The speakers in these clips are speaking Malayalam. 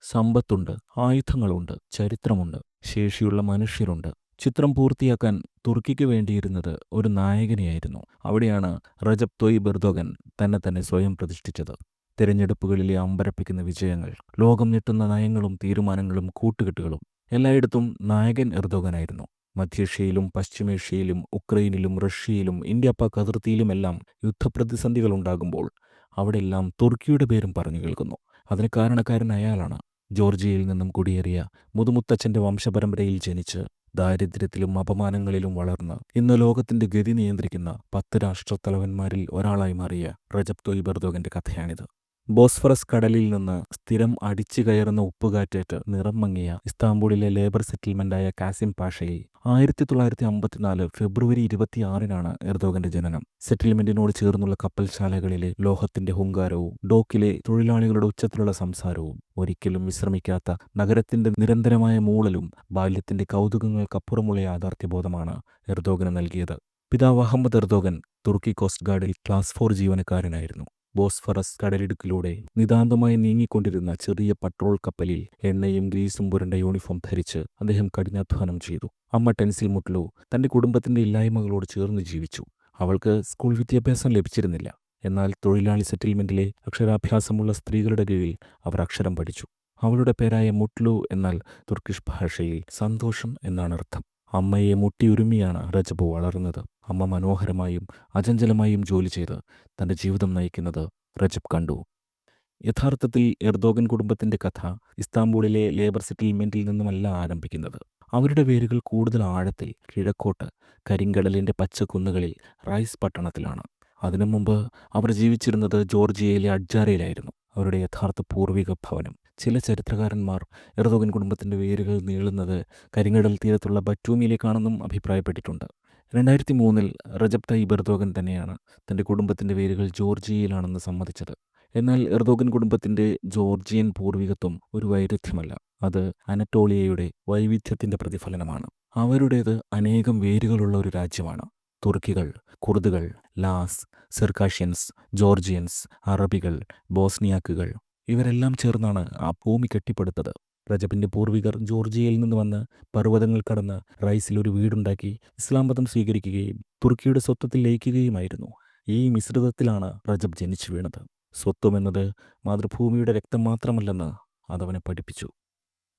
സമ്പത്തുണ്ട്, ആയുധങ്ങളുണ്ട്, ചരിത്രമുണ്ട്, ശേഷിയുള്ള മനുഷ്യരുണ്ട്. ചിത്രം പൂർത്തിയാക്കാൻ തുർക്കിക്ക് വേണ്ടിയിരുന്നത് ഒരു നായകനെയായിരുന്നു. അവിടെയാണ് റജബ് തൊയ്യിബ് എർദോഗൻ തന്നെ സ്വയം പ്രതിഷ്ഠിച്ചത്. തിരഞ്ഞെടുപ്പുകളിലെ അമ്പരപ്പിക്കുന്ന വിജയങ്ങൾ, ലോകം ഞെട്ടുന്ന നയങ്ങളും തീരുമാനങ്ങളും കൂട്ടുകെട്ടുകളും, എല്ലായിടത്തും നായകൻ എർദോഗനായിരുന്നു. മധ്യേഷ്യയിലും പശ്ചിമേഷ്യയിലും ഉക്രൈനിലും റഷ്യയിലും ഇന്ത്യ പാക് അതിർത്തിയിലുമെല്ലാം യുദ്ധപ്രതിസന്ധികളുണ്ടാകുമ്പോൾ അവിടെയെല്ലാം തുർക്കിയുടെ പേരും പറഞ്ഞു കേൾക്കുന്നു. അതിന് കാരണക്കാരൻ അയാളാണ്. ജോർജിയയിൽ നിന്നും കുടിയേറിയ മുതുമുത്തച്ഛൻ്റെ വംശപരമ്പരയിൽ ജനിച്ച് ദാരിദ്ര്യത്തിലും അപമാനങ്ങളിലും വളർന്ന് ഇന്ന് ലോകത്തിന്റെ ഗതി നിയന്ത്രിക്കുന്ന 10 രാഷ്ട്രത്തലവന്മാരിൽ ഒരാളായി മാറിയ റജബ് തൊയ്യിബ് എർദോഗന്റെ കഥയാണിത്. ബോസ്ഫറസ് കടലിൽ നിന്ന് സ്ഥിരം അടിച്ചു കയറുന്ന ഉപ്പുകാറ്റേറ്റ് നിറം മങ്ങിയ ഇസ്താംബൂളിലെ ലേബർ സെറ്റിൽമെന്റായ കാസിം പാഷയെ 1954 ഫെബ്രുവരി 26-നാണ് എർദോഗന്റെ ജനനം. സെറ്റിൽമെന്റിനോട് ചേർന്നുള്ള കപ്പൽശാലകളിലെ ലോഹത്തിന്റെ ഹുങ്കാരവും ഡോക്കിലെ തൊഴിലാളികളുടെ ഉച്ചത്തിലുള്ള സംസാരവും, ഒരിക്കലും വിശ്രമിക്കാത്ത നഗരത്തിന്റെ നിരന്തരമായ മൂളലും ബാല്യത്തിന്റെ കൗതുകങ്ങൾക്കപ്പുറമുള്ള യാഥാർത്ഥ്യബോധമാണ് എർദോഗന് നൽകിയത്. പിതാവ് അഹമ്മദ് എർദോഗൻ തുർക്കി കോസ്റ്റ് ഗാർഡിൽ ക്ലാസ് 4 ജീവനക്കാരനായിരുന്നു. ബോസ്ഫറസ് കടലിടുക്കിലൂടെ നിതാന്തമായി നീങ്ങിക്കൊണ്ടിരുന്ന ചെറിയ പട്രോൾ കപ്പലിൽ എണ്ണയും ഗ്രീസും പുരണ്ട യൂണിഫോം ധരിച്ച് അദ്ദേഹം കഠിനാധ്വാനം ചെയ്തു. അമ്മ ടെൻസിൽ മുട്ലു തന്റെ കുടുംബത്തിന്റെ ഇല്ലായ്മകളോട് ചേർന്ന് ജീവിച്ചു. അവൾക്ക് സ്കൂൾ വിദ്യാഭ്യാസം ലഭിച്ചിരുന്നില്ല. എന്നാൽ തൊഴിലാളി സെറ്റിൽമെന്റിലെ അക്ഷരാഭ്യാസമുള്ള സ്ത്രീകളുടെ കീഴിൽ അവർ അക്ഷരം പഠിച്ചു. അവളുടെ പേരായ മുട്ലു എന്നാൽ തുർക്കിഷ് ഭാഷയിൽ സന്തോഷം എന്നാണ് അർത്ഥം. അമ്മയെ മുട്ടിയുരുമിയാണ് റജബ് വളർന്നത്. അമ്മ മനോഹരമായും അചഞ്ചലമായും ജോലി ചെയ്ത് തൻ്റെ ജീവിതം നയിക്കുന്നത് റജബ് കണ്ടു. യഥാർത്ഥത്തിൽ എർദോഗൻ കുടുംബത്തിൻ്റെ കഥ ഇസ്താംബൂളിലെ ലേബർ സെറ്റിൽമെൻറ്റിൽ നിന്നുമല്ല ആരംഭിക്കുന്നത്. അവരുടെ വേരുകൾ കൂടുതൽ ആഴത്തിൽ കിഴക്കോട്ട് കരിങ്കടലിൻ്റെ പച്ചക്കുന്നുകളിൽ റൈസ് പട്ടണത്തിലാണ്. അതിനു മുമ്പ് അവർ ജീവിച്ചിരുന്നത് ജോർജിയയിലെ അഡ്ജാരയിലായിരുന്നു, അവരുടെ യഥാർത്ഥ പൂർവിക ഭവനം. ചില ചരിത്രകാരന്മാർ എർദോഗൻ കുടുംബത്തിൻ്റെ വേരുകൾ നീളുന്നത് കരിങ്കടൽ തീരത്തുള്ള ബറ്റൂമിയിലേക്കാണെന്നും അഭിപ്രായപ്പെട്ടിട്ടുണ്ട്. 2003 റജബ് തയ്യിബ് എർദോഗൻ തന്നെയാണ് തൻ്റെ കുടുംബത്തിൻ്റെ വേരുകൾ ജോർജിയയിലാണെന്ന് സമ്മതിച്ചത്. എന്നാൽ എർദോഗൻ കുടുംബത്തിൻ്റെ ജോർജിയൻ പൂർവികത്വം ഒരു വൈരുദ്ധ്യമല്ല, അത് അനറ്റോളിയയുടെ വൈവിധ്യത്തിൻ്റെ പ്രതിഫലനമാണ്. അവരുടേത് അനേകം വേരുകളുള്ള ഒരു രാജ്യമാണ്. തുർക്കികൾ, കുർദുകൾ, ലാസ്, സെർക്കാഷ്യൻസ്, ജോർജിയൻസ്, അറബികൾ, ബോസ്നിയാക്കുകൾ ഇവരെല്ലാം ചേർന്നാണ് ആ ഭൂമി കെട്ടിപ്പടുത്തത്. റജബിൻ്റെ പൂർവികർ ജോർജിയയിൽ നിന്ന് വന്ന് പർവ്വതങ്ങൾ കടന്ന് റൈസിൽ ഒരു വീടുണ്ടാക്കി ഇസ്ലാം മതം സ്വീകരിക്കുകയും തുർക്കിയുടെ സ്വത്വത്തിൽ ലയിക്കുകയുമായിരുന്നു. ഈ മിശ്രിതത്തിലാണ് റജബ് ജനിച്ചു വീണത്. സ്വത്വമെന്നത് മാതൃഭൂമിയുടെ രക്തം മാത്രമല്ലെന്ന് അതവനെ പഠിപ്പിച്ചു.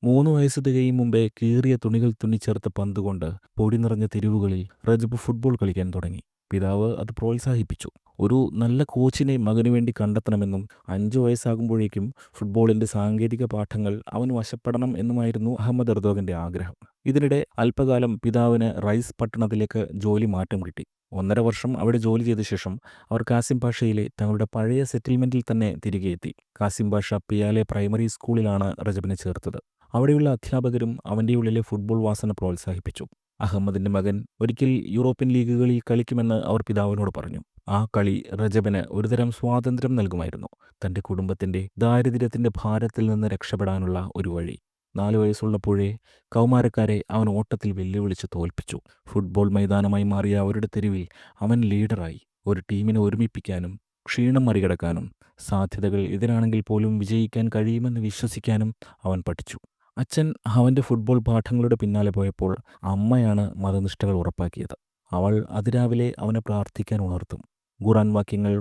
3 വയസ്സ് തികയും മുമ്പേ കീറിയ തുണികൾ തുന്നിച്ചേർത്ത പന്തുകൊണ്ട് പൊടി നിറഞ്ഞ തെരുവുകളിൽ റജബ് ഫുട്ബോൾ കളിക്കാൻ തുടങ്ങി. പിതാവ് അത് പ്രോത്സാഹിപ്പിച്ചു. ഒരു നല്ല കോച്ചിനെ മകനു വേണ്ടി കണ്ടെത്തണമെന്നും 5 വയസ്സാകുമ്പോഴേക്കും ഫുട്ബോളിൻ്റെ സാങ്കേതിക പാഠങ്ങൾ അവൻ വശപ്പെടണം എന്നുമായിരുന്നു അഹമ്മദ് എർദോഗന്റെ ആഗ്രഹം. ഇതിനിടെ അല്പകാലം പിതാവിന് റൈസ് പട്ടണത്തിലേക്ക് ജോലി മാറ്റം കിട്ടി. 1.5 വർഷം അവിടെ ജോലി ചെയ്ത ശേഷം അവർ കാസിം പാഷയിലെ തങ്ങളുടെ പഴയ സെറ്റിൽമെൻറ്റിൽ തന്നെ തിരികെ എത്തി. കാസിം പാഷ പിയാലെ പ്രൈമറി സ്കൂളിലാണ് റജബിനെ ചേർത്തത്. അവിടെയുള്ള അധ്യാപകരും അവൻ്റെ ഉള്ളിലെ ഫുട്ബോൾ വാസന പ്രോത്സാഹിപ്പിച്ചു. അഹമ്മദിൻ്റെ മകൻ ഒരിക്കൽ യൂറോപ്യൻ ലീഗുകളിൽ കളിക്കുമെന്ന് അവർ പിതാവിനോട് പറഞ്ഞു. ആ കളി റജബിന് ഒരുതരം സ്വാതന്ത്ര്യം നൽകുമായിരുന്നു, തൻ്റെ കുടുംബത്തിൻ്റെ ദാരിദ്ര്യത്തിൻ്റെ ഭാരത്തിൽ നിന്ന് രക്ഷപ്പെടാനുള്ള ഒരു വഴി. 4 വയസ്സുള്ളപ്പോഴേ കൗമാരക്കാരെ അവൻ ഓട്ടത്തിൽ വെല്ലുവിളിച്ച് തോൽപ്പിച്ചു. ഫുട്ബോൾ മൈതാനമായി മാറിയ അവരുടെ തെരുവിൽ അവൻ ലീഡറായി. ഒരു ടീമിനെ ഒരുമിപ്പിക്കാനും ക്ഷീണം മറികടക്കാനും സാധ്യതകൾ എതിരാണെങ്കിൽ പോലും വിജയിക്കാൻ കഴിയുമെന്ന് വിശ്വസിക്കാനും അവൻ പഠിച്ചു. അച്ഛൻ അവൻ്റെ ഫുട്ബോൾ പാഠങ്ങളുടെ പിന്നാലെ പോയപ്പോൾ അമ്മയാണ് മതനിഷ്ഠകൾ ഉറപ്പാക്കിയത്. അവൾ അതിരാവിലെ അവനെ പ്രാർത്ഥിക്കാൻ ഉണർത്തും. ഖുർആൻ വാക്യങ്ങൾ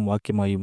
വാക്യമായും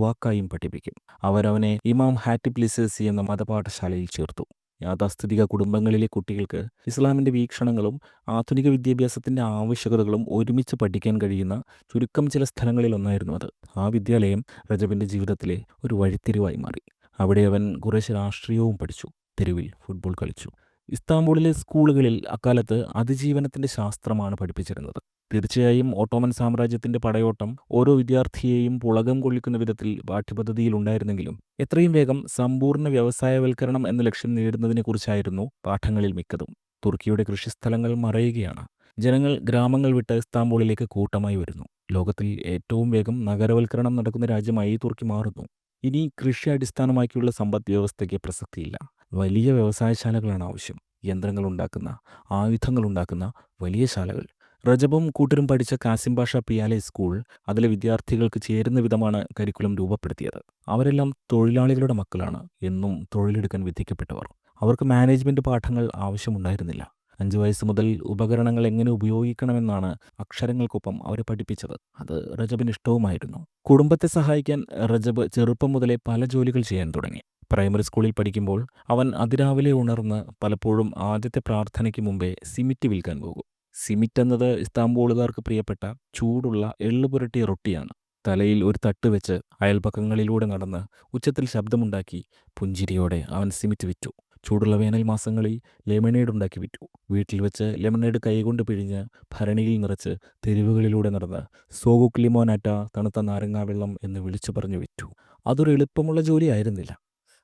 വാക്കായും പഠിപ്പിക്കും. അവരവനെ ഇമാം ഹാറ്റിബ്ലിസേസി എന്ന മതപാഠശാലയിൽ ചേർത്തു. യാഥാസ്ഥിതിക കുടുംബങ്ങളിലെ കുട്ടികൾക്ക് ഇസ്ലാമിൻ്റെ വീക്ഷണങ്ങളും ആധുനിക വിദ്യാഭ്യാസത്തിൻ്റെ ആവശ്യകതകളും ഒരുമിച്ച് പഠിക്കാൻ കഴിയുന്ന ചുരുക്കം ചില സ്ഥലങ്ങളിലൊന്നായിരുന്നു അത്. ആ വിദ്യാലയം റജബിൻ്റെ ജീവിതത്തിലെ ഒരു വഴിത്തിരിവായി മാറി. അവിടെ അവൻ കുറേശ്ശെ രാഷ്ട്രീയവും പഠിച്ചു, തെരുവിൽ ഫുട്ബോൾ കളിച്ചു. ഇസ്താംബൂളിലെ സ്കൂളുകളിൽ അക്കാലത്ത് അതിജീവനത്തിൻ്റെ ശാസ്ത്രമാണ് പഠിപ്പിച്ചിരുന്നത്. തീർച്ചയായും ഓട്ടോമൻ സാമ്രാജ്യത്തിൻ്റെ പടയോട്ടം ഓരോ വിദ്യാർത്ഥിയെയും പുളകം കൊള്ളിക്കുന്ന വിധത്തിൽ പാഠ്യപദ്ധതിയിലുണ്ടായിരുന്നെങ്കിലും എത്രയും വേഗം സമ്പൂർണ്ണ വ്യവസായവൽക്കരണം എന്ന ലക്ഷ്യം നേടുന്നതിനെക്കുറിച്ചായിരുന്നു പാഠങ്ങളിൽ മിക്കതും. തുർക്കിയുടെ കൃഷിസ്ഥലങ്ങൾ മറയുകയാണ്. ജനങ്ങൾ ഗ്രാമങ്ങൾ വിട്ട് ഇസ്താംബൂളിലേക്ക് കൂട്ടമായി വരുന്നു. ലോകത്തിൽ ഏറ്റവും വേഗം നഗരവൽക്കരണം നടക്കുന്ന രാജ്യമായി തുർക്കി മാറുന്നു. ഇനി കൃഷി അടിസ്ഥാനമാക്കിയുള്ള സമ്പദ് വ്യവസ്ഥയ്ക്ക് പ്രസക്തിയില്ല. വലിയ വ്യവസായശാലകളാണ് ആവശ്യം. യന്ത്രങ്ങളുണ്ടാക്കുന്ന, ആയുധങ്ങളുണ്ടാക്കുന്ന വലിയ ശാലകൾ. റജബും കൂട്ടരും പഠിച്ച കാസിം പാഷ പിയാലെ സ്കൂൾ അതിലെ വിദ്യാർത്ഥികൾക്ക് ചേരുന്ന വിധമാണ് കരിക്കുലം രൂപപ്പെടുത്തിയത്. അവരെല്ലാം തൊഴിലാളികളുടെ മക്കളാണ്, എന്നും തൊഴിലെടുക്കാൻ വിധിക്കപ്പെട്ടവർ. അവർക്ക് മാനേജ്മെന്റ് പാഠങ്ങൾ ആവശ്യമുണ്ടായിരുന്നില്ല. 5 വയസ്സ് മുതൽ ഉപകരണങ്ങൾ എങ്ങനെ ഉപയോഗിക്കണമെന്നാണ് അക്ഷരങ്ങൾക്കൊപ്പം അവരെ പഠിപ്പിച്ചത്. അത് റജബിന് ഇഷ്ടവുമായിരുന്നു. കുടുംബത്തെ സഹായിക്കാൻ റജബ് ചെറുപ്പം മുതലേ പല ജോലികൾ ചെയ്യാൻ തുടങ്ങി. പ്രൈമറി സ്കൂളിൽ പഠിക്കുമ്പോൾ അവൻ അതിരാവിലെ ഉണർന്ന് പലപ്പോഴും ആദ്യത്തെ പ്രാർത്ഥനയ്ക്ക് മുമ്പേ സിമിറ്റ് വിൽക്കാൻ പോകും. സിമിറ്റ് എന്നത് ഇസ്താംബൂളുകാർക്ക് പ്രിയപ്പെട്ട ചൂടുള്ള എള്ളു പുരട്ടിയ റൊട്ടിയാണ്. തലയിൽ ഒരു തട്ട് വെച്ച് അയൽപക്കങ്ങളിലൂടെ നടന്ന് ഉച്ചത്തിൽ ശബ്ദമുണ്ടാക്കി പുഞ്ചിരിയോടെ അവൻ സിമിറ്റ് വിറ്റു. ചൂടുള്ള വേനൽ മാസങ്ങളിൽ ലെമണേഡ് ഉണ്ടാക്കി വിറ്റു. വീട്ടിൽ വെച്ച് ലെമണേഡ് കൈകൊണ്ട് പിഴിഞ്ഞ് ഭരണിയിൽ നിറച്ച് തെരുവുകളിലൂടെ നടന്ന് സോഗുക് ലിമോനാറ്റ, തണുത്ത നാരങ്ങാവെള്ളം എന്ന് വിളിച്ചു പറഞ്ഞു വിറ്റു. അതൊരു എളുപ്പമുള്ള ജോലിയായിരുന്നില്ല.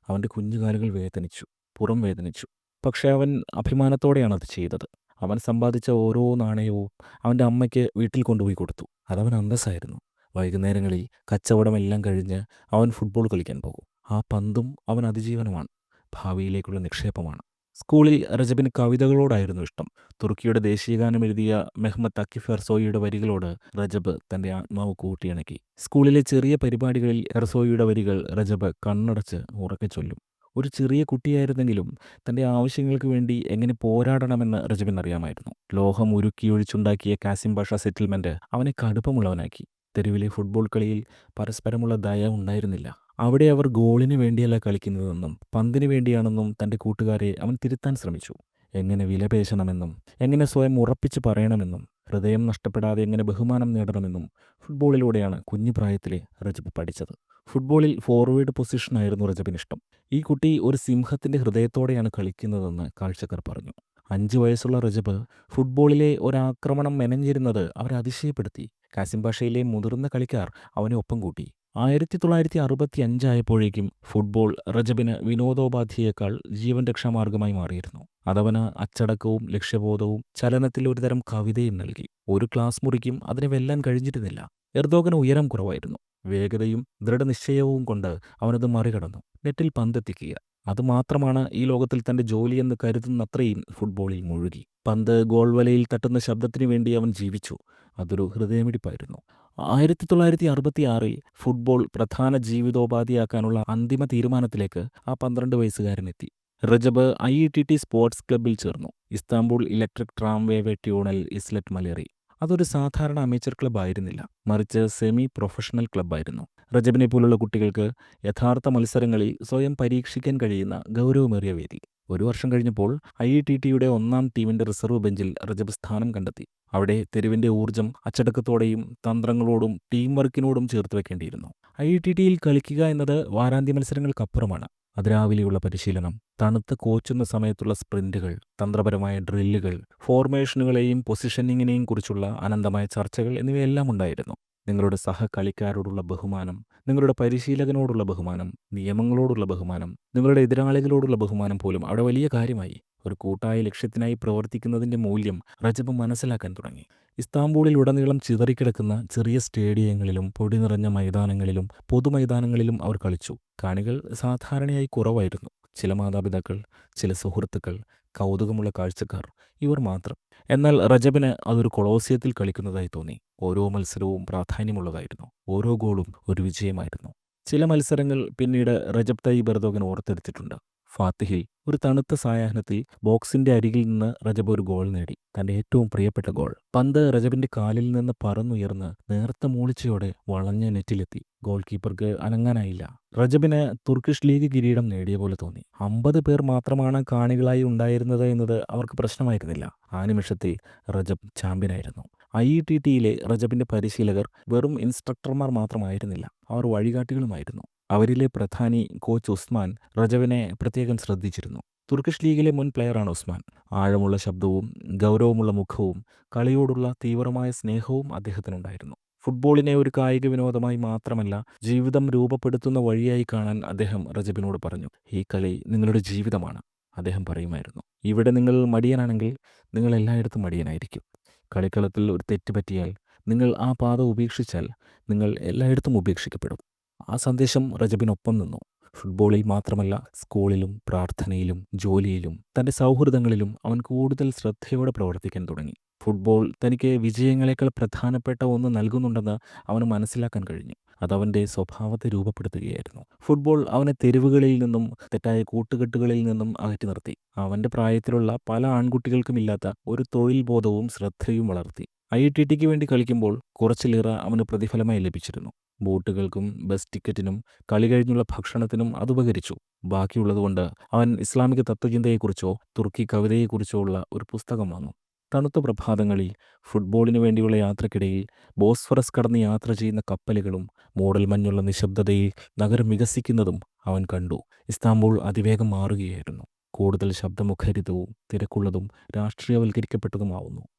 അവൻ്റെ കുഞ്ഞുകാലുകൾ വേദനിച്ചു, പുറം വേദനിച്ചു. പക്ഷേ അവൻ അഭിമാനത്തോടെയാണ് അത് ചെയ്തത്. അവൻ സമ്പാദിച്ച ഓരോ നാണയവും അവൻ്റെ അമ്മയ്ക്ക് വീട്ടിൽ കൊണ്ടുപോയി കൊടുത്തു. അതവൻ അന്തസ്സായിരുന്നു. വൈകുന്നേരങ്ങളിൽ കച്ചവടമെല്ലാം കഴിഞ്ഞ് അവൻ ഫുട്ബോൾ കളിക്കാൻ പോകും. ആ പന്തും അവൻ അതിജീവനമാണ്, ഭാവിയിലേക്കുള്ള നിക്ഷേപമാണ്. സ്കൂളിൽ റജബിന് കവിതകളോടായിരുന്നു ഇഷ്ടം. തുർക്കിയുടെ ദേശീയഗാനം എഴുതിയ മെഹ്മത്ത് അക്കിഫ് എർസോയിയുടെ വരികളോട് റജബ് തൻ്റെ ആത്മാവ് കൂട്ടിയിണക്കി. സ്കൂളിലെ ചെറിയ പരിപാടികളിൽ എർസോയിയുടെ വരികൾ റജബ് കണ്ണടച്ച് ഉറക്കെ ചൊല്ലും. ഒരു ചെറിയ കുട്ടിയായിരുന്നെങ്കിലും തൻ്റെ ആവശ്യങ്ങൾക്ക് വേണ്ടി എങ്ങനെ പോരാടണമെന്ന് റജബിനറിയാമായിരുന്നു. ലോഹം ഉരുക്കിയൊഴിച്ചുണ്ടാക്കിയ കാസിം പാഷ സെറ്റിൽമെൻറ്റ് അവനെ കടുപ്പമുള്ളവനാക്കി. തെരുവിലെ ഫുട്ബോൾ കളിയിൽ പരസ്പരമുള്ള ദയ ഉണ്ടായിരുന്നില്ല. അവിടെ അവർ ഗോളിന് വേണ്ടിയല്ല കളിക്കുന്നതെന്നും പന്തിന് വേണ്ടിയാണെന്നും തൻ്റെ കൂട്ടുകാരെ അവൻ തിരുത്താൻ ശ്രമിച്ചു. എങ്ങനെ വിലപേശണമെന്നും എങ്ങനെ സ്വയം ഉറപ്പിച്ച് പറയണമെന്നും ഹൃദയം നഷ്ടപ്പെടാതെ എങ്ങനെ ബഹുമാനം നേടണമെന്നും ഫുട്ബോളിലൂടെയാണ് കുഞ്ഞു പ്രായത്തിലെ റജബ് പഠിച്ചത്. ഫുട്ബോളിൽ ഫോർവേഡ് പൊസിഷനായിരുന്നു റജബിനിഷ്ടം. ഈ കുട്ടി ഒരു സിംഹത്തിൻ്റെ ഹൃദയത്തോടെയാണ് കളിക്കുന്നതെന്ന് കാഴ്ചക്കാർ പറഞ്ഞു. 5 വയസ്സുള്ള റജബ് ഫുട്ബോളിലെ ഒരാക്രമണം മെനഞ്ഞിരുന്നത് അവരെ അതിശയപ്പെടുത്തി. കാസിം പാഷയിലെ മുതിർന്ന കളിക്കാർ അവനെ ഒപ്പം കൂട്ടി. 1965 ആയപ്പോഴേക്കും ഫുട്ബോൾ റജബിന് വിനോദോപാധിയേക്കാൾ ജീവൻ രക്ഷാമാർഗമായി മാറിയിരുന്നു. അതവന് അച്ചടക്കവും ലക്ഷ്യബോധവും ചലനത്തിൽ ഒരുതരം കവിതയും നൽകി. ഒരു ക്ലാസ് മുറിക്കും അതിനെ വെല്ലാൻ കഴിഞ്ഞിരുന്നില്ല. എർദോഗന് ഉയരം കുറവായിരുന്നു. വേഗതയും ദൃഢനിശ്ചയവും കൊണ്ട് അവനത് മറികടന്നു. നെറ്റിൽ പന്തെത്തിക്കുക, അതുമാത്രമാണ് ഈ ലോകത്തിൽ തൻ്റെ ജോലിയെന്ന് കരുതുന്നത്രയും ഫുട്ബോളിൽ മുഴുകി. പന്ത് ഗോൾ വലയിൽ തട്ടുന്ന ശബ്ദത്തിനു വേണ്ടി അവൻ ജീവിച്ചു. അതൊരു ഹൃദയമിടിപ്പായിരുന്നു. 1966 ഫുട്ബോൾ പ്രധാന ജീവിതോപാധിയാക്കാനുള്ള അന്തിമ തീരുമാനത്തിലേക്ക് ആ 12 വയസ്സുകാരനെത്തി. റജബ് IETT സ്പോർട്സ് ക്ലബ്ബിൽ ചേർന്നു. ഇസ്താംബൂൾ ഇലക്ട്രിക് ട്രാംവേവേ ട്യൂണൽ ഇസ്ലറ്റ് മലേറി. അതൊരു സാധാരണ അമേച്ചർ ക്ലബ്ബ് ആയിരുന്നില്ല, മറിച്ച് സെമി പ്രൊഫഷണൽ ക്ലബ്ബായിരുന്നു. റജബിനെ പോലുള്ള കുട്ടികൾക്ക് യഥാർത്ഥ മത്സരങ്ങളിൽ സ്വയം പരീക്ഷിക്കാൻ കഴിയുന്ന ഗൗരവമേറിയ വേദി. 1 വർഷം കഴിഞ്ഞപ്പോൾ IETTയുടെ 1-ാം ടീമിൻ്റെ റിസർവ് ബെഞ്ചിൽ റജബ് സ്ഥാനം കണ്ടെത്തി. അവിടെ തെരുവിൻ്റെ ഊർജ്ജം അച്ചടക്കത്തോടെയും തന്ത്രങ്ങളോടും ടീം വർക്കിനോടും ചേർത്ത് വെക്കേണ്ടിയിരുന്നു. IETTയിൽ കളിക്കുക എന്നത് വാരാന്ത്യ മത്സരങ്ങൾക്കപ്പുറമാണ്. അതിരാവിലെയുള്ള പരിശീലനം, തണുത്ത കോച്ചുന്ന സമയത്തുള്ള സ്പ്രിന്റുകൾ, തന്ത്രപരമായ ഡ്രില്ലുകൾ, ഫോർമേഷനുകളെയും പൊസിഷനിങ്ങിനെയും കുറിച്ചുള്ള അനന്തമായ ചർച്ചകൾ എന്നിവയെല്ലാം ഉണ്ടായിരുന്നു. നിങ്ങളുടെ സഹകളിക്കാരോടുള്ള ബഹുമാനം, നിങ്ങളുടെ പരിശീലകനോടുള്ള ബഹുമാനം, നിയമങ്ങളോടുള്ള ബഹുമാനം, നിങ്ങളുടെ എതിരാളികളോടുള്ള ബഹുമാനം പോലും അവിടെ വലിയ കാര്യമായി. ഒരു കൂട്ടായ ലക്ഷ്യത്തിനായി പ്രവർത്തിക്കുന്നതിൻ്റെ മൂല്യം റജബ് മനസ്സിലാക്കാൻ തുടങ്ങി. ഇസ്താംബൂളിൽ ഉടനീളം ചിതറിക്കിടക്കുന്ന ചെറിയ സ്റ്റേഡിയങ്ങളിലും പൊടി നിറഞ്ഞ മൈതാനങ്ങളിലും പൊതുമൈതാനങ്ങളിലും അവർ കളിച്ചു. കാണികൾ സാധാരണയായി കുറവായിരുന്നു. ചില മാതാപിതാക്കൾ, ചില സുഹൃത്തുക്കൾ, കൗതുകമുള്ള കാഴ്ചക്കാർ, ഇവർ മാത്രം. എന്നാൽ റജബിന് അതൊരു കൊളോസിയത്തിൽ കളിക്കുന്നതായി തോന്നി. ഓരോ മത്സരവും പ്രാധാന്യമുള്ളതായിരുന്നു. ഓരോ ഗോളും ഒരു വിജയമായിരുന്നു. ചില മത്സരങ്ങൾ പിന്നീട് റജബ് തയ്യിബ് എർദോഗൻ ഓർത്തെടുത്തിട്ടുണ്ട്. ഫാത്തിഹിൽ ഒരു തണുത്ത സായാഹ്നത്തിൽ ബോക്സിന്റെ അരികിൽ നിന്ന് റജബ് ഒരു ഗോൾ നേടി. തൻ്റെ ഏറ്റവും പ്രിയപ്പെട്ട ഗോൾ. പന്ത് റജബിന്റെ കാലിൽ നിന്ന് പറന്നുയർന്ന് നേർത്ത മൂളിച്ചയോടെ വളഞ്ഞ നെറ്റിലെത്തി. ഗോൾ കീപ്പർക്ക് അനങ്ങാനായില്ല. റജബിന് തുർക്കിഷ് ലീഗ് കിരീടം നേടിയ പോലെ തോന്നി. 50 പേർ മാത്രമാണ് കാണികളായി ഉണ്ടായിരുന്നത് എന്നത് അവർക്ക് പ്രശ്നമായിരുന്നില്ല. ആ നിമിഷത്തിൽ റജബ് ചാമ്പ്യനായിരുന്നു. IETTയിലെ റജബിന്റെ പരിശീലകർ വെറും ഇൻസ്ട്രക്ടർമാർ മാത്രമായിരുന്നില്ല, അവർ വഴികാട്ടികളുമായിരുന്നു. അവരിലെ പ്രധാനി കോച്ച് ഉസ്മാൻ റജബിനെ പ്രത്യേകം ശ്രദ്ധിച്ചിരുന്നു. തുർക്കിഷ് ലീഗിലെ മുൻ പ്ലെയറാണ് ഉസ്മാൻ. ആഴമുള്ള ശബ്ദവും ഗൗരവമുള്ള മുഖവും കളിയോടുള്ള തീവ്രമായ സ്നേഹവും അദ്ദേഹത്തിനുണ്ടായിരുന്നു. ഫുട്ബോളിനെ ഒരു കായിക വിനോദമായി മാത്രമല്ല, ജീവിതം രൂപപ്പെടുത്തുന്ന വഴിയായി കാണാൻ അദ്ദേഹം റജബിനോട് പറഞ്ഞു. ഈ കളി നിങ്ങളുടെ ജീവിതമാണ്, അദ്ദേഹം പറയുമായിരുന്നു. ഇവിടെ നിങ്ങൾ മടിയനാണെങ്കിൽ നിങ്ങൾ എല്ലായിടത്തും മടിയനായിരിക്കും. കളിക്കളത്തിൽ ഒരു തെറ്റ് പറ്റിയാൽ, നിങ്ങൾ ആ പാത ഉപേക്ഷിച്ചാൽ, നിങ്ങൾ എല്ലായിടത്തും ഉപേക്ഷിക്കപ്പെടും. ആ സന്ദേശം റജബിനൊപ്പം നിന്നു. ഫുട്ബോളിൽ മാത്രമല്ല, സ്കൂളിലും പ്രാർത്ഥനയിലും ജോലിയിലും തൻ്റെ സൗഹൃദങ്ങളിലും അവൻ കൂടുതൽ ശ്രദ്ധയോടെ പ്രവർത്തിക്കാൻ തുടങ്ങി. ഫുട്ബോൾ തനിക്ക് വിജയങ്ങളേക്കാൾ പ്രധാനപ്പെട്ട ഒന്ന് നൽകുന്നുണ്ടെന്ന് അവന് മനസ്സിലാക്കാൻ കഴിഞ്ഞു. അതവൻ്റെ സ്വഭാവത്തെ രൂപപ്പെടുത്തുകയായിരുന്നു. ഫുട്ബോൾ അവനെ തെരുവുകളിൽ നിന്നും തെറ്റായ കൂട്ടുകെട്ടുകളിൽ നിന്നും അകറ്റി നിർത്തി. അവൻ്റെ പ്രായത്തിലുള്ള പല ആൺകുട്ടികൾക്കുമില്ലാത്ത ഒരു തൊഴിൽ ബോധവും ശ്രദ്ധയും വളർത്തി. ഐഐടിടിക്ക് വേണ്ടി കളിക്കുമ്പോൾ കുറച്ച് ലിറ അവന് പ്രതിഫലമായി ലഭിച്ചിരുന്നു. ബൂട്ടുകൾക്കും ബസ് ടിക്കറ്റിനും കളി കഴിഞ്ഞുള്ള ഭക്ഷണത്തിനും അതുപകരിച്ചു. ബാക്കിയുള്ളതുകൊണ്ട് അവൻ ഇസ്ലാമിക തത്വചിന്തയെക്കുറിച്ചോ തുർക്കി കവിതയെക്കുറിച്ചോ ഉള്ള ഒരു പുസ്തകം വാങ്ങും. തണുത്ത പ്രഭാതങ്ങളിൽ ഫുട്ബോളിനു വേണ്ടിയുള്ള യാത്രക്കിടയിൽ ബോസ്ഫറസ് കടന്ന് യാത്ര ചെയ്യുന്ന കപ്പലുകളും മൂടൽ മഞ്ഞുള്ള നിശബ്ദതയിൽ നഗരം വികസിക്കുന്നതും അവൻ കണ്ടു. ഇസ്താംബൂൾ അതിവേഗം മാറുകയായിരുന്നു. കൂടുതൽ ശബ്ദമുഖരിതവും തിരക്കുള്ളതും രാഷ്ട്രീയവൽക്കരിക്കപ്പെട്ടതുമാവുന്നു.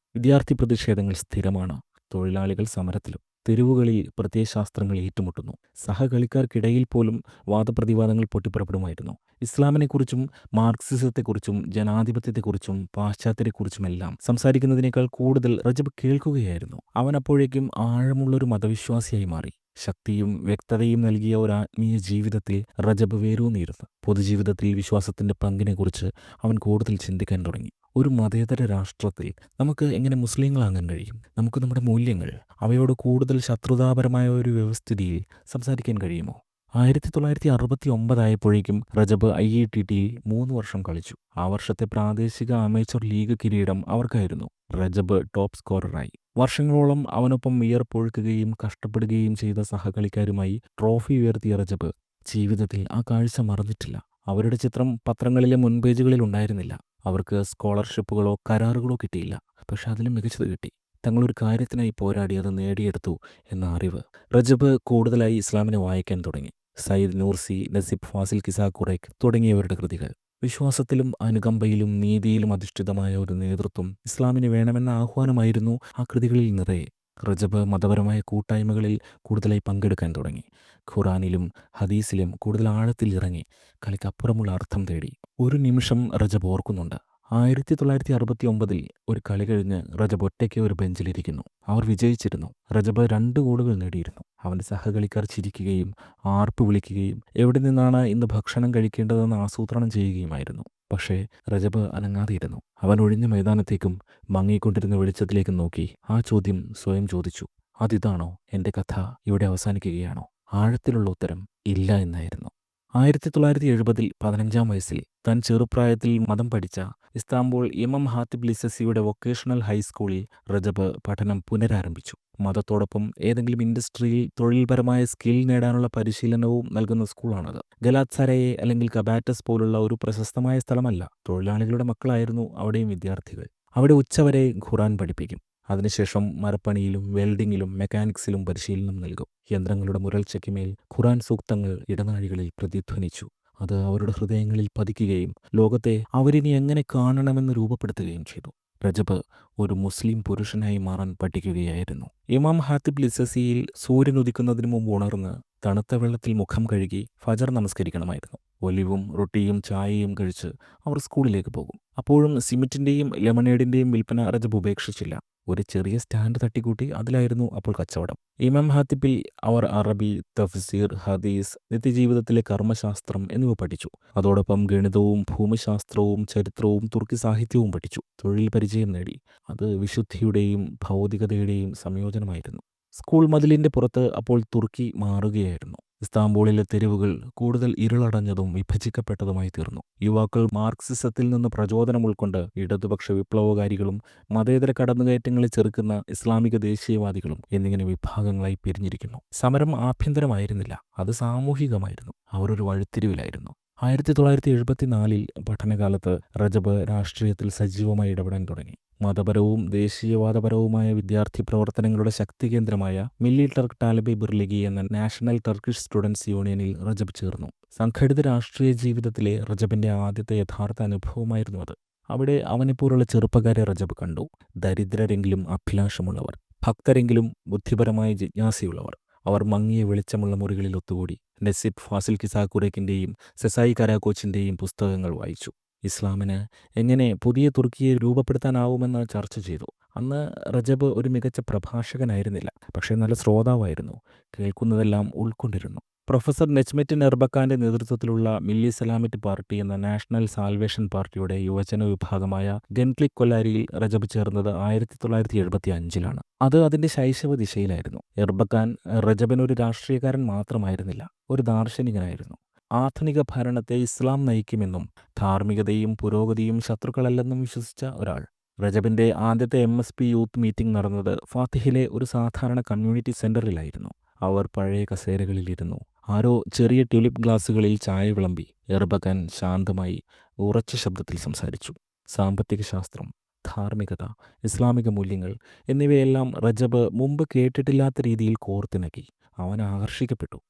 വിദ്യാർത്ഥി പ്രതിഷേധങ്ങൾ സ്ഥിരമാണ്. തൊഴിലാളികൾ സമരത്തിലും. തെരുവുകളിൽ പ്രത്യയശാസ്ത്രങ്ങൾ ഏറ്റുമുട്ടുന്നു. സഹകളിക്കാർക്കിടയിൽ പോലും വാദപ്രതിവാദങ്ങൾ പൊട്ടിപ്പുറപ്പെടുമായിരുന്നു. ഇസ്ലാമിനെക്കുറിച്ചും മാർക്സിസത്തെക്കുറിച്ചും ജനാധിപത്യത്തെക്കുറിച്ചും പാശ്ചാത്യരെക്കുറിച്ചുമെല്ലാം സംസാരിക്കുന്നതിനേക്കാൾ കൂടുതൽ റജബ് കേൾക്കുകയായിരുന്നു. അവൻ അപ്പോഴേക്കും ആഴമുള്ളൊരു മതവിശ്വാസിയായി മാറി. ശക്തിയും വ്യക്തതയും നൽകിയ ഒരു ആത്മീയ ജീവിതത്തിൽ റജബ് വേരൂന്നിയിരുന്നു. പൊതുജീവിതത്തിൽ വിശ്വാസത്തിൻ്റെ പങ്കിനെക്കുറിച്ച് അവൻ കൂടുതൽ ചിന്തിക്കാൻ തുടങ്ങി. ഒരു മതേതര രാഷ്ട്രത്തിൽ നമുക്ക് എങ്ങനെ മുസ്ലിങ്ങളാകാൻ കഴിയും? നമുക്ക് നമ്മുടെ മൂല്യങ്ങൾ, അവയോട് കൂടുതൽ ശത്രുതാപരമായ ഒരു വ്യവസ്ഥിതിയിൽ സംസാരിക്കാൻ കഴിയുമോ? 1969 ആയപ്പോഴേക്കും റജബ് ഐഐടിടിയിൽ 3 വർഷം കളിച്ചു. ആ വർഷത്തെ പ്രാദേശിക അമേച്ചർ ലീഗ് കിരീടം അവർക്കായിരുന്നു. റജബ് ടോപ്പ് സ്കോററായി. വർഷങ്ങളോളം അവനൊപ്പം വിയർപ്പൊഴുക്കുകയും കഷ്ടപ്പെടുകയും ചെയ്ത സഹകളിക്കാരുമായി ട്രോഫി ഉയർത്തിയ റജബ് ജീവിതത്തിൽ ആ കാഴ്ച മറന്നിട്ടില്ല. അവരുടെ ചിത്രം പത്രങ്ങളിലെ മുൻപേജുകളിൽ ഉണ്ടായിരുന്നില്ല. അവർക്ക് സ്കോളർഷിപ്പുകളോ കരാറുകളോ കിട്ടിയില്ല. പക്ഷെ അതിലും മികച്ചത് കിട്ടി. തങ്ങളൊരു കാര്യത്തിനായി പോരാടി അത് നേടിയെടുത്തു എന്ന അറിവ്. റജബ് കൂടുതലായി ഇസ്ലാമിനെ വായിക്കാൻ തുടങ്ങി. സയ്യിദ് നൂർസി, നസിബ് ഫാസിൽ കിസാ ഖുറൈഖ് തുടങ്ങിയവരുടെ കൃതികൾ. വിശ്വാസത്തിലും അനുകമ്പയിലും നീതിയിലും അധിഷ്ഠിതമായ ഒരു നേതൃത്വം ഇസ്ലാമിന് വേണമെന്ന ആഹ്വാനമായിരുന്നു ആ കൃതികളിൽ നിറയെ. റജബ് മതപരമായ കൂട്ടായ്മകളിൽ കൂടുതലായി പങ്കെടുക്കാൻ തുടങ്ങി. ഖുറാനിലും ഹദീസിലും കൂടുതൽ ആഴത്തിൽ ഇറങ്ങി കളിക്കപ്പുറമുള്ള അർത്ഥം തേടി. ഒരു നിമിഷം റജബ് ഓർക്കുന്നുണ്ട്. 1969 ഒരു കളി കഴിഞ്ഞ് റജബ് ഒറ്റയ്ക്ക് ഒരു ബെഞ്ചിലിരിക്കുന്നു. അവർ വിജയിച്ചിരുന്നു. റജബ് 2 ഗോളുകൾ നേടിയിരുന്നു. അവൻ്റെ സഹകളിക്കാർ ചിരിക്കുകയും ആർപ്പ് വിളിക്കുകയും എവിടെ നിന്നാണ് ഇന്ന് ഭക്ഷണം കഴിക്കേണ്ടതെന്ന് ആസൂത്രണം ചെയ്യുകയുമായിരുന്നു. പക്ഷേ റജബ് അനങ്ങാതെയിരുന്നു. അവൻ ഒഴിഞ്ഞ മൈതാനത്തേക്കും മങ്ങിക്കൊണ്ടിരുന്ന വെളിച്ചത്തിലേക്കും നോക്കി ആ ചോദ്യം സ്വയം ചോദിച്ചു. അതിതാണോ എൻ്റെ കഥ ഇവിടെ അവസാനിക്കുകയാണോ? ആഴത്തിലുള്ള ഉത്തരം ഇല്ല എന്നായിരുന്നു. 1970 15-ാം വയസ്സിൽ താൻ ചെറുപ്രായത്തിൽ മതം പഠിച്ച ഇസ്താംബൂൾ ഇമാം ഹാത്തിബ് ലിസസിയുടെ വൊക്കേഷണൽ ഹൈസ്കൂളിൽ റജബ് പഠനം പുനരാരംഭിച്ചു. മതത്തോടൊപ്പം ഏതെങ്കിലും ഇൻഡസ്ട്രിയിൽ തൊഴിൽപരമായ സ്കിൽ നേടാനുള്ള പരിശീലനവും നൽകുന്ന സ്കൂളാണത്. ഗലാത്സരയെ അല്ലെങ്കിൽ കബാറ്റസ് പോലുള്ള ഒരു പ്രശസ്തമായ സ്ഥലമല്ല. തൊഴിലാളികളുടെ മക്കളായിരുന്നു അവിടെയും വിദ്യാർത്ഥികൾ. അവിടെ ഉച്ചവരെ ഖുറാൻ പഠിപ്പിക്കും. അതിനുശേഷം മരപ്പണിയിലും വെൽഡിങ്ങിലും മെക്കാനിക്സിലും പരിശീലനം നൽകും. യന്ത്രങ്ങളുടെ മുരൾച്ചയ്ക്കുമേൽ ഖുറാൻ സൂക്തങ്ങൾ ഇടനാഴികളിൽ പ്രതിധ്വനിച്ചു. അത് അവരുടെ ഹൃദയങ്ങളിൽ പതിക്കുകയും ലോകത്തെ അവരിനി എങ്ങനെ കാണണമെന്ന് രൂപപ്പെടുത്തുകയും ചെയ്തു. റജബ് ഒരു മുസ്ലിം പുരുഷനായി മാറാൻ പഠിക്കുകയായിരുന്നു. ഇമാം ഹാത്തിബ് ലിസസിയിൽ സൂര്യൻ ഉദിക്കുന്നതിന് മുമ്പ് ഉണർന്ന് തണുത്ത വെള്ളത്തിൽ മുഖം കഴുകി ഫജർ നമസ്കരിക്കണമായിരുന്നു. ഒലിവും റൊട്ടിയും ചായയും കഴിച്ച് അവർ സ്കൂളിലേക്ക് പോകും. അപ്പോഴും സിമറ്റിൻ്റെയും ലെമണേഡിൻ്റെയും വിൽപ്പന റജബ് ഉപേക്ഷിച്ചില്ല. ഒരു ചെറിയ സ്റ്റാൻഡ് തട്ടിക്കൂട്ടി അതിലായിരുന്നു അപ്പോൾ കച്ചവടം. ഇമാം ഹാത്തിബിൽ അവർ അറബി, തഫ്സീർ, ഹദീസ്, നിത്യജീവിതത്തിലെ കർമ്മശാസ്ത്രം എന്നിവ പഠിച്ചു. അതോടൊപ്പം ഗണിതവും ഭൂമിശാസ്ത്രവും ചരിത്രവും തുർക്കി സാഹിത്യവും പഠിച്ചു. തൊഴിൽ പരിചയം നേടി. അത് വിശുദ്ധിയുടെയും ഭൗതികതയുടെയും സംയോജനമായിരുന്നു. സ്കൂൾ മതിലിൻ്റെ പുറത്ത് അപ്പോൾ തുർക്കി മാറുകയായിരുന്നു. ഇസ്താംബൂളിലെ തെരുവുകൾ കൂടുതൽ ഇരുളടഞ്ഞതും വിഭജിക്കപ്പെട്ടതുമായി തീർന്നു. യുവാക്കൾ മാർക്സിസത്തിൽ നിന്ന് പ്രചോദനം ഉൾക്കൊണ്ട് ഇടതുപക്ഷ വിപ്ലവകാരികളും മതേതര കടന്നുകയറ്റങ്ങളെ ചെറുക്കുന്ന ഇസ്ലാമിക ദേശീയവാദികളും എന്നിങ്ങനെ വിഭാഗങ്ങളായി പിരിഞ്ഞിരിക്കുന്നു. സമരം ആഭ്യന്തരമായിരുന്നില്ല, അത് സാമൂഹികമായിരുന്നു. അവർ ഒരു വഴിത്തിരിവിലായിരുന്നു. 1974 പഠനകാലത്ത് റജബ് രാഷ്ട്രീയത്തിൽ സജീവമായി ഇടപെടാൻ തുടങ്ങി. മതപരവും ദേശീയവാദപരവുമായ വിദ്യാർത്ഥി പ്രവർത്തനങ്ങളുടെ ശക്തി കേന്ദ്രമായ മില്ലി ടർക്ക് താലിബെ ബിർലിഗി എന്ന നാഷണൽ ടർക്കിഷ് സ്റ്റുഡൻസ് യൂണിയനിൽ റജബ് ചേർന്നു. സംഘടിത രാഷ്ട്രീയ ജീവിതത്തിലെ റജബിൻ്റെ ആദ്യത്തെ യഥാർത്ഥ അനുഭവമായിരുന്നു അത്. അവിടെ അവനെപ്പോലുള്ള ചെറുപ്പക്കാരെ റജബ് കണ്ടു. ദരിദ്രരെങ്കിലും അഭിലാഷമുള്ളവർ, ഭക്തരെങ്കിലും ബുദ്ധിപരമായ ജിജ്ഞാസയുള്ളവർ. അവർ മങ്ങിയ വെളിച്ചമുള്ള മുറികളിൽ ഒത്തുകൂടി നസിബ് ഫാസിൽ കിസാ ഖുറൈഖിൻ്റെയും സെസായി കരാക്കോച്ചിൻ്റെയും പുസ്തകങ്ങൾ വായിച്ചു. ഇസ്ലാമിന് എങ്ങനെ പുതിയ തുർക്കിയെ രൂപപ്പെടുത്താനാവുമെന്ന് ചർച്ച ചെയ്തു. അന്ന് റജബ് ഒരു മികച്ച പ്രഭാഷകനായിരുന്നില്ല, പക്ഷേ നല്ല ശ്രോതാവായിരുന്നു. കേൾക്കുന്നതെല്ലാം ഉൾക്കൊണ്ടിരുന്നു. പ്രൊഫസർ നെച്മെറ്റിൻ എർബക്കാന്റെ നേതൃത്വത്തിലുള്ള മില്ലി സലാമറ്റ് പാർട്ടി എന്ന നാഷണൽ സാൽവേഷൻ പാർട്ടിയുടെ യുവജന വിഭാഗമായ ഗെൻക്ലിക് കൊല്ലാരിയിൽ റജബ് ചേർന്നത് 1975-ലാണ്. അത് അതിന്റെ ശൈശവ ദിശയിലായിരുന്നു. എർബക്കാൻ റജബിനൊരു രാഷ്ട്രീയക്കാരൻ മാത്രമായിരുന്നില്ല, ഒരു ദാർശനികനായിരുന്നു. ആധുനിക ഭരണത്തെ ഇസ്ലാം നയിക്കുമെന്നും ധാർമ്മികതയും പുരോഗതിയും ശത്രുക്കളല്ലെന്നും വിശ്വസിച്ച ഒരാൾ. റജബിന്റെ ആദ്യത്തെ MSP യൂത്ത് മീറ്റിംഗ് നടന്നത് ഫാത്തിഹിലെ ഒരു സാധാരണ കമ്മ്യൂണിറ്റി സെന്ററിലായിരുന്നു. അവർ പഴയ കസേരകളിലിരുന്നു. ആരോ ചെറിയ ട്യൂലിപ്പ് ഗ്ലാസുകളിൽ ചായ വിളമ്പി. എർബക്കാൻ ശാന്തമായി ഉറച്ച ശബ്ദത്തിൽ സംസാരിച്ചു. സാമ്പത്തിക ശാസ്ത്രം, ധാർമ്മികത, ഇസ്ലാമിക മൂല്യങ്ങൾ എന്നിവയെല്ലാം റജബ് മുമ്പ് കേട്ടിട്ടില്ലാത്ത രീതിയിൽ കോർത്തിണക്കി. അവൻ ആകർഷിക്കപ്പെട്ടു.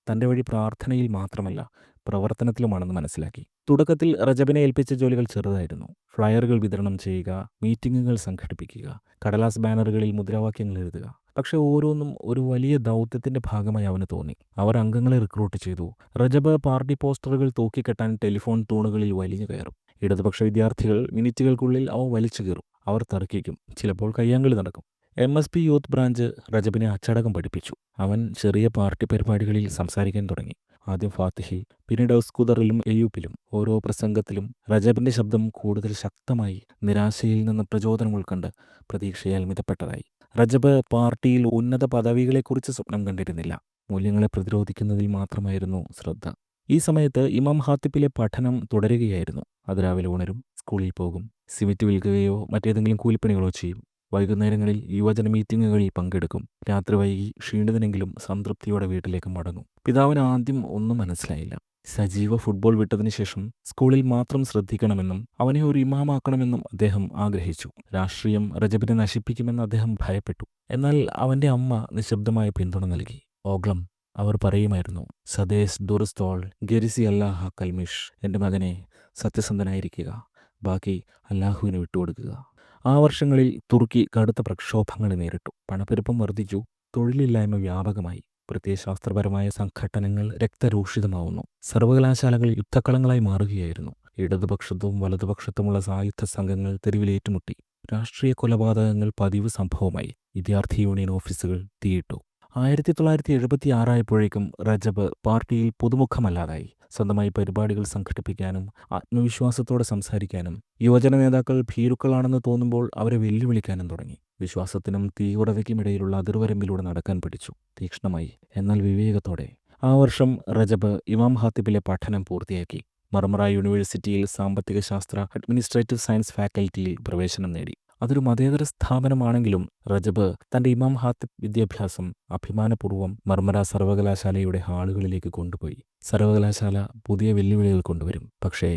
തൻ്റെ വഴി പ്രാർത്ഥനയിൽ മാത്രമല്ല, പ്രവർത്തനത്തിലുമാണെന്ന് മനസ്സിലാക്കി. തുടക്കത്തിൽ റജബിനെ ഏൽപ്പിച്ച ജോലികൾ ചെറുതായിരുന്നു. ഫ്ലയറുകൾ വിതരണം ചെയ്യുക, മീറ്റിങ്ങുകൾ സംഘടിപ്പിക്കുക, കടലാസ് ബാനറുകളിൽ മുദ്രാവാക്യങ്ങൾ എഴുതുക. പക്ഷെ ഓരോന്നും ഒരു വലിയ ദൗത്യത്തിന്റെ ഭാഗമായി അവന് തോന്നി. അവർ അംഗങ്ങളെ റിക്രൂട്ട് ചെയ്തു. റജബ് പാർട്ടി പോസ്റ്ററുകൾ തൂക്കിക്കെട്ടാൻ ടെലിഫോൺ തൂണുകളിൽ വലിഞ്ഞു കയറും. ഇടതുപക്ഷ വിദ്യാർത്ഥികൾ മിനിറ്റുകൾക്കുള്ളിൽ അവ വലിച്ചു കീറും. അവർ തർക്കിക്കും, ചിലപ്പോൾ കയ്യാങ്കളി നടക്കും. MSP യൂത്ത് ബ്രാഞ്ച് റജബിനെ അച്ചടക്കം പഠിപ്പിച്ചു. അവൻ ചെറിയ പാർട്ടി പരിപാടികളിൽ സംസാരിക്കാൻ തുടങ്ങി. ആദ്യം ഫാത്തിഹി, പിന്നീട് ഉസ്കുദറിലും എയൂപ്പിലും. ഓരോ പ്രസംഗത്തിലും റജബിന്റെ ശബ്ദം കൂടുതൽ ശക്തമായി, നിരാശയിൽ നിന്ന് പ്രചോദനം ഉൾക്കൊണ്ട് പ്രതീക്ഷയാൽ മിതപ്പെട്ടതായി. റജബ് പാർട്ടിയിൽ ഉന്നത പദവികളെക്കുറിച്ച് സ്വപ്നം കണ്ടിരുന്നില്ല. മൂല്യങ്ങളെ പ്രതിരോധിക്കുന്നതിൽ മാത്രമായിരുന്നു ശ്രദ്ധ. ഈ സമയത്ത് ഇമാം ഹാത്തിപ്പിലെ പഠനം തുടരുകയായിരുന്നു. അതിരാവിലെ ഉണരും, സ്കൂളിൽ പോകും, സിമറ്റ് വിൽക്കുകയോ മറ്റേതെങ്കിലും കൂലിപ്പണികളോ ചെയ്യും. വൈകുന്നേരങ്ങളിൽ യുവജന മീറ്റിങ്ങുകളിൽ പങ്കെടുക്കും. രാത്രി വൈകി ക്ഷീണിതനെങ്കിലും സംതൃപ്തിയോടെ വീട്ടിലേക്ക് മടങ്ങും. പിതാവിന് ആദ്യം ഒന്നും മനസ്സിലായില്ല. സജീവ ഫുട്ബോൾ വിട്ടതിനു ശേഷം സ്കൂളിൽ മാത്രം ശ്രദ്ധിക്കണമെന്നും അവനെ ഒരു ഇമാമാക്കണമെന്നും അദ്ദേഹം ആഗ്രഹിച്ചു. രാഷ്ട്രീയം റജബിനെ നശിപ്പിക്കുമെന്ന് അദ്ദേഹം ഭയപ്പെട്ടു. എന്നാൽ അവൻ്റെ അമ്മ നിശബ്ദമായ പിന്തുണ നൽകി. ഓഗ്ലം, അവർ പറയുമായിരുന്നു, സദേസ് ദുർസ്തോൾ ഗെരിസി അല്ലാഹ കൽമിഷ്. എൻ്റെ മകനെ, സത്യസന്ധനായിരിക്കുക, ബാക്കി അല്ലാഹുവിന് വിട്ടുകൊടുക്കുക. ആ വർഷങ്ങളിൽ തുർക്കി കടുത്ത പ്രക്ഷോഭങ്ങളെ നേരിട്ടു. പണപ്പെരുപ്പം വർദ്ധിച്ചു, തൊഴിലില്ലായ്മ വ്യാപകമായി, പ്രത്യയശാസ്ത്രപരമായ സംഘട്ടനങ്ങൾ രക്തരൂഷിതമാവുന്നു. സർവകലാശാലകൾ യുദ്ധക്കളങ്ങളായി മാറുകയായിരുന്നു. ഇടതുപക്ഷത്തും വലതുപക്ഷത്തുമുള്ള സായുധ സംഘങ്ങൾ തെരുവിലേറ്റുമുട്ടി. രാഷ്ട്രീയ കൊലപാതകങ്ങൾ പതിവ് സംഭവമായി. വിദ്യാർത്ഥി യൂണിയൻ ഓഫീസുകൾ തീയിട്ടു. 1976 ആയപ്പോഴേക്കും റജബ് പാർട്ടിയിൽ പുതുമുഖമല്ലാതായി. സ്വന്തമായി പരിപാടികൾ സംഘടിപ്പിക്കാനും ആത്മവിശ്വാസത്തോടെ സംസാരിക്കാനും യുവജന നേതാക്കൾ ഭീരുക്കളാണെന്ന് തോന്നുമ്പോൾ അവരെ വെല്ലുവിളിക്കാനും തുടങ്ങി. വിശ്വാസത്തിനും തീവ്രതയ്ക്കുമിടയിലുള്ള അതിർവരമ്പിലൂടെ നടക്കാൻ പഠിച്ചു, തീക്ഷ്ണമായി എന്നാൽ വിവേകത്തോടെ. ആ വർഷം റജബ് ഇമാം ഹാത്തിബിലെ പഠനം പൂർത്തിയാക്കി. മർമറ യൂണിവേഴ്സിറ്റിയിൽ സാമ്പത്തിക ശാസ്ത്ര അഡ്മിനിസ്ട്രേറ്റീവ് സയൻസ് ഫാക്കൽറ്റിയിൽ പ്രവേശനം നേടി. അതൊരു മതേതര സ്ഥാപനമാണെങ്കിലും റജബ് തൻ്റെ ഇമാം ഹാത്തിബ് വിദ്യാഭ്യാസം അഭിമാനപൂർവ്വം മർമര സർവകലാശാലയുടെ ഹാളുകളിലേക്ക് കൊണ്ടുപോയി. സർവകലാശാല പുതിയ വെല്ലുവിളികൾ കൊണ്ടുവരും, പക്ഷേ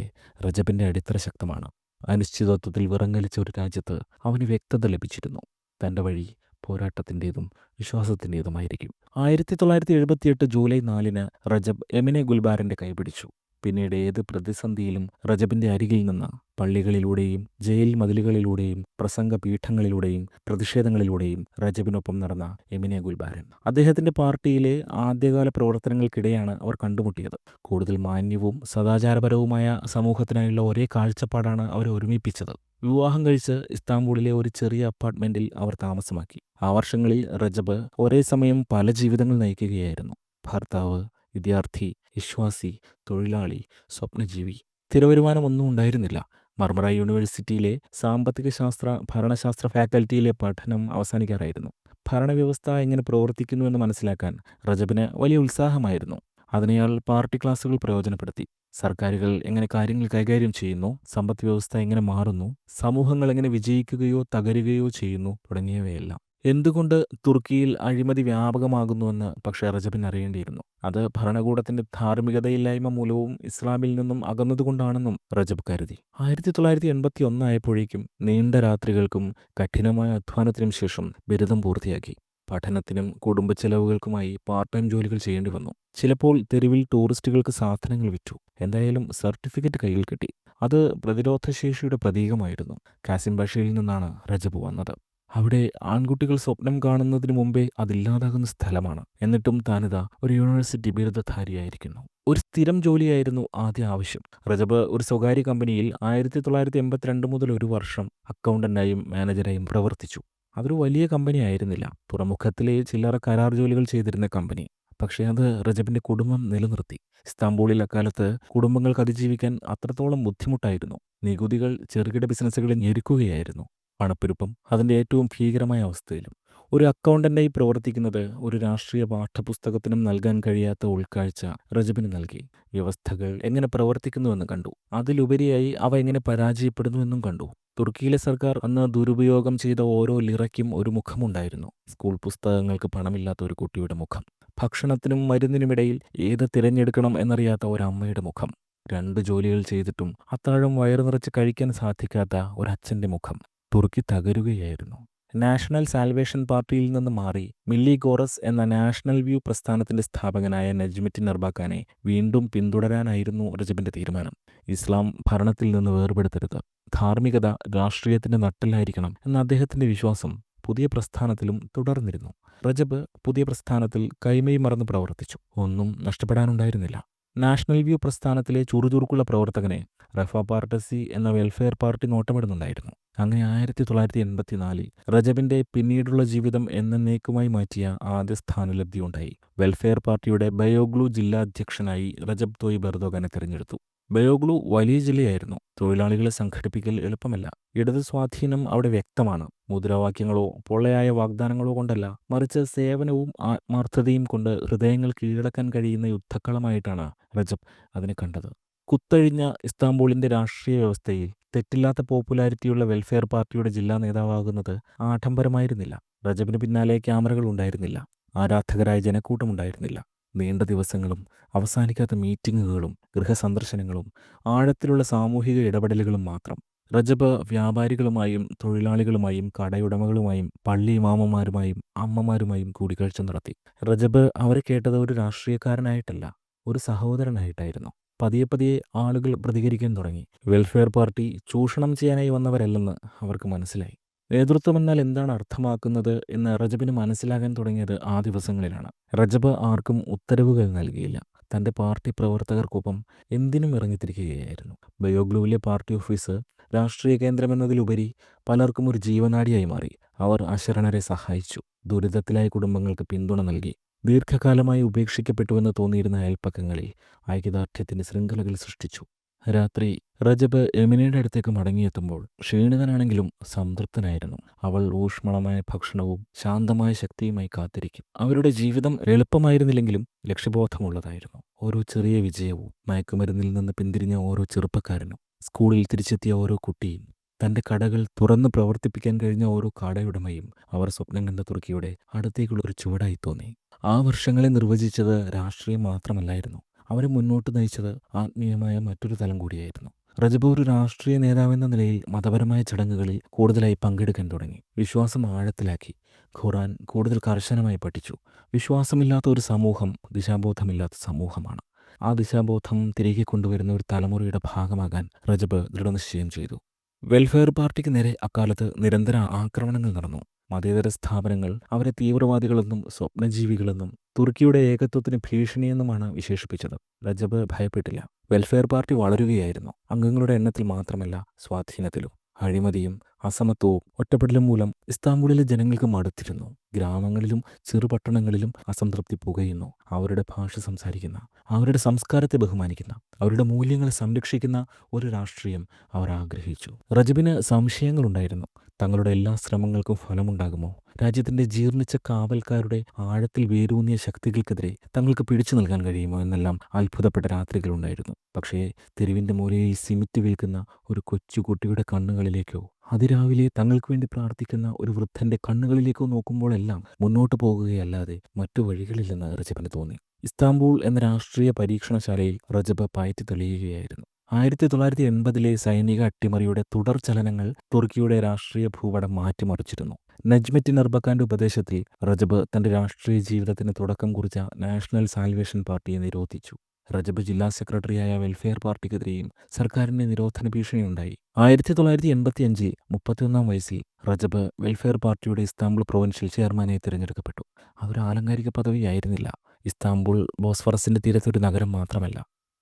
റജബിൻ്റെ അടിത്തറ ശക്തമാണ്. അനിശ്ചിതത്വത്തിൽ വിറങ്ങലിച്ച ഒരു രാജ്യത്ത് അവന് വ്യക്തത ലഭിച്ചിരുന്നു. തൻ്റെ വഴി പോരാട്ടത്തിൻ്റെതും വിശ്വാസത്തിൻ്റെതുമായിരിക്കും. 1978 ജൂലൈ 4 റജബ് എമിനെ ഗുൽബാറിൻ്റെ കൈപിടിച്ചു. പിന്നീട് ഏത് പ്രതിസന്ധിയിലും റജബിൻ്റെ അരികിൽ നിന്ന്, പള്ളികളിലൂടെയും ജയിൽ മതിലുകളിലൂടെയും പ്രസംഗ പീഠങ്ങളിലൂടെയും പ്രതിഷേധങ്ങളിലൂടെയും റജബിനൊപ്പം നടന്ന എമിനെ ഗുൽബാരൻ. അദ്ദേഹത്തിൻ്റെ പാർട്ടിയിലെ ആദ്യകാല പ്രവർത്തനങ്ങൾക്കിടെയാണ് അവർ കണ്ടുമുട്ടിയത്. കൂടുതൽ മാന്യവും സദാചാരപരവുമായ സമൂഹത്തിനായുള്ള ഒരേ കാഴ്ചപ്പാടാണ് അവരെ ഒരുമിപ്പിച്ചത്. വിവാഹം കഴിച്ച് ഇസ്താംബൂളിലെ ഒരു ചെറിയ അപ്പാർട്ട്മെൻറ്റിൽ അവർ താമസമാക്കി. ആ വർഷങ്ങളിൽ റജബ് ഒരേ സമയം പല ജീവിതങ്ങൾ നയിക്കുകയായിരുന്നു. ഭർത്താവ്, വിദ്യാർത്ഥി, വിശ്വാസി, തൊഴിലാളി, സ്വപ്നജീവി. സ്ഥിരവരുമാനമൊന്നും ഉണ്ടായിരുന്നില്ല. മർമറ യൂണിവേഴ്സിറ്റിയിലെ സാമ്പത്തിക ശാസ്ത്ര ഭരണശാസ്ത്ര ഫാക്കൽറ്റിയിലെ പഠനം അവസാനിക്കാറായിരുന്നു. ഭരണവ്യവസ്ഥ എങ്ങനെ പ്രവർത്തിക്കുന്നുവെന്ന് മനസ്സിലാക്കാൻ റജബിന് വലിയ ഉത്സാഹമായിരുന്നു. അതിനയാൾ പാർട്ടി ക്ലാസുകൾ പ്രയോജനപ്പെടുത്തി. സർക്കാരുകൾ എങ്ങനെ കാര്യങ്ങൾ കൈകാര്യം ചെയ്യുന്നു, സമ്പദ് വ്യവസ്ഥ എങ്ങനെ മാറുന്നു, സമൂഹങ്ങൾ എങ്ങനെ വിജയിക്കുകയോ തകരുകയോ ചെയ്യുന്നു തുടങ്ങിയവയെല്ലാം. എന്തുകൊണ്ട് തുർക്കിയിൽ അഴിമതി വ്യാപകമാകുന്നുവെന്ന് പക്ഷേ റജബിന് അറിയേണ്ടിയിരുന്നു. അത് ഭരണകൂടത്തിന്റെ ധാർമ്മികതയില്ലായ്മ മൂലവും ഇസ്ലാമിൽ നിന്നും അകന്നതുകൊണ്ടാണെന്നും റജബ് കരുതി. 1981 ആയപ്പോഴേക്കും നീണ്ട രാത്രികൾക്കും കഠിനമായ അധ്വാനത്തിനും ശേഷം ബിരുദം പൂർത്തിയാക്കി. പഠനത്തിനും കുടുംബ ചെലവുകൾക്കുമായി പാർട്ട് ടൈം ജോലികൾ ചെയ്യേണ്ടി വന്നു. ചിലപ്പോൾ തെരുവിൽ ടൂറിസ്റ്റുകൾക്ക് സാധനങ്ങൾ വിറ്റു. എന്തായാലും സർട്ടിഫിക്കറ്റ് കയ്യിൽ കിട്ടി. അത് പ്രതിരോധശേഷിയുടെ പ്രതീകമായിരുന്നു. കാസിം ബഷയിൽ നിന്നാണ് റജബ് വന്നത്. അവിടെ ആൺകുട്ടികൾ സ്വപ്നം കാണുന്നതിന് മുമ്പേ അതില്ലാതാകുന്ന സ്ഥലമാണ്. എന്നിട്ടും താനിതാ ഒരു യൂണിവേഴ്സിറ്റി ബിരുദധാരിയായിരിക്കുന്നു. ഒരു സ്ഥിരം ജോലിയായിരുന്നു ആദ്യ ആവശ്യം. റജബ് ഒരു സ്വകാര്യ കമ്പനിയിൽ 1982 മുതൽ ഒരു വർഷം അക്കൗണ്ടന്റായും മാനേജരായും പ്രവർത്തിച്ചു. അതൊരു വലിയ കമ്പനി ആയിരുന്നില്ല, തുറമുഖത്തിലെ ചില്ലറ കരാർ ജോലികൾ ചെയ്തിരുന്ന കമ്പനി. പക്ഷേ അത് റജബിന്റെ കുടുംബം നിലനിർത്തി. ഇസ്താംബൂളിൽ അക്കാലത്ത് കുടുംബങ്ങൾക്ക് അതിജീവിക്കാൻ അത്രത്തോളം ബുദ്ധിമുട്ടായിരുന്നു. നികുതികൾ ചെറുകിട ബിസിനസ്സുകളെ ഞെരുക്കുകയായിരുന്നു. പണപ്പെരുപ്പം അതിന്റെ ഏറ്റവും ഭീകരമായ അവസ്ഥയിലും. ഒരു അക്കൗണ്ടന്റായി പ്രവർത്തിക്കുന്നത് ഒരു രാഷ്ട്രീയ പാഠപുസ്തകത്തിനും നൽകാൻ കഴിയാത്ത ഉൾക്കാഴ്ച റജബിന് നൽകി. വ്യവസ്ഥകൾ എങ്ങനെ പ്രവർത്തിക്കുന്നുവെന്ന് കണ്ടു. അതിലുപരിയായി അവ എങ്ങനെ പരാജയപ്പെടുന്നുവെന്നും കണ്ടു. തുർക്കിയിലെ സർക്കാർ അന്ന് ദുരുപയോഗം ചെയ്ത ഓരോ ലിറയ്ക്കും ഒരു മുഖമുണ്ടായിരുന്നു. സ്കൂൾ പുസ്തകങ്ങൾക്ക് പണമില്ലാത്ത ഒരു കുട്ടിയുടെ മുഖം. ഭക്ഷണത്തിനും മരുന്നിനുമിടയിൽ ഏത് തിരഞ്ഞെടുക്കണം എന്നറിയാത്ത ഒരമ്മയുടെ മുഖം. 2 ജോലികൾ ചെയ്തിട്ടും അത്താഴം വയറു നിറച്ച് കഴിക്കാൻ സാധിക്കാത്ത ഒരച്ഛൻ്റെ മുഖം. തുർക്കി തകരുകയായിരുന്നു. നാഷണൽ സാൽവേഷൻ പാർട്ടിയിൽ നിന്ന് മാറി മില്ലി ഗോറസ് എന്ന നാഷണൽ വ്യൂ പ്രസ്ഥാനത്തിന്റെ സ്ഥാപകനായ നജ്മറ്റിൻ എർബാക്കാനെ വീണ്ടും പിന്തുടരാനായിരുന്നു റജബിന്റെ തീരുമാനം. ഇസ്ലാം ഭരണത്തിൽ നിന്ന് വേർപെടുത്തരുത്, ധാർമ്മികത രാഷ്ട്രീയത്തിന്റെ നട്ടെല്ലായിരിക്കണം എന്ന അദ്ദേഹത്തിന്റെ വിശ്വാസം പുതിയ പ്രസ്ഥാനത്തിലും തുടർന്നിരുന്നു. റജബ് പുതിയ പ്രസ്ഥാനത്തിൽ കൈമൈ മറന്ന് പ്രവർത്തിച്ചു. ഒന്നും നഷ്ടപ്പെടാനുണ്ടായിരുന്നില്ല. നാഷണൽ വ്യൂ പ്രസ്ഥാനത്തിലെ ചുറുചുറുക്കുള്ള പ്രവർത്തകനെ റഫ പാർട്ടസി എന്ന വെൽഫെയർ പാർട്ടി നോട്ടമിടുന്നുണ്ടായിരുന്നു. അങ്ങനെ 1984 റജബിന്റെ പിന്നീടുള്ള ജീവിതം എന്നേക്കുമായി മാറ്റിയ ആദ്യ സ്ഥാനലബ്ധി ഉണ്ടായി. വെൽഫെയർ പാർട്ടിയുടെ ബയോഗ്ലു ജില്ലാ അധ്യക്ഷനായി റജബ് തോയിബ് എർദോഗനെ തിരഞ്ഞെടുത്തു. ബയോഗ്ലു വലിയ ജില്ലയായിരുന്നു. തൊഴിലാളികളെ സംഘടിപ്പിക്കൽ എളുപ്പമല്ല. ഇടത് സ്വാധീനം അവിടെ വ്യക്തമാണ്. മുദ്രാവാക്യങ്ങളോ പൊള്ളയായ വാഗ്ദാനങ്ങളോ കൊണ്ടല്ല, മറിച്ച് സേവനവും ആത്മാർത്ഥതയും കൊണ്ട് ഹൃദയങ്ങൾ കീഴടക്കാൻ കഴിയുന്ന യുദ്ധക്കളമായിട്ടാണ് റജബ് അതിനെ കണ്ടത്. കുത്തഴിഞ്ഞ ഇസ്താംബൂളിന്റെ രാഷ്ട്രീയ വ്യവസ്ഥയിൽ തെറ്റില്ലാത്ത പോപ്പുലാരിറ്റിയുള്ള വെൽഫെയർ പാർട്ടിയുടെ ജില്ലാ നേതാവാകുന്നത് ആഡംബരമായിരുന്നില്ല. റജബിന് പിന്നാലെ ക്യാമറകൾ ഉണ്ടായിരുന്നില്ല. ആരാധകരായ ജനക്കൂട്ടമുണ്ടായിരുന്നില്ല. നീണ്ട ദിവസങ്ങളും അവസാനിക്കാത്ത മീറ്റിങ്ങുകളും ഗൃഹസന്ദർശനങ്ങളും ആഴത്തിലുള്ള സാമൂഹിക ഇടപെടലുകളും മാത്രം. റജബ് വ്യാപാരികളുമായും തൊഴിലാളികളുമായും കടയുടമകളുമായും പള്ളി ഇമാമമാരുമായും അമ്മമാരുമായും കൂടിക്കാഴ്ച നടത്തി. റജബ് അവരെ കേട്ടത് ഒരു രാഷ്ട്രീയക്കാരനായിട്ടല്ല, ഒരു സഹോദരനായിട്ടായിരുന്നു. പതിയെ പതിയെ ആളുകൾ പ്രതികരിക്കാൻ തുടങ്ങി. വെൽഫെയർ പാർട്ടി ചൂഷണം ചെയ്യാനായി വന്നവരല്ലെന്ന് അവർക്ക് മനസ്സിലായി. നേതൃത്വമെന്നാൽ എന്താണ് അർത്ഥമാക്കുന്നത് എന്ന് റജബിന് മനസ്സിലാകാൻ തുടങ്ങിയത് ആ ദിവസങ്ങളിലാണ്. റജബ് ആർക്കും ഉത്തരവുകൾ നൽകിയില്ല. തൻ്റെ പാർട്ടി പ്രവർത്തകർക്കൊപ്പം എന്തിനും ഇറങ്ങിത്തിരിക്കുകയായിരുന്നു. ബയോഗ്ലുവിലെ പാർട്ടി ഓഫീസ് രാഷ്ട്രീയ കേന്ദ്രമെന്നതിലുപരി പലർക്കും ഒരു ജീവനാഡിയായി മാറി. അവർ അശരണരെ സഹായിച്ചു. ദുരിതത്തിലായ കുടുംബങ്ങൾക്ക് പിന്തുണ നൽകി. ദീർഘകാലമായി ഉപേക്ഷിക്കപ്പെട്ടുവെന്ന് തോന്നിയിരുന്ന അയൽപ്പക്കങ്ങളിൽ ഐക്യദാർഢ്യത്തിൻ്റെ ശൃംഖലകൾ സൃഷ്ടിച്ചു. രാത്രി റജബ് എമിനയുടെ അടുത്തേക്ക് മടങ്ങിയെത്തുമ്പോൾ ക്ഷീണിതനാണെങ്കിലും സംതൃപ്തനായിരുന്നു. അവൾ ഊഷ്മളമായ ഭക്ഷണവും ശാന്തമായ ശക്തിയുമായി കാത്തിരിക്കും. അവരുടെ ജീവിതം എളുപ്പമായിരുന്നില്ലെങ്കിലും ലക്ഷ്യബോധമുള്ളതായിരുന്നു. ഓരോ ചെറിയ വിജയവും, മയക്കുമരുന്നിൽ നിന്ന് പിന്തിരിഞ്ഞ ഓരോ ചെറുപ്പക്കാരനും, സ്കൂളിൽ തിരിച്ചെത്തിയ ഓരോ കുട്ടിയും, തൻ്റെ കടകൾ തുറന്ന് പ്രവർത്തിപ്പിക്കാൻ കഴിഞ്ഞ ഓരോ കടയുടമയും അവർ സ്വപ്നം കണ്ട തുർക്കിയുടെ അടുത്തേക്കുള്ള ഒരു ചുവടായി തോന്നി. ആ വർഷങ്ങളെ നിർവചിച്ചത് രാഷ്ട്രീയം മാത്രമല്ലായിരുന്നു. അവരെ മുന്നോട്ട് നയിച്ചത് ആത്മീയമായ മറ്റൊരു തലം കൂടിയായിരുന്നു. റജബ് ഒരു രാഷ്ട്രീയ നേതാവെന്ന നിലയിൽ മതപരമായ ചടങ്ങുകളിൽ കൂടുതലായി പങ്കെടുക്കാൻ തുടങ്ങി. വിശ്വാസം ആഴത്തിലാക്കി. ഖുർആൻ കൂടുതൽ കർശനമായി പഠിച്ചു. വിശ്വാസമില്ലാത്ത ഒരു സമൂഹം ദിശാബോധമില്ലാത്ത സമൂഹമാണ്. ആ ദിശാബോധം തിരികെ കൊണ്ടുവരുന്ന ഒരു തലമുറയുടെ ഭാഗമാകാൻ റജബ് ദൃഢനിശ്ചയം ചെയ്തു. വെൽഫെയർ പാർട്ടിക്ക് നേരെ അക്കാലത്ത് നിരന്തര ആക്രമണങ്ങൾ നടന്നു. മതേതര സ്ഥാപനങ്ങൾ അവരെ തീവ്രവാദികളെന്നും സ്വപ്നജീവികളെന്നും തുർക്കിയുടെ ഏകത്വത്തിന് ഭീഷണിയെന്നുമാണ് വിശേഷിപ്പിച്ചത്. റജബ് ഭയപ്പെട്ടില്ല. വെൽഫെയർ പാർട്ടി വളരുകയായിരുന്നു. അംഗങ്ങളുടെ എണ്ണത്തിൽ മാത്രമല്ല, സ്വാധീനത്തിലും. അഴിമതിയും അസമത്വവും ഒറ്റപ്പെടലും മൂലം ഇസ്താംബൂളിലെ ജനങ്ങൾക്ക് മടുത്തിരുന്നു. ഗ്രാമങ്ങളിലും ചെറുപട്ടണങ്ങളിലും അസംതൃപ്തി പുകയുന്നു. അവരുടെ ഭാഷ സംസാരിക്കുന്ന, അവരുടെ സംസ്കാരത്തെ ബഹുമാനിക്കുന്ന, അവരുടെ മൂല്യങ്ങളെ സംരക്ഷിക്കുന്ന ഒരു രാഷ്ട്രീയം അവർ ആഗ്രഹിച്ചു. റജബിന് സംശയങ്ങളുണ്ടായിരുന്നു. തങ്ങളുടെ എല്ലാ ശ്രമങ്ങൾക്കും ഫലമുണ്ടാകുമോ? രാജ്യത്തിൻ്റെ ജീർണിച്ച കാവൽക്കാരുടെ ആഴത്തിൽ വേരൂന്നിയ ശക്തികൾക്കെതിരെ തങ്ങൾക്ക് പിടിച്ചു നിൽക്കാൻ കഴിയുമോ എന്നെല്ലാം അത്ഭുതപ്പെട്ട രാത്രികളുണ്ടായിരുന്നു. പക്ഷേ തെരുവിൻ്റെ മൂലയിൽ സിമിറ്റ് വിൽക്കുന്ന ഒരു കൊച്ചുകുട്ടിയുടെ കണ്ണുകളിലേക്കോ അതിരാവിലെ തങ്ങൾക്ക് വേണ്ടി പ്രാർത്ഥിക്കുന്ന ഒരു വൃദ്ധൻ്റെ കണ്ണുകളിലേക്കോ നോക്കുമ്പോഴെല്ലാം മുന്നോട്ട് പോകുകയല്ലാതെ മറ്റു വഴികളില്ലെന്ന് റജബിന് തോന്നി. ഇസ്താംബൂൾ എന്ന രാഷ്ട്രീയ പരീക്ഷണശാലയിൽ റജബ് പയറ്റി തെളിയുകയായിരുന്നു. 1980 സൈനിക അട്ടിമറിയുടെ തുടർ ചലനങ്ങൾ തുർക്കിയുടെ രാഷ്ട്രീയ ഭൂപടം മാറ്റിമറിച്ചിരുന്നു. നജ്മറ്റിൻ എർബക്കാന്റെ ഉപദേശത്തിൽ റജബ് തന്റെ രാഷ്ട്രീയ ജീവിതത്തിന് തുടക്കം കുറിച്ച നാഷണൽ സാൽവേഷൻ പാർട്ടിയെ നിരോധിച്ചു. റജബ് ജില്ലാ സെക്രട്ടറിയായ വെൽഫെയർ പാർട്ടിക്കെതിരെയും സർക്കാരിന്റെ നിരോധന ഭീഷണിയുണ്ടായി. 1985 31 വയസ്സിൽ റജബ് വെൽഫെയർ പാർട്ടിയുടെ ഇസ്താംബുൾ പ്രൊവിൻഷ്യൽ ചെയർമാനായി തിരഞ്ഞെടുക്കപ്പെട്ടു. അതൊരു ആലങ്കാരിക പദവിയായിരുന്നില്ല. ഇസ്താംബുൾ ബോസ്ഫറസിന്റെ തീരത്തൊരു നഗരം മാത്രമല്ല,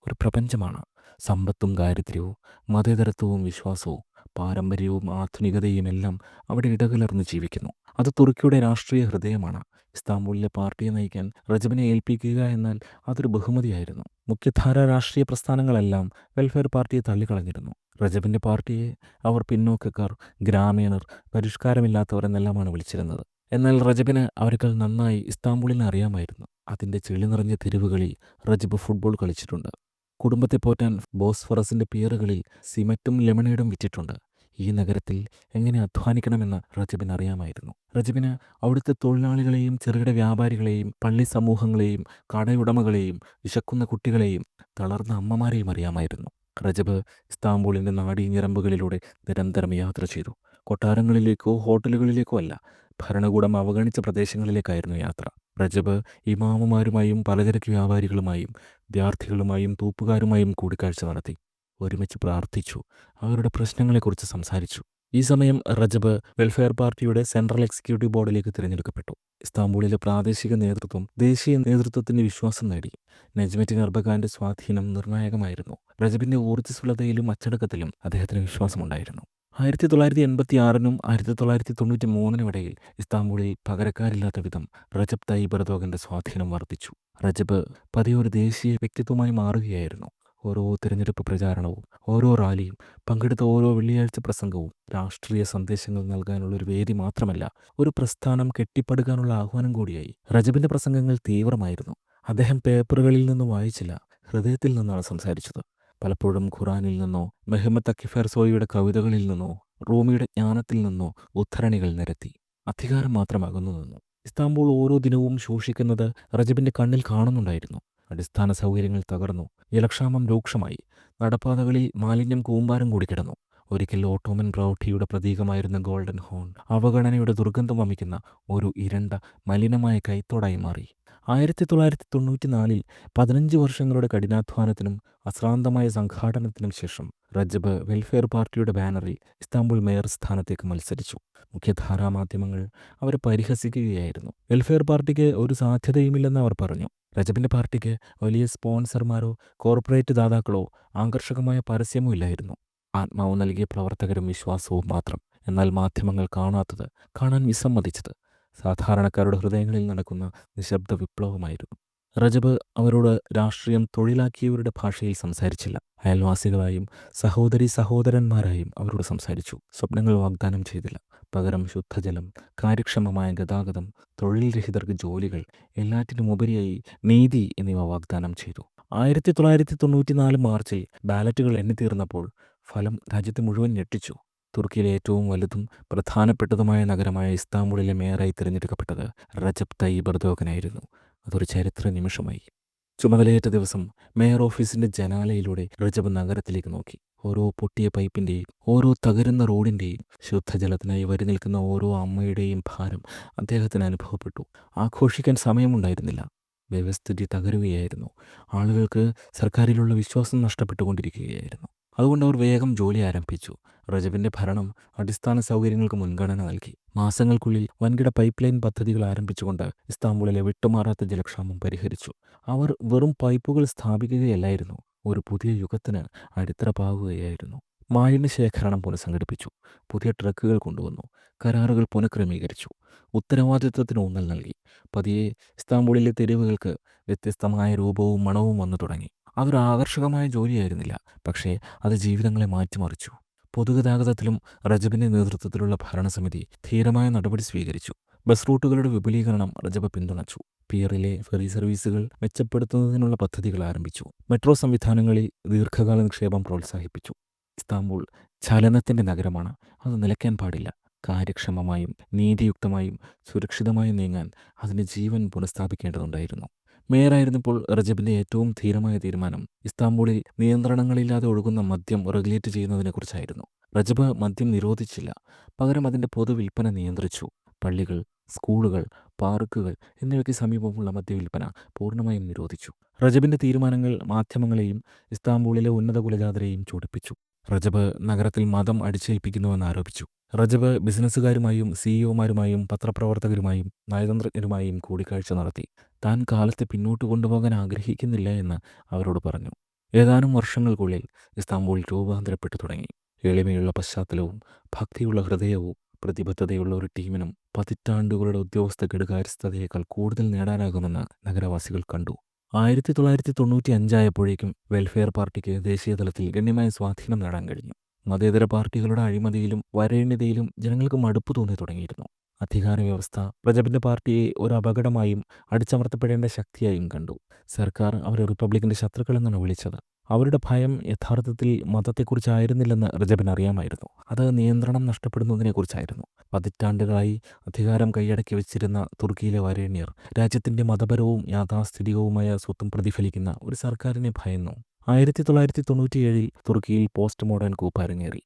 ഒരു പ്രപഞ്ചമാണ്. സമ്പത്തും ദാരിദ്ര്യവും, മതേതരത്വവും വിശ്വാസവും, പാരമ്പര്യവും ആധുനികതയും എല്ലാം അവിടെ ഇടകലർന്ന് ജീവിക്കുന്നു. അത് തുർക്കിയുടെ രാഷ്ട്രീയ ഹൃദയമാണ്. ഇസ്താംബൂളിലെ പാർട്ടിയെ നയിക്കാൻ റജബിനെ ഏൽപ്പിക്കുക എന്നാൽ അതൊരു ബഹുമതിയായിരുന്നു. മുഖ്യധാരാ രാഷ്ട്രീയ പ്രസ്ഥാനങ്ങളെല്ലാം വെൽഫെയർ പാർട്ടിയെ തള്ളിക്കളഞ്ഞിരുന്നു. റജബിൻ്റെ പാർട്ടിയെ അവർ പിന്നോക്കക്കാർ, ഗ്രാമീണർ, പരിഷ്കാരമില്ലാത്തവർ എന്നെല്ലാമാണ് വിളിച്ചിരുന്നത്. എന്നാൽ റജബിന് അവരെക്കാൾ നന്നായി ഇസ്താംബൂളിനെ അറിയാമായിരുന്നു. അതിൻ്റെ ചെളി നിറഞ്ഞ തെരുവുകളിൽ റജബ് ഫുട്ബോൾ കളിച്ചിട്ടുണ്ട്. കുടുംബത്തെ പോറ്റാൻ ബോസ്ഫറസിൻ്റെ പിയറുകളിൽ സിമറ്റും ലെമണേഡും വിറ്റിട്ടുണ്ട്. ഈ നഗരത്തിൽ എങ്ങനെ അധ്വാനിക്കണമെന്ന് റജബിന് അറിയാമായിരുന്നു. റജബിന് അവിടുത്തെ തൊഴിലാളികളെയും ചെറുകിട വ്യാപാരികളെയും പള്ളി സമൂഹങ്ങളെയും കടയുടമകളെയും വിശക്കുന്ന കുട്ടികളെയും തളർന്ന അമ്മമാരെയും അറിയാമായിരുന്നു. റജബ് ഇസ്താംബൂളിൻ്റെ നാഡീഞരമ്പുകളിലൂടെ നിരന്തരം യാത്ര ചെയ്തു. കൊട്ടാരങ്ങളിലേക്കോ ഹോട്ടലുകളിലേക്കോ അല്ല, ഭരണകൂടം അവഗണിച്ച പ്രദേശങ്ങളിലേക്കായിരുന്നു യാത്ര. റജബ് ഇമാമുമാരുമായും പലചരക്ക് വ്യാപാരികളുമായും വിദ്യാർത്ഥികളുമായും തൂപ്പുകാരുമായും കൂടിക്കാഴ്ച നടത്തി. ഒരുമിച്ച് പ്രാർത്ഥിച്ചു. അവരുടെ പ്രശ്നങ്ങളെക്കുറിച്ച് സംസാരിച്ചു. ഈ സമയം റജബ് വെൽഫെയർ പാർട്ടിയുടെ സെൻട്രൽ എക്സിക്യൂട്ടീവ് ബോർഡിലേക്ക് തിരഞ്ഞെടുക്കപ്പെട്ടു. ഇസ്താംബൂളിലെ പ്രാദേശിക നേതൃത്വം ദേശീയ നേതൃത്വത്തിന് വിശ്വാസം നേടി. നെജ്മെറ്റിൻ എർബകാന്റെ സ്വാധീനം നിർണായകമായിരുന്നു. റജബിന്റെ ഊർജ്ജസ്വലതയിലും അച്ചടക്കത്തിലും അദ്ദേഹത്തിന് വിശ്വാസമുണ്ടായിരുന്നു. 1986 1993 ഇടയിൽ ഇസ്താംബൂളിൽ പകരക്കാരില്ലാത്ത വിധം റജബ് തയ്യിബ് എർദോഗന്റെ സ്വാധീനം വർദ്ധിച്ചു. റജബ് പതിയെ ഒരു ദേശീയ വ്യക്തിത്വമായി മാറുകയായിരുന്നു. ഓരോ തിരഞ്ഞെടുപ്പ് പ്രചാരണവും ഓരോ റാലിയും പങ്കെടുത്ത ഓരോ വെള്ളിയാഴ്ച പ്രസംഗവും രാഷ്ട്രീയ സന്ദേശങ്ങൾ നൽകാനുള്ള ഒരു വേദി മാത്രമല്ല, ഒരു പ്രസ്ഥാനം കെട്ടിപ്പടുക്കാനുള്ള ആഹ്വാനം കൂടിയായി. റജബിന്റെ പ്രസംഗങ്ങൾ തീവ്രമായിരുന്നു. അദ്ദേഹം പേപ്പറുകളിൽ നിന്ന് വായിച്ചില്ല, ഹൃദയത്തിൽ നിന്നാണ് സംസാരിച്ചത്. പലപ്പോഴും ഖുറാനിൽ നിന്നോ മെഹമ്മദ് തക്കിഫെർസോയിയുടെ കവിതകളിൽ നിന്നോ റൂമിയുടെ ജ്ഞാനത്തിൽ നിന്നോ ഉദ്ധരണികൾ നിരത്തി. അധികാരം മാത്രമാകുന്നു നിന്നു. ഇസ്താംബൂൾ ഓരോ ദിനവും ശോഷിക്കുന്നത് റജബിന്റെ കണ്ണിൽ കാണുന്നുണ്ടായിരുന്നു. അടിസ്ഥാന സൗകര്യങ്ങൾ തകർന്നു. ജലക്ഷാമം രൂക്ഷമായി. നടപ്പാതകളിൽ മാലിന്യം കൂമ്പാരം കൂടി കിടന്നു. ഒരിക്കൽ ഓട്ടോമൻ പ്രൗഢിയുടെ പ്രതീകമായിരുന്ന ഗോൾഡൻ ഹോൺ അവഗണനയുടെ ദുർഗന്ധം വമിക്കുന്ന ഒരു ഇരുണ്ട മലിനമായ കൈത്തോടായി മാറി. 1994 15 വർഷങ്ങളുടെ കഠിനാധ്വാനത്തിനും അശ്രാന്തമായ സംഘാടനത്തിനും ശേഷം റജബ് വെൽഫെയർ പാർട്ടിയുടെ ബാനറിൽ ഇസ്താംബൂൾ മേയർ സ്ഥാനത്തേക്ക് മത്സരിച്ചു. മുഖ്യധാരാ മാധ്യമങ്ങൾ അവരെ പരിഹസിക്കുകയായിരുന്നു. വെൽഫെയർ പാർട്ടിക്ക് ഒരു സാധ്യതയുമില്ലെന്ന് അവർ പറഞ്ഞു. റജബിൻ്റെ പാർട്ടിക്ക് വലിയ സ്പോൺസർമാരോ കോർപ്പറേറ്റ് ദാതാക്കളോ ആകർഷകമായ പരസ്യമോ ഇല്ലായിരുന്നു. ആത്മാവ് നൽകിയ പ്രവർത്തകരും വിശ്വാസവും മാത്രം. എന്നാൽ മാധ്യമങ്ങൾ കാണാത്തത്, കാണാൻ വിസമ്മതിച്ചത് സാധാരണക്കാരുടെ ഹൃദയങ്ങളിൽ നടക്കുന്ന നിശബ്ദ വിപ്ലവമായിരുന്നു. റജബ് അവരോട് രാഷ്ട്രീയം തൊഴിലാക്കിയവരുടെ ഭാഷയിൽ സംസാരിച്ചില്ല. അയൽവാസികളായും സഹോദരി സഹോദരന്മാരായും അവരോട് സംസാരിച്ചു. സ്വപ്നങ്ങൾ വാഗ്ദാനം ചെയ്തില്ല. പകരം ശുദ്ധജലം, കാര്യക്ഷമമായ ഗതാഗതം, തൊഴിൽ രഹിതർക്ക് ജോലികൾ, എല്ലാറ്റിനുമുപരിയായി നീതി എന്നിവ വാഗ്ദാനം ചെയ്തു. 1994 മാർച്ചിൽ ബാലറ്റുകൾ എണ്ണിത്തീർന്നപ്പോൾ ഫലം രാജ്യത്തെ മുഴുവൻ ഞെട്ടിച്ചു. തുർക്കിയിലെ ഏറ്റവും വലുതും പ്രധാനപ്പെട്ടതുമായ നഗരമായ ഇസ്താംബൂളിലെ മേയറായി തിരഞ്ഞെടുക്കപ്പെട്ടത് റജബ് തയ്യിബ് എർദോഗനായിരുന്നു. അതൊരു ചരിത്ര നിമിഷമായി. ചുമതലയേറ്റ ദിവസം മേയർ ഓഫീസിന്റെ ജനാലയിലൂടെ റജബ് നഗരത്തിലേക്ക് നോക്കി. ഓരോ പൊട്ടിയ പൈപ്പിൻ്റെയും ഓരോ തകരുന്ന റോഡിൻ്റെയും ശുദ്ധജലത്തിനായി വരി നിൽക്കുന്ന ഓരോ അമ്മയുടെയും ഭാരം അദ്ദേഹത്തിന് അനുഭവപ്പെട്ടു. ആഘോഷിക്കാൻ സമയമുണ്ടായിരുന്നില്ല. വ്യവസ്ഥിതി തകരുകയായിരുന്നു. ആളുകൾക്ക് സർക്കാരിലുള്ള വിശ്വാസം നഷ്ടപ്പെട്ടുകൊണ്ടിരിക്കുകയായിരുന്നു. അതുകൊണ്ട് അവർ വേഗം ജോലി ആരംഭിച്ചു. റജബിൻ്റെ ഭരണം അടിസ്ഥാന സൗകര്യങ്ങൾക്ക് മുൻഗണന നൽകി. മാസങ്ങൾക്കുള്ളിൽ വൻകിട പൈപ്പ് ലൈൻ പദ്ധതികൾ ആരംഭിച്ചുകൊണ്ട് ഇസ്താംബൂളിലെ വിട്ടുമാറാത്ത ജലക്ഷാമം പരിഹരിച്ചു. അവർ വെറും പൈപ്പുകൾ സ്ഥാപിക്കുകയല്ലായിരുന്നു, ഒരു പുതിയ യുഗത്തിന് അടിത്തറ പാകുകയായിരുന്നു. മാലിന്യ ശേഖരണം പുനഃസംഘടിപ്പിച്ചു. പുതിയ ട്രക്കുകൾ കൊണ്ടുവന്നു. കരാറുകൾ പുനഃക്രമീകരിച്ചു. ഉത്തരവാദിത്വത്തിന് ഊന്നൽ നൽകി. പതിയെ ഇസ്താംബൂളിലെ തെരുവുകൾക്ക് വ്യത്യസ്തമായ രൂപവും മണവും വന്നു തുടങ്ങി. അതൊരു ആകർഷകമായ ജോലിയായിരുന്നില്ല, പക്ഷേ അത് ജീവിതങ്ങളെ മാറ്റിമറിച്ചു. പൊതുഗതാഗതത്തിലും റജബിൻ്റെ നേതൃത്വത്തിലുള്ള ഭരണസമിതി ധീരമായ നടപടി സ്വീകരിച്ചു. ബസ് റൂട്ടുകളുടെ വിപുലീകരണം റജബ് പിന്തുണച്ചു. പിയറിലെ ഫെറി സർവീസുകൾ മെച്ചപ്പെടുത്തുന്നതിനുള്ള പദ്ധതികൾ ആരംഭിച്ചു. മെട്രോ സംവിധാനങ്ങളിൽ ദീർഘകാല നിക്ഷേപം പ്രോത്സാഹിപ്പിച്ചു. ഇസ്താംബൂൾ ചലനത്തിൻ്റെ നഗരമാണ്. അത് നിലയ്ക്കാൻ പാടില്ല. കാര്യക്ഷമമായും നീതിയുക്തമായും സുരക്ഷിതമായും നീങ്ങാൻ അതിൻ്റെ ജീവൻ പുനഃസ്ഥാപിക്കേണ്ടതുണ്ടായിരുന്നു. മേയറായിരുന്നപ്പോൾ റജബിൻ്റെ ഏറ്റവും ധീരമായ തീരുമാനം ഇസ്താംബൂളിൽ നിയന്ത്രണങ്ങളില്ലാതെ ഒഴുകുന്ന മദ്യം റെഗുലേറ്റ് ചെയ്യുന്നതിനെക്കുറിച്ചായിരുന്നു. റജബ് മദ്യം നിരോധിച്ചില്ല, പകരം അതിൻ്റെ പൊതുവിൽപ്പന നിയന്ത്രിച്ചു. പള്ളികൾ, സ്കൂളുകൾ, പാർക്കുകൾ എന്നിവയ്ക്ക് സമീപമുള്ള മദ്യവിൽപ്പന പൂർണ്ണമായും നിരോധിച്ചു. റജബിൻ്റെ തീരുമാനങ്ങൾ മാധ്യമങ്ങളെയും ഇസ്താംബൂളിലെ ഉന്നത കുലജാതരെയും ചൂടിപ്പിച്ചു. റജബ് നഗരത്തിൽ മതം അടിച്ചേൽപ്പിക്കുന്നുവെന്ന് ആരോപിച്ചു. റജബ് ബിസിനസ്സുകാരുമായും സിഇഒമാരുമായും പത്രപ്രവർത്തകരുമായും നയതന്ത്രജ്ഞരുമായും കൂടിക്കാഴ്ച നടത്തി. താൻ കാലത്തെ പിന്നോട്ട് കൊണ്ടുപോകാൻ ആഗ്രഹിക്കുന്നില്ല എന്ന് അവരോട് പറഞ്ഞു. ഏതാനും വർഷങ്ങൾക്കുള്ളിൽ ഇസ്താംബൂൾ രൂപാന്തരപ്പെട്ടു തുടങ്ങി. എളിമയുള്ള പശ്ചാത്തലവും ഭക്തിയുള്ള ഹൃദയവും പ്രതിബദ്ധതയുള്ള ഒരു ടീമിനും പതിറ്റാണ്ടുകളുടെ ഉദ്യോഗസ്ഥ കെടുകാര്യസ്ഥതയേക്കാൾ കൂടുതൽ നേടാനാകുമെന്ന് നഗരവാസികൾ കണ്ടു. 1995 വെൽഫെയർ പാർട്ടിക്ക് ദേശീയതലത്തിൽ ഗണ്യമായ സ്വാധീനം നേടാൻ കഴിഞ്ഞു. മതേതര പാർട്ടികളുടെ അഴിമതിയിലും വരേണ്യതയിലും ജനങ്ങൾക്ക് മടുപ്പ് തോന്നി തുടങ്ങിയിരുന്നു. അധികാര വ്യവസ്ഥ റജബിന്റെ പാർട്ടിയെ ഒരു അപകടമായും അടിച്ചമർത്തപ്പെടേണ്ട ശക്തിയായും കണ്ടു. സർക്കാർ അവരെ റിപ്പബ്ലിക്കിന്റെ ശത്രുക്കളെന്നാണ് വിളിച്ചത്. അവരുടെ ഭയം യഥാർത്ഥത്തിൽ മതത്തെക്കുറിച്ചായിരുന്നില്ലെന്ന് റജബിന് അറിയാമായിരുന്നു. അത് നിയന്ത്രണം നഷ്ടപ്പെടുന്നതിനെക്കുറിച്ചായിരുന്നു. പതിറ്റാണ്ടുകളായി അധികാരം കൈയടക്കി വെച്ചിരുന്ന തുർക്കിയിലെ വരേണ്യർ രാജ്യത്തിന്റെ മതപരവും യാഥാസ്ഥിതികവുമായ സ്വത്തും പ്രതിഫലിക്കുന്ന ഒരു സർക്കാരിനെ ഭയന്നു. 1997 തുർക്കിയിൽ പോസ്റ്റ് മോഡേൺ കൂപ്പ് അരങ്ങേറി.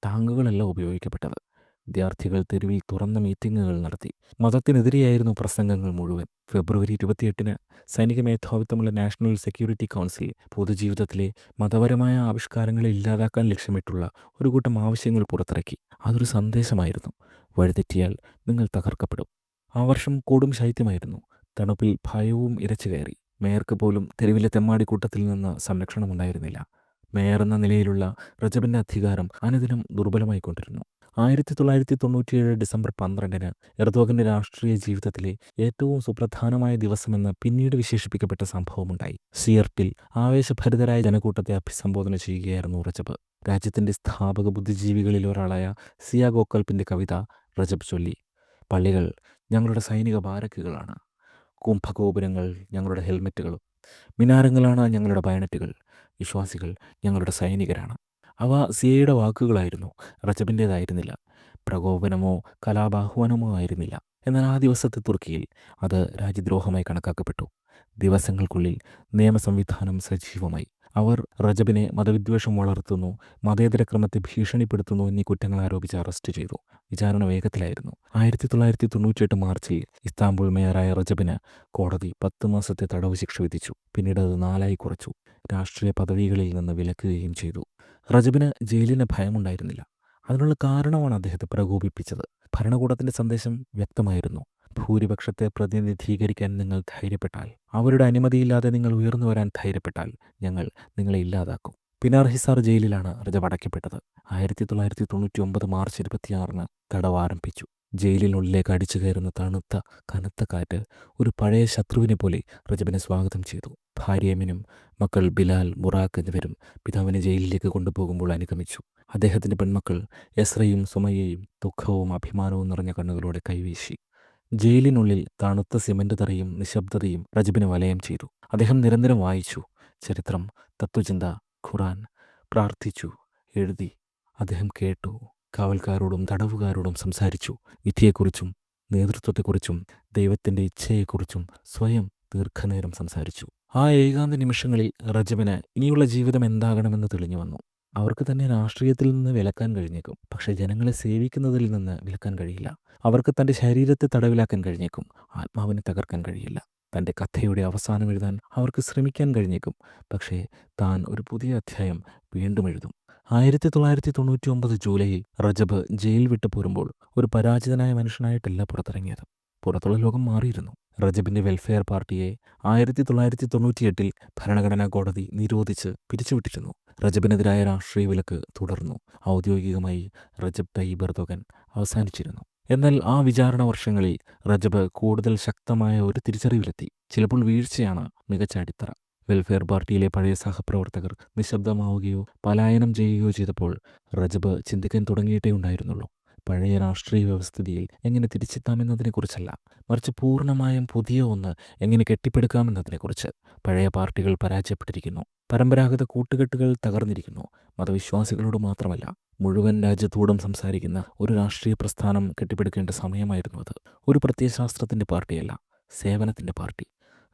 ടാങ്കുകളല്ല ഉപയോഗിക്കപ്പെട്ടത്. വിദ്യാർത്ഥികൾ തെരുവിൽ തുറന്ന മീറ്റിംഗുകൾ നടത്തി. മതത്തിനെതിരെയായിരുന്നു പ്രസംഗങ്ങൾ മുഴുവൻ. ഫെബ്രുവരി 28 സൈനിക മേധാവിത്വമുള്ള നാഷണൽ സെക്യൂരിറ്റി കൗൺസിൽ പൊതുജീവിതത്തിലെ മതപരമായ ആവിഷ്കാരങ്ങളെ ഇല്ലാതാക്കാൻ ലക്ഷ്യമിട്ടുള്ള ഒരു കൂട്ടം ആവശ്യങ്ങൾ പുറത്തിറക്കി. അതൊരു സന്ദേശമായിരുന്നു: വഴിതെറ്റിയാൽ നിങ്ങൾ തകർക്കപ്പെടും. ആ വർഷം കൊടും ശൈത്യമായിരുന്നു. തണുപ്പിൽ ഭയവും ഇരച്ചു കയറി. മേയർക്ക് പോലും തെരുവിലെ തെമ്മാടിക്കൂട്ടത്തിൽ നിന്ന് സംരക്ഷണമുണ്ടായിരുന്നില്ല. മേയർ എന്ന നിലയിലുള്ള റജബിന്റെ അധികാരം അനുദിനം ദുർബലമായിക്കൊണ്ടിരുന്നു. 1997 ഡിസംബർ 12 എർദോഗന്റെ രാഷ്ട്രീയ ജീവിതത്തിലെ ഏറ്റവും സുപ്രധാനമായ ദിവസമെന്ന് പിന്നീട് വിശേഷിപ്പിക്കപ്പെട്ട സംഭവമുണ്ടായി. സിയർട്ടിൽ ആവേശഭരിതരായ ജനക്കൂട്ടത്തെ അഭിസംബോധന ചെയ്യുകയായിരുന്നു റജബ്. രാജ്യത്തിന്റെ സ്ഥാപക ബുദ്ധിജീവികളിൽ ഒരാളായ സിയ ഗോക്കൽപ്പിന്റെ കവിത റജബ് ചൊല്ലി: പള്ളികൾ ഞങ്ങളുടെ സൈനിക ബാരക്കുകളാണ്, കുംഭഗോപുരങ്ങൾ ഞങ്ങളുടെ ഹെൽമെറ്റുകളും, മിനാരങ്ങളാണ് ഞങ്ങളുടെ ബയണറ്റുകൾ, വിശ്വാസികൾ ഞങ്ങളുടെ സൈനികരാണ്. അവ സിയയുടെ വാക്കുകളായിരുന്നു, റജബിൻ്റേതായിരുന്നില്ല. പ്രകോപനമോ കലാപാഹ്വാനമോ ആയിരുന്നില്ല. എന്നാൽ ആ ദിവസത്തെ തുർക്കിയിൽ അത് രാജ്യദ്രോഹമായി കണക്കാക്കപ്പെട്ടു. ദിവസങ്ങൾക്കുള്ളിൽ നിയമസംവിധാനം സജീവമായി. അവർ റജബിനെ മതവിദ്വേഷം വളർത്തുന്നു, മതേതര ക്രമത്തെ ഭീഷണിപ്പെടുത്തുന്നു എന്നീ കുറ്റങ്ങൾ ആരോപിച്ച് അറസ്റ്റ് ചെയ്തു. വിചാരണ വേഗത്തിലായിരുന്നു. 1998 മാർച്ചിൽ ഇസ്താംബുൾ മേയറായ റജബിന് കോടതി 10 മാസത്തെ തടവ് ശിക്ഷ വിധിച്ചു. പിന്നീട് അത് 4 കുറച്ചു. രാഷ്ട്രീയ പദവികളിൽ നിന്ന് വിലക്കുകയും ചെയ്തു. റജബിന് ജയിലിന് ഭയമുണ്ടായിരുന്നില്ല. അതിനുള്ള കാരണമാണ് അദ്ദേഹത്തെ പ്രകോപിപ്പിച്ചത്. ഭരണകൂടത്തിന്റെ സന്ദേശം വ്യക്തമായിരുന്നു: ഭൂരിപക്ഷത്തെ പ്രതിനിധീകരിക്കാൻ നിങ്ങൾ ധൈര്യപ്പെട്ടാൽ, അവരുടെ അനുമതിയില്ലാതെ നിങ്ങൾ ഉയർന്നു വരാൻ ധൈര്യപ്പെട്ടാൽ, ഞങ്ങൾ നിങ്ങളെ ഇല്ലാതാക്കും. പിനാർ ഹിസാർ ജയിലിലാണ് റജബ് അടയ്ക്കപ്പെട്ടത്. 1999 മാർച്ച് 26 തടവ് ആരംഭിച്ചു. ജയിലിനുള്ളിലേക്ക് അടിച്ചു കയറുന്ന തണുത്ത കനത്ത കാറ്റ് ഒരു പഴയ ശത്രുവിനെ പോലെ റജബിനെ സ്വാഗതം ചെയ്തു. ഭാര്യ എമിനും മക്കൾ ബിലാൽ, മുറാഖ് എന്നിവരും പിതാവിനെ ജയിലിലേക്ക് കൊണ്ടുപോകുമ്പോൾ അനുഗമിച്ചു. അദ്ദേഹത്തിൻ്റെ പെൺമക്കൾ എസ്രയും സുമയ്യയും ദുഃഖവും അഭിമാനവും നിറഞ്ഞ കണ്ണുകളോടെ കൈവീശി. ജയിലിനുള്ളിൽ തണുത്ത സിമന്റ് തറയും നിശബ്ദതയും റജബിനെ വലയം ചെയ്തു. അദ്ദേഹം നിരന്തരം വായിച്ചു: ചരിത്രം, തത്വചിന്ത, ഖുറാൻ. പ്രാർത്ഥിച്ചു, എഴുതി. അദ്ദേഹം കേട്ടു. കാവൽക്കാരോടും തടവുകാരോടും സംസാരിച്ചു. വിധിയെക്കുറിച്ചും നേതൃത്വത്തെക്കുറിച്ചും ദൈവത്തിൻ്റെ ഇച്ഛയെക്കുറിച്ചും സ്വയം ദീർഘനേരം സംസാരിച്ചു. ആ ഏകാന്ത നിമിഷങ്ങളിൽ റജബിന് ഇനിയുള്ള ജീവിതം എന്താകണമെന്ന് തെളിഞ്ഞു വന്നു. അവർക്ക് തന്നെ രാഷ്ട്രീയത്തിൽ നിന്ന് വിലക്കാൻ കഴിഞ്ഞേക്കും, പക്ഷേ ജനങ്ങളെ സേവിക്കുന്നതിൽ നിന്ന് വിലക്കാൻ കഴിയില്ല. അവർക്ക് തൻ്റെ ശരീരത്തെ തടവിലാക്കാൻ കഴിഞ്ഞേക്കും, ആത്മാവിനെ തകർക്കാൻ കഴിയില്ല. തൻ്റെ കഥയുടെ അവസാനം എഴുതാൻ അവർക്ക് ശ്രമിക്കാൻ കഴിഞ്ഞേക്കും, പക്ഷേ താൻ ഒരു പുതിയ അധ്യായം വീണ്ടും എഴുതും. 1999 ജൂലൈയിൽ റജബ് ജയിൽ വിട്ടു പോരുമ്പോൾ ഒരു പരാജിതനായ മനുഷ്യനായിട്ടല്ല പുറത്തിറങ്ങിയത്. പുറത്തുള്ള ലോകം മാറിയിരുന്നു. റജബിന്റെ വെൽഫെയർ പാർട്ടിയെ 1998 ഭരണഘടനാ കോടതി നിരോധിച്ച് പിരിച്ചുവിട്ടിരുന്നു. റജബിനെതിരായ രാഷ്ട്രീയ വിലക്ക് തുടർന്നു. ഔദ്യോഗികമായി റജബ് തയ്യിബ് എർദോഗൻ അവസാനിച്ചിരുന്നു. എന്നാൽ ആ വിചാരണ വർഷങ്ങളിൽ റജബ് കൂടുതൽ ശക്തമായ ഒരു തിരിച്ചറിവിലെത്തി. ചിലപ്പോൾ വീഴ്ചയാണ് മികച്ച അടിത്തറ. വെൽഫെയർ പാർട്ടിയിലെ പഴയ സഹപ്രവർത്തകർ നിശബ്ദമാവുകയോ പലായനം ചെയ്യുകയോ ചെയ്തപ്പോൾ റജബ് ചിന്തിക്കാൻ തുടങ്ങിയിട്ടേ ഉണ്ടായിരുന്നുള്ളൂ. പഴയ രാഷ്ട്രീയ വ്യവസ്ഥിതിയിൽ എങ്ങനെ തിരിച്ചെത്താമെന്നതിനെക്കുറിച്ചല്ല, മറിച്ച് പൂർണ്ണമായും പുതിയ ഒന്ന് എങ്ങനെ കെട്ടിപ്പടുക്കാമെന്നതിനെക്കുറിച്ച്. പഴയ പാർട്ടികൾ പരാജയപ്പെട്ടിരിക്കുന്നു. പരമ്പരാഗത കൂട്ടുകെട്ടുകൾ തകർന്നിരിക്കുന്നു. മതവിശ്വാസികളോട് മാത്രമല്ല, മുഴുവൻ രാജ്യത്തോടും സംസാരിക്കുന്ന ഒരു രാഷ്ട്രീയ പ്രസ്ഥാനം കെട്ടിപ്പടുക്കേണ്ട സമയമായിരുന്നു അത്. ഒരു പ്രത്യയശാസ്ത്രത്തിൻ്റെ പാർട്ടിയല്ല, സേവനത്തിൻ്റെ പാർട്ടി.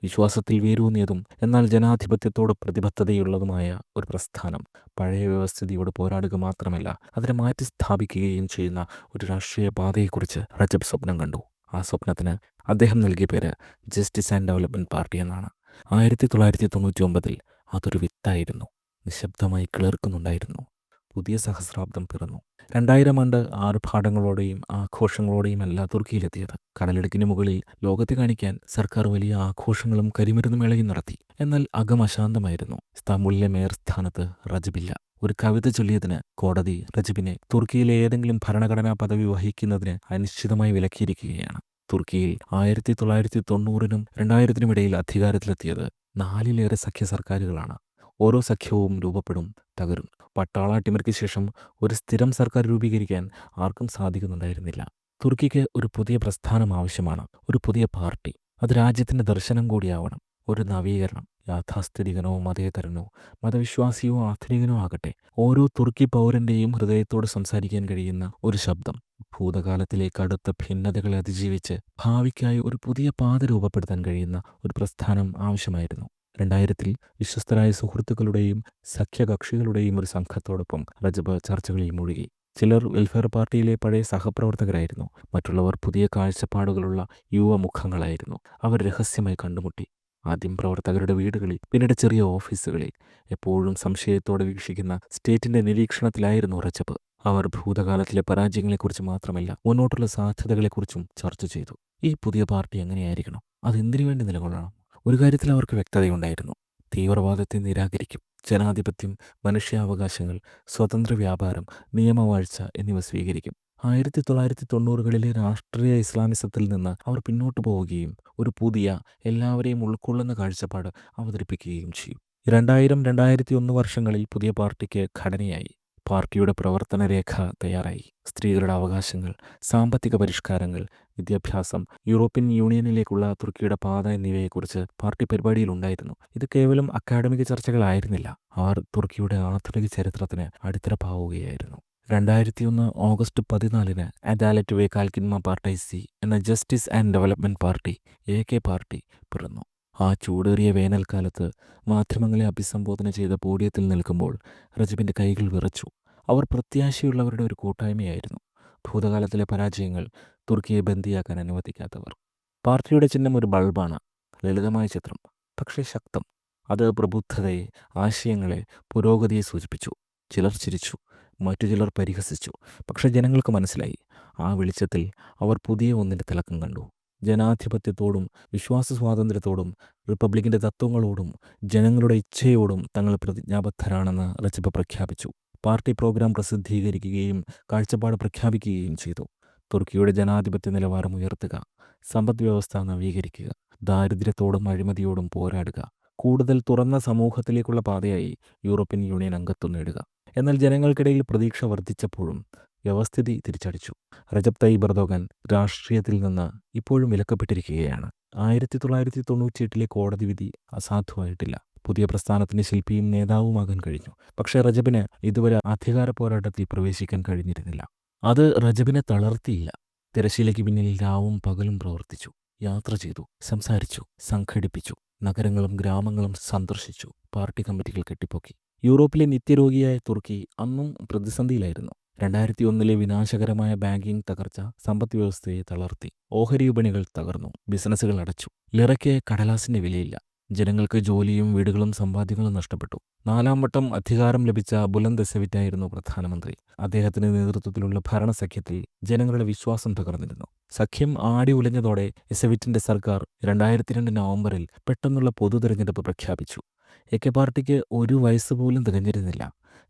വിശ്വാസത്തിൽ വേരൂന്നിയതും എന്നാൽ ജനാധിപത്യത്തോട് പ്രതിബദ്ധതയുള്ളതുമായ ഒരു പ്രസ്ഥാനം. പഴയ വ്യവസ്ഥിതിയോട് പോരാടുക മാത്രമല്ല, അതിനെ മാറ്റി സ്ഥാപിക്കുകയും ചെയ്യുന്ന ഒരു രാഷ്ട്രീയ പാതയെക്കുറിച്ച് റജബ് സ്വപ്നം കണ്ടു. ആ സ്വപ്നത്തിന് അദ്ദേഹം നൽകിയ പേര് ജസ്റ്റിസ് ആൻഡ് ഡെവലപ്മെൻറ്റ് പാർട്ടി എന്നാണ്. 1999 അതൊരു വിത്തായിരുന്നു. നിശബ്ദമായി കിളിർക്കുന്നുണ്ടായിരുന്നു. പുതിയ സഹസ്രാബ്ദം പിറന്നു. 2000 ആണ്ട് ആർഭാടങ്ങളോടെയും ആഘോഷങ്ങളോടെയും അല്ല തുർക്കിയിലെത്തിയത്. കടലിടുക്കിന് മുകളിൽ ലോകത്തെ കാണിക്കാൻ സർക്കാർ വലിയ ആഘോഷങ്ങളും കരിമരുന്ന് മേളയും നടത്തി. എന്നാൽ അകം അശാന്തമായിരുന്നു. ഇസ്താംബുളിലെ മേയർ സ്ഥാനത്ത് റജബില്ല. ഒരു കവിത ചൊല്ലിയതിന് കോടതി റജബിനെ തുർക്കിയിലെ ഏതെങ്കിലും ഭരണഘടനാ പദവി വഹിക്കുന്നതിന് അനിശ്ചിതമായി വിലക്കിയിരിക്കുകയാണ്. തുർക്കിയിൽ 1990-നും 2000-നും ഇടയിൽ അധികാരത്തിലെത്തിയത് 4-ലേറെ സഖ്യ സർക്കാരുകളാണ്. ഓരോ സഖ്യവും രൂപപ്പെടും, തകരും. പട്ടാള അട്ടിമറിക്ക് ശേഷം ഒരു സ്ഥിരം സർക്കാർ രൂപീകരിക്കാൻ ആർക്കും സാധിക്കുന്നുണ്ടായിരുന്നില്ല. തുർക്കിക്ക് ഒരു പുതിയ പ്രസ്ഥാനം ആവശ്യമാണ്, ഒരു പുതിയ പാർട്ടി. അത് രാജ്യത്തിൻ്റെ ദർശനം കൂടിയാവണം. ഒരു നവീകരണം, യാഥാസ്ഥിതികനോ മതേതരനോ മതവിശ്വാസിയോ ആധുനികനോ ആകട്ടെ, ഓരോ തുർക്കി പൗരൻ്റെയും ഹൃദയത്തോട് സംസാരിക്കാൻ കഴിയുന്ന ഒരു ശബ്ദം. ഭൂതകാലത്തിലെ കടുത്ത ഭിന്നതകളെ അതിജീവിച്ച് ഭാവിക്കായി ഒരു പുതിയ പാത രൂപപ്പെടുത്താൻ കഴിയുന്ന ഒരു പ്രസ്ഥാനം ആവശ്യമായിരുന്നു. 2000-ൽ വിശ്വസ്തരായ സുഹൃത്തുക്കളുടെയും സഖ്യകക്ഷികളുടെയും ഒരു സംഘത്തോടൊപ്പം റജബ് ചർച്ചകളിൽ മുഴുകി. ചിലർ വെൽഫെയർ പാർട്ടിയിലെ പഴയ സഹപ്രവർത്തകരായിരുന്നു, മറ്റുള്ളവർ പുതിയ കാഴ്ചപ്പാടുകളുള്ള യുവമുഖങ്ങളായിരുന്നു. അവർ രഹസ്യമായി കണ്ടുമുട്ടി. ആദ്യം പ്രവർത്തകരുടെ വീടുകളിൽ, പിന്നീട് ചെറിയ ഓഫീസുകളിൽ. എപ്പോഴും സംശയത്തോടെ വീക്ഷിക്കുന്ന സ്റ്റേറ്റിന്റെ നിരീക്ഷണത്തിലായിരുന്നു റജബ്. അവർ ഭൂതകാലത്തിലെ പരാജയങ്ങളെക്കുറിച്ച് മാത്രമല്ല, മുന്നോട്ടുള്ള സാധ്യതകളെക്കുറിച്ചും ചർച്ച ചെയ്തു. ഈ പുതിയ പാർട്ടി എങ്ങനെയായിരിക്കണം? അതെന്തിനു വേണ്ടി നിലകൊള്ളണം? ഒരു കാര്യത്തിൽ അവർക്ക് വ്യക്തതയുണ്ടായിരുന്നു. തീവ്രവാദത്തെ നിരാകരിക്കും. ജനാധിപത്യം, മനുഷ്യാവകാശങ്ങൾ, സ്വതന്ത്ര വ്യാപാരം, നിയമവാഴ്ച എന്നിവ സ്വീകരിക്കും. 1990-കളിലെ രാഷ്ട്രീയ ഇസ്ലാമിസത്തിൽ നിന്ന് അവർ പിന്നോട്ട് പോവുകയും ഒരു പുതിയ, എല്ലാവരെയും ഉൾക്കൊള്ളുന്ന കാഴ്ചപ്പാട് അവതരിപ്പിക്കുകയും ചെയ്യും. 2000-2001 വർഷങ്ങളിൽ പുതിയ പാർട്ടിക്ക് ഘടനയായി. പാർട്ടിയുടെ പ്രവർത്തന രേഖ തയ്യാറായി. സ്ത്രീകളുടെ അവകാശങ്ങൾ, സാമ്പത്തിക പരിഷ്കാരങ്ങൾ, വിദ്യാഭ്യാസം, യൂറോപ്യൻ യൂണിയനിലേക്കുള്ള തുർക്കിയുടെ പാത എന്നിവയെക്കുറിച്ച് പാർട്ടി പരിപാടിയിലുണ്ടായിരുന്നു. ഇത് കേവലം അക്കാഡമിക ചർച്ചകളായിരുന്നില്ല, അവർ തുർക്കിയുടെ ആധുനിക ചരിത്രത്തിന് അടിത്തറ പാവുകയായിരുന്നു. 2001 ഓഗസ്റ്റ് 14-ന് അദാലറ്റ് വേ കാൽക്കിൻമ പാർട്ടൈസി എന്ന justice and development party AK party പിറന്നു. ആ ചൂടേറിയ വേനൽക്കാലത്ത് മാധ്യമങ്ങളെ അഭിസംബോധന ചെയ്ത പോഡിയത്തിൽ നിൽക്കുമ്പോൾ റജബിൻ്റെ കൈകൾ വിറച്ചു. അവർ പ്രത്യാശയുള്ളവരുടെ ഒരു കൂട്ടായ്മയായിരുന്നു. ഭൂതകാലത്തിലെ പരാജയങ്ങൾ തുർക്കിയെ ബന്ദിയാക്കാൻ അനുവദിക്കാത്തവർ. പാർട്ടിയുടെ ചിഹ്നം ഒരു ബൾബാണ്. ലളിതമായ ചിത്രം, പക്ഷേ ശക്തം. അത് പ്രബുദ്ധതയെ, ആശയങ്ങളെ, പുരോഗതിയെ സൂചിപ്പിച്ചു. ചിലർ ചിരിച്ചു, മറ്റു ചിലർ പരിഹസിച്ചു. പക്ഷേ ജനങ്ങൾക്ക് മനസ്സിലായി, ആ വെളിച്ചത്തിൽ അവർ പുതിയ ഒന്നിൻ്റെ തിളക്കം കണ്ടു. ജനാധിപത്യത്തോടും വിശ്വാസ സ്വാതന്ത്ര്യത്തോടും റിപ്പബ്ലിക്കിൻ്റെ തത്വങ്ങളോടും ജനങ്ങളുടെ ഇച്ഛയോടും തങ്ങൾ പ്രതിജ്ഞാബദ്ധരാണെന്ന് റജബ് പ്രഖ്യാപിച്ചു. പാർട്ടി പ്രോഗ്രാം പ്രസിദ്ധീകരിക്കുകയും കാഴ്ചപ്പാട് പ്രഖ്യാപിക്കുകയും ചെയ്തു. തുർക്കിയുടെ ജനാധിപത്യ നിലവാരം ഉയർത്തുക, സമ്പദ് വ്യവസ്ഥ നവീകരിക്കുക, ദാരിദ്ര്യത്തോടും അഴിമതിയോടും പോരാടുക, കൂടുതൽ തുറന്ന സമൂഹത്തിലേക്കുള്ള പാതയായി യൂറോപ്യൻ യൂണിയൻ അംഗത്വം നേടുക. എന്നാൽ ജനങ്ങൾക്കിടയിൽ പ്രതീക്ഷ വർദ്ധിച്ചപ്പോഴും വ്യവസ്ഥിതി തിരിച്ചടിച്ചു. റജബ് തയ്യിബ് എർദോഗൻ രാഷ്ട്രീയത്തിൽ നിന്ന് ഇപ്പോഴും വിലക്കപ്പെട്ടിരിക്കുകയാണ്. 1998-ലെ കോടതി വിധി അസാധുവായിട്ടില്ല. പുതിയ പ്രസ്ഥാനത്തിന് ശില്പിയും നേതാവുമാകാൻ കഴിഞ്ഞു. പക്ഷേ റജബിന് ഇതുവരെ അധികാര പോരാട്ടത്തിൽ പ്രവേശിക്കാൻ കഴിഞ്ഞിരുന്നില്ല. അത് റജബിനെ തളർത്തിയില്ല. തിരശ്ശീലയ്ക്ക് പിന്നിൽ രാവും പകലും പ്രവർത്തിച്ചു. യാത്ര ചെയ്തു, സംസാരിച്ചു, സംഘടിപ്പിച്ചു. നഗരങ്ങളും ഗ്രാമങ്ങളും സന്ദർശിച്ചു. പാർട്ടി കമ്മിറ്റികൾ കെട്ടിപ്പൊക്കി. യൂറോപ്പിലെ നിത്യരോഗിയായ തുർക്കി അന്നും പ്രതിസന്ധിയിലായിരുന്നു. 2001-ലെ വിനാശകരമായ ബാങ്കിംഗ് തകർച്ച സമ്പദ് വ്യവസ്ഥയെ തളർത്തി. ഓഹരി വിപണികൾ തകർന്നു, ബിസിനസ്സുകൾ അടച്ചു. ലിറയ്ക്ക് കടലാസിന്റെ വിലയില്ല. ജനങ്ങൾക്ക് ജോലിയും വീടുകളും സമ്പാദ്യങ്ങളും നഷ്ടപ്പെട്ടു. 4-ാം വട്ടം അധികാരം ലഭിച്ച ബുലന്ദ് എസെവിറ്റായിരുന്നു പ്രധാനമന്ത്രി. അദ്ദേഹത്തിന്റെ നേതൃത്വത്തിലുള്ള ഭരണസഖ്യത്തിൽ ജനങ്ങളുടെ വിശ്വാസം തകർന്നിരുന്നു. സഖ്യം ആടി ഉലഞ്ഞതോടെ എസെവിറ്റിന്റെ സർക്കാർ 2002 നവംബറിൽ പെട്ടെന്നുള്ള പൊതു തെരഞ്ഞെടുപ്പ് പ്രഖ്യാപിച്ചു. AK പാർട്ടിക്ക് 1 വയസ്സ് പോലും തികഞ്ഞിരുന്നില്ല.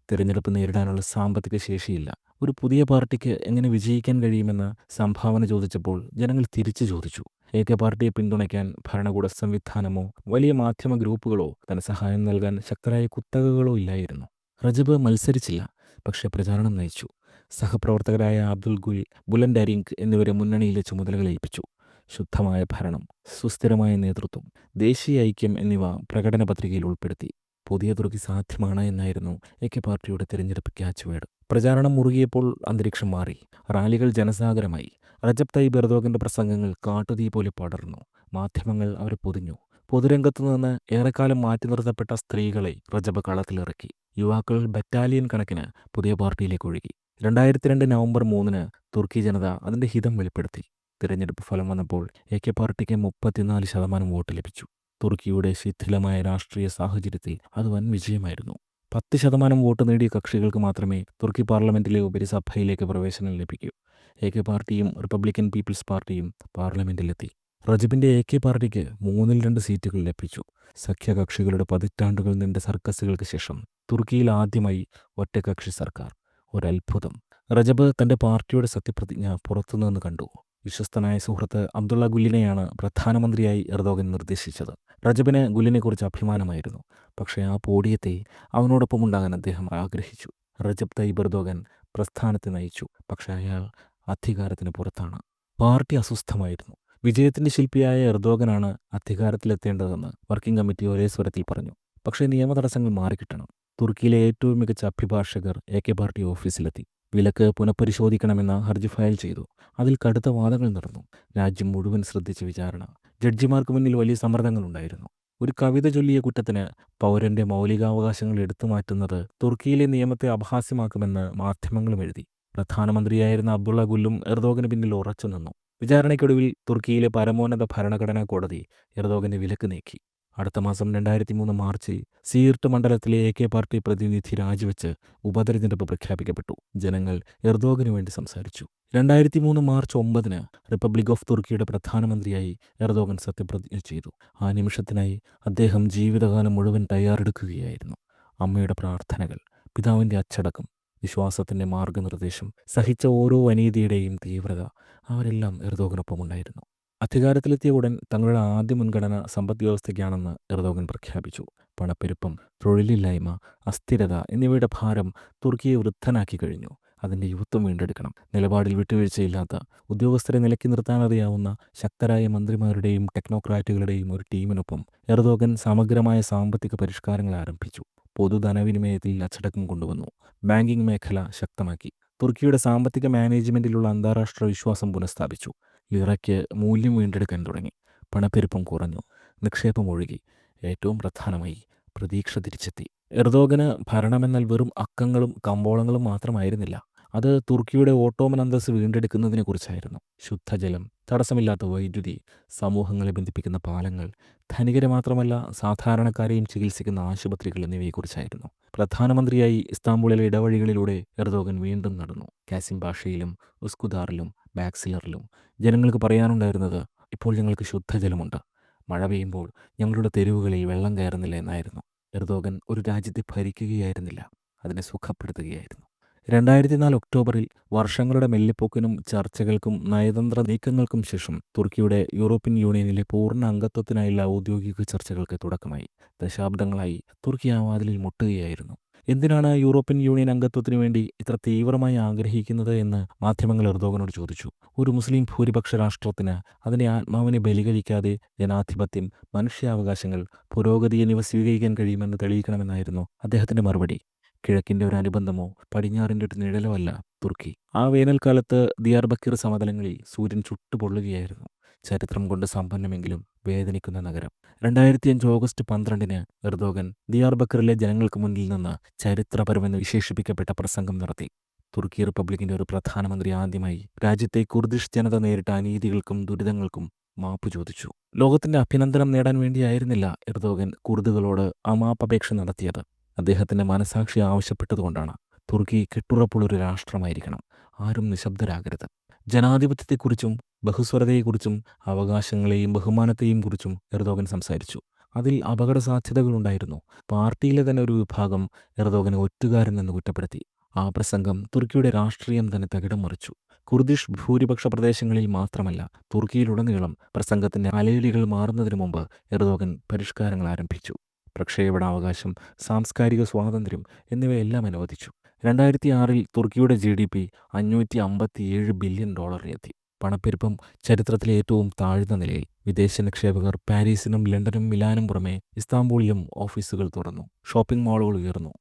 തിരഞ്ഞെടുപ്പ് നേരിടാനുള്ള സാമ്പത്തിക ശേഷിയില്ല. ഒരു പുതിയ പാർട്ടിക്ക് എങ്ങനെ വിജയിക്കാൻ കഴിയുമെന്ന് സംഭാവന ചോദിച്ചപ്പോൾ ജനങ്ങൾ തിരിച്ചു ചോദിച്ചു. AK പാർട്ടിയെ പിന്തുണയ്ക്കാൻ ഭരണകൂട സംവിധാനമോ വലിയ മാധ്യമ ഗ്രൂപ്പുകളോ ധനസഹായം നൽകാൻ ശക്തരായ കുത്തകകളോ ഇല്ലായിരുന്നു. റജബ് മത്സരിച്ചില്ല, പക്ഷേ പ്രചാരണം നയിച്ചു. സഹപ്രവർത്തകരായ അബ്ദുൽ ഗുൽ, ബുലൻഡ് അരിങ്ക് എന്നിവരെ മുന്നണിയിലെ ചുമതലകൾ ഏൽപ്പിച്ചു. ശുദ്ധമായ ഭരണം, സുസ്ഥിരമായ നേതൃത്വം, ദേശീയ ഐക്യം എന്നിവ പ്രകടന പത്രികയിൽ ഉൾപ്പെടുത്തി. പുതിയ തുർക്കി സാധ്യമാണ് എന്നായിരുന്നു AK പാർട്ടിയുടെ തിരഞ്ഞെടുപ്പ് ക്യാച്ച്വേഡ്. പ്രചാരണം മുറുകിയപ്പോൾ അന്തരീക്ഷം മാറി. റാലികൾ ജനസാഗരമായി. റജബ് തയ്യിബ് എർദോഗന്റെ പ്രസംഗങ്ങൾ കാട്ടുതീ പോലെ പടർന്നു. മാധ്യമങ്ങൾ അവരെ പൊതിഞ്ഞു. പൊതുരംഗത്തു നിന്ന് ഏറെക്കാലം മാറ്റി നിർത്തപ്പെട്ട സ്ത്രീകളെ റജബ് കളത്തിലിറക്കി. യുവാക്കൾ ബറ്റാലിയൻ കണക്കിന് പുതിയ പാർട്ടിയിലേക്ക് ഒഴുകി. 2002 നവംബർ 3-ന് തുർക്കി ജനത അതിൻ്റെ ഹിതം വെളിപ്പെടുത്തി. തിരഞ്ഞെടുപ്പ് ഫലം വന്നപ്പോൾ AK പാർട്ടിക്ക് 34% വോട്ട് ലഭിച്ചു. തുർക്കിയുടെ ശിഥിലമായ രാഷ്ട്രീയ സാഹചര്യത്തിൽ അത് വൻ വിജയമായിരുന്നു. 10% വോട്ട് നേടിയ കക്ഷികൾക്ക് മാത്രമേ തുർക്കി പാർലമെന്റിലെ ഉപരിസഭയിലേക്ക് പ്രവേശനം ലഭിക്കൂ. AK പാർട്ടിയും റിപ്പബ്ലിക്കൻ പീപ്പിൾസ് പാർട്ടിയും പാർലമെന്റിലെത്തി. റജബിന്റെ AK പാർട്ടിക്ക് 3-ൽ 2 സീറ്റുകൾ ലഭിച്ചു. സഖ്യകക്ഷികളുടെ പതിറ്റാണ്ടുകൾ നീണ്ട സർക്കസുകൾക്ക് ശേഷം തുർക്കിയിൽ ആദ്യമായി ഒറ്റകക്ഷി സർക്കാർ. ഒരത്ഭുതം. റജബ് തൻ്റെ പാർട്ടിയുടെ സത്യപ്രതിജ്ഞ പുറത്തുനിന്ന് കണ്ടു. വിശ്വസ്തനായ സുഹൃത്ത് അബ്ദുള്ള ഗുലിനെയാണ് പ്രധാനമന്ത്രിയായി എർദോഗൻ നിർദ്ദേശിച്ചത്. റജബിന് ഗുലിനെക്കുറിച്ച് അഭിമാനമായിരുന്നു. പക്ഷേ ആ പോഡിയത്തെ അവനോടൊപ്പം ഉണ്ടാകാൻ അദ്ദേഹം ആഗ്രഹിച്ചു. റജബ് തയ്യിബ് എർദോഗൻ പ്രസ്ഥാനത്തെ നയിച്ചു. പക്ഷേ അയാൾ അധികാരത്തിന് പുറത്താണ്. പാർട്ടി അസ്വസ്ഥമായിരുന്നു. വിജയത്തിൻ്റെ ശില്പിയായ എർദോഗനാണ് അധികാരത്തിലെത്തേണ്ടതെന്ന് വർക്കിംഗ് കമ്മിറ്റി ഒരേ സ്വരത്തിൽ പറഞ്ഞു. പക്ഷേ നിയമതടസ്സങ്ങൾ മാറിക്കിട്ടണം. തുർക്കിയിലെ ഏറ്റവും മികച്ച അഭിഭാഷകർ AK പാർട്ടി ഓഫീസിലെത്തി. വിലക്ക് പുനഃപരിശോധിക്കണമെന്ന ഹർജി ഫയൽ ചെയ്തു. അതിൽ കടുത്ത വാദങ്ങൾ നടന്നു. രാജ്യം മുഴുവൻ ശ്രദ്ധിച്ച വിചാരണ. ജഡ്ജിമാർക്ക് മുന്നിൽ വലിയ സമ്മർദ്ദങ്ങളുണ്ടായിരുന്നു. ഒരു കവിത ചൊല്ലിയ കുറ്റത്തിന് പൗരന്റെ മൗലികാവകാശങ്ങൾ എടുത്തുമാറ്റുന്നത് തുർക്കിയിലെ നിയമത്തെ അപഹാസ്യമാക്കുമെന്ന് മാധ്യമങ്ങളും എഴുതി. പ്രധാനമന്ത്രിയായിരുന്ന അബ്ദുള്ള ഗുലും എർദോഗന് പിന്നിൽ ഉറച്ചുനിന്നു. വിചാരണയ്ക്കൊടുവിൽ തുർക്കിയിലെ പരമോന്നത ഭരണഘടനാ കോടതി എർദോഗന്റെ വിലക്ക് നീക്കി. അടുത്ത മാസം 2003 മാർച്ചിൽ സീർട്ട് മണ്ഡലത്തിലെ AK പാർട്ടി പ്രതിനിധി രാജിവെച്ച് ഉപതെരഞ്ഞെടുപ്പ് പ്രഖ്യാപിക്കപ്പെട്ടു. ജനങ്ങൾ എർദോഗനു വേണ്ടി സംസാരിച്ചു. 2003 മാർച്ച് 9 റിപ്പബ്ലിക് ഓഫ് തുർക്കിയുടെ പ്രധാനമന്ത്രിയായി എർദോഗൻ സത്യപ്രതിജ്ഞ ചെയ്തു. ആ നിമിഷത്തിനായി അദ്ദേഹം ജീവിതകാലം മുഴുവൻ തയ്യാറെടുക്കുകയായിരുന്നു. അമ്മയുടെ പ്രാർത്ഥനകൾ, പിതാവിൻ്റെ അച്ചടക്കം, വിശ്വാസത്തിൻ്റെ മാർഗനിർദ്ദേശം, സഹിച്ച ഓരോ അനീതിയുടെയും തീവ്രത, അവരെല്ലാം എർദോഗനൊപ്പം ഉണ്ടായിരുന്നു. അധികാരത്തിലെത്തിയ ഉടൻ തങ്ങളുടെ ആദ്യ മുൻഗണന സമ്പദ് വ്യവസ്ഥയ്ക്കാണെന്ന് എർദോഗൻ പ്രഖ്യാപിച്ചു. പണപ്പെരുപ്പം, തൊഴിലില്ലായ്മ, അസ്ഥിരത എന്നിവയുടെ ഭാരം തുർക്കിയെ വൃദ്ധനാക്കി കഴിഞ്ഞു. അതിൻ്റെ യുവത്വം വീണ്ടെടുക്കണം. നിലപാടിൽ വിട്ടുവീഴ്ചയില്ലാത്ത, ഉദ്യോഗസ്ഥരെ നിലയ്ക്ക് നിർത്താനറിയാവുന്ന ശക്തരായ മന്ത്രിമാരുടെയും ടെക്നോക്രാറ്റുകളുടെയും ഒരു ടീമിനൊപ്പം എർദോഗൻ സമഗ്രമായ സാമ്പത്തിക പരിഷ്കാരങ്ങൾ ആരംഭിച്ചു. പൊതുധനവിനിമയത്തിൽ അച്ചടക്കം കൊണ്ടുവന്നു. ബാങ്കിംഗ് മേഖല ശക്തമാക്കി. തുർക്കിയുടെ സാമ്പത്തിക മാനേജ്മെൻറ്റിലുള്ള അന്താരാഷ്ട്ര വിശ്വാസം പുനഃസ്ഥാപിച്ചു. ലിറയ്ക്ക് മൂല്യം വീണ്ടെടുക്കാൻ തുടങ്ങി. പണപ്പെരുപ്പം കുറഞ്ഞു. നിക്ഷേപം ഒഴുകി. ഏറ്റവും പ്രധാനമായി പ്രതീക്ഷ തിരിച്ചെത്തി. എർദോഗന് ഭരണമെന്നാൽ വെറും അക്കങ്ങളും കമ്പോളങ്ങളും മാത്രമായിരുന്നില്ല. അത് തുർക്കിയുടെ ഓട്ടോമൻ അന്തസ്സ് വീണ്ടെടുക്കുന്നതിനെക്കുറിച്ചായിരുന്നു. ശുദ്ധജലം, തടസ്സമില്ലാത്ത വൈദ്യുതി, സമൂഹങ്ങളെ ബന്ധിപ്പിക്കുന്ന പാലങ്ങൾ, ധനികരെ മാത്രമല്ല സാധാരണക്കാരെയും ചികിത്സിക്കുന്ന ആശുപത്രികൾ എന്നിവയെക്കുറിച്ചായിരുന്നു. പ്രധാനമന്ത്രിയായി ഇസ്താംബൂളിലെ ഇടവഴികളിലൂടെ എർദോഗൻ വീണ്ടും നടന്നു. കാസിം ഭാഷയിലും ഉസ്കുദാറിലും ബാക്സിലറിലും ജനങ്ങൾക്ക് പറയാനുണ്ടായിരുന്നത്, ഇപ്പോൾ ഞങ്ങൾക്ക് ശുദ്ധജലമുണ്ട്, മഴ പെയ്യുമ്പോൾ ഞങ്ങളുടെ തെരുവുകളിൽ വെള്ളം കയറുന്നില്ല എന്നായിരുന്നു. എർദോഗൻ ഒരു രാജ്യത്തെ ഭരിക്കുകയായിരുന്നില്ല, അതിനെ സുഖപ്പെടുത്തുകയായിരുന്നു. 2004 ഒക്ടോബറിൽ വർഷങ്ങളുടെ മെല്ലിപ്പോക്കിനും ചർച്ചകൾക്കും നയതന്ത്ര നീക്കങ്ങൾക്കും ശേഷം തുർക്കിയുടെ യൂറോപ്യൻ യൂണിയനിലെ പൂർണ്ണ അംഗത്വത്തിനായുള്ള ഔദ്യോഗിക ചർച്ചകൾക്ക് തുടക്കമായി. ദശാബ്ദങ്ങളായി തുർക്കി ആ വാതിലിൽ മുട്ടുകയായിരുന്നു. എന്തിനാണ് യൂറോപ്യൻ യൂണിയൻ അംഗത്വത്തിനു വേണ്ടി ഇത്ര തീവ്രമായി ആഗ്രഹിക്കുന്നത് എന്ന് മാധ്യമങ്ങൾ എർദോഗനോട് ചോദിച്ചു. ഒരു മുസ്ലിം ഭൂരിപക്ഷ രാഷ്ട്രത്തിന് അതിൻ്റെ ആത്മാവിനെ ബലികഴിക്കാതെ ജനാധിപത്യം, മനുഷ്യാവകാശങ്ങൾ, പുരോഗതി എന്നിവ സ്വീകരിക്കാൻ കഴിയുമെന്ന് തെളിയിക്കണമെന്നായിരുന്നു അദ്ദേഹത്തിൻ്റെ മറുപടി. കിഴക്കിൻ്റെ ഒരു അനുബന്ധമോ പടിഞ്ഞാറിൻ്റെ ഒരു നിഴലോ അല്ല തുർക്കി. ആ വേനൽക്കാലത്ത് ദിയാർബക്കിർ സമതലങ്ങളിൽ സൂര്യൻ ചുട്ടുപൊള്ളുകയായിരുന്നു. ചരിത്രം കൊണ്ട് സമ്പന്നമെങ്കിലും വേദനിക്കുന്ന നഗരം. 2005 ഓഗസ്റ്റ് 12 എർദോഗൻ ദിയാർബക്കറിലെ ജനങ്ങൾക്ക് മുന്നിൽ നിന്ന് ചരിത്രപരമെന്ന് വിശേഷിപ്പിക്കപ്പെട്ട പ്രസംഗം നടത്തി. തുർക്കി റിപ്പബ്ലിക്കിൻ്റെ ഒരു പ്രധാനമന്ത്രി ആദ്യമായി രാജ്യത്തെ കുർദിഷ് ജനത നേരിട്ട അനീതികൾക്കും ദുരിതങ്ങൾക്കും മാപ്പ് ചോദിച്ചു. ലോകത്തിൻ്റെ അഭിനന്ദനം നേടാൻ വേണ്ടിയായിരുന്നില്ല എർദോഗൻ കുർദുകളോട് ആ മാപ്പപേക്ഷ നടത്തിയത്. അദ്ദേഹത്തിൻ്റെ മനസാക്ഷി ആവശ്യപ്പെട്ടതുകൊണ്ടാണ്. തുർക്കി കെട്ടുറപ്പുള്ളൊരു രാഷ്ട്രമായിരിക്കണം. ആരും നിശബ്ദരാകരുത്. ജനാധിപത്യത്തെക്കുറിച്ചും ബഹുസ്വരതയെക്കുറിച്ചും അവകാശങ്ങളെയും ബഹുമാനത്തെയും കുറിച്ചും എർദോഗൻ സംസാരിച്ചു. അതിൽ അപകട സാധ്യതകളുണ്ടായിരുന്നു. പാർട്ടിയിലെ തന്നെ ഒരു വിഭാഗം എർദോഗനെ ഒറ്റുകാരൻ എന്ന് കുറ്റപ്പെടുത്തി. ആ പ്രസംഗം തുർക്കിയുടെ രാഷ്ട്രീയം തന്നെ തകിടം മറിച്ചു. കുർദിഷ് ഭൂരിപക്ഷ പ്രദേശങ്ങളിൽ മാത്രമല്ല, തുർക്കിയിലുടനീളം പ്രസംഗത്തിൻ്റെ അലയൊലികൾ മാറുന്നതിന് മുമ്പ് എർദോഗൻ പരിഷ്കാരങ്ങൾ ആരംഭിച്ചു. പ്രക്ഷേപണാവകാശം, സാംസ്കാരിക സ്വാതന്ത്ര്യം എന്നിവയെല്ലാം അനുവദിച്ചു. 2006 തുർക്കിയുടെ GDP $557 ബില്യൺ എത്തി. പണപ്പെരുപ്പം ചരിത്രത്തിലെ ഏറ്റവും താഴ്ന്ന നിലയിൽ. വിദേശ നിക്ഷേപകർ പാരീസിനും ലണ്ടനും മിലാനും പുറമെ ഇസ്താംബൂളിലും ഓഫീസുകൾ തുറന്നു. ഷോപ്പിംഗ് മാളുകൾ ഉയർന്നു.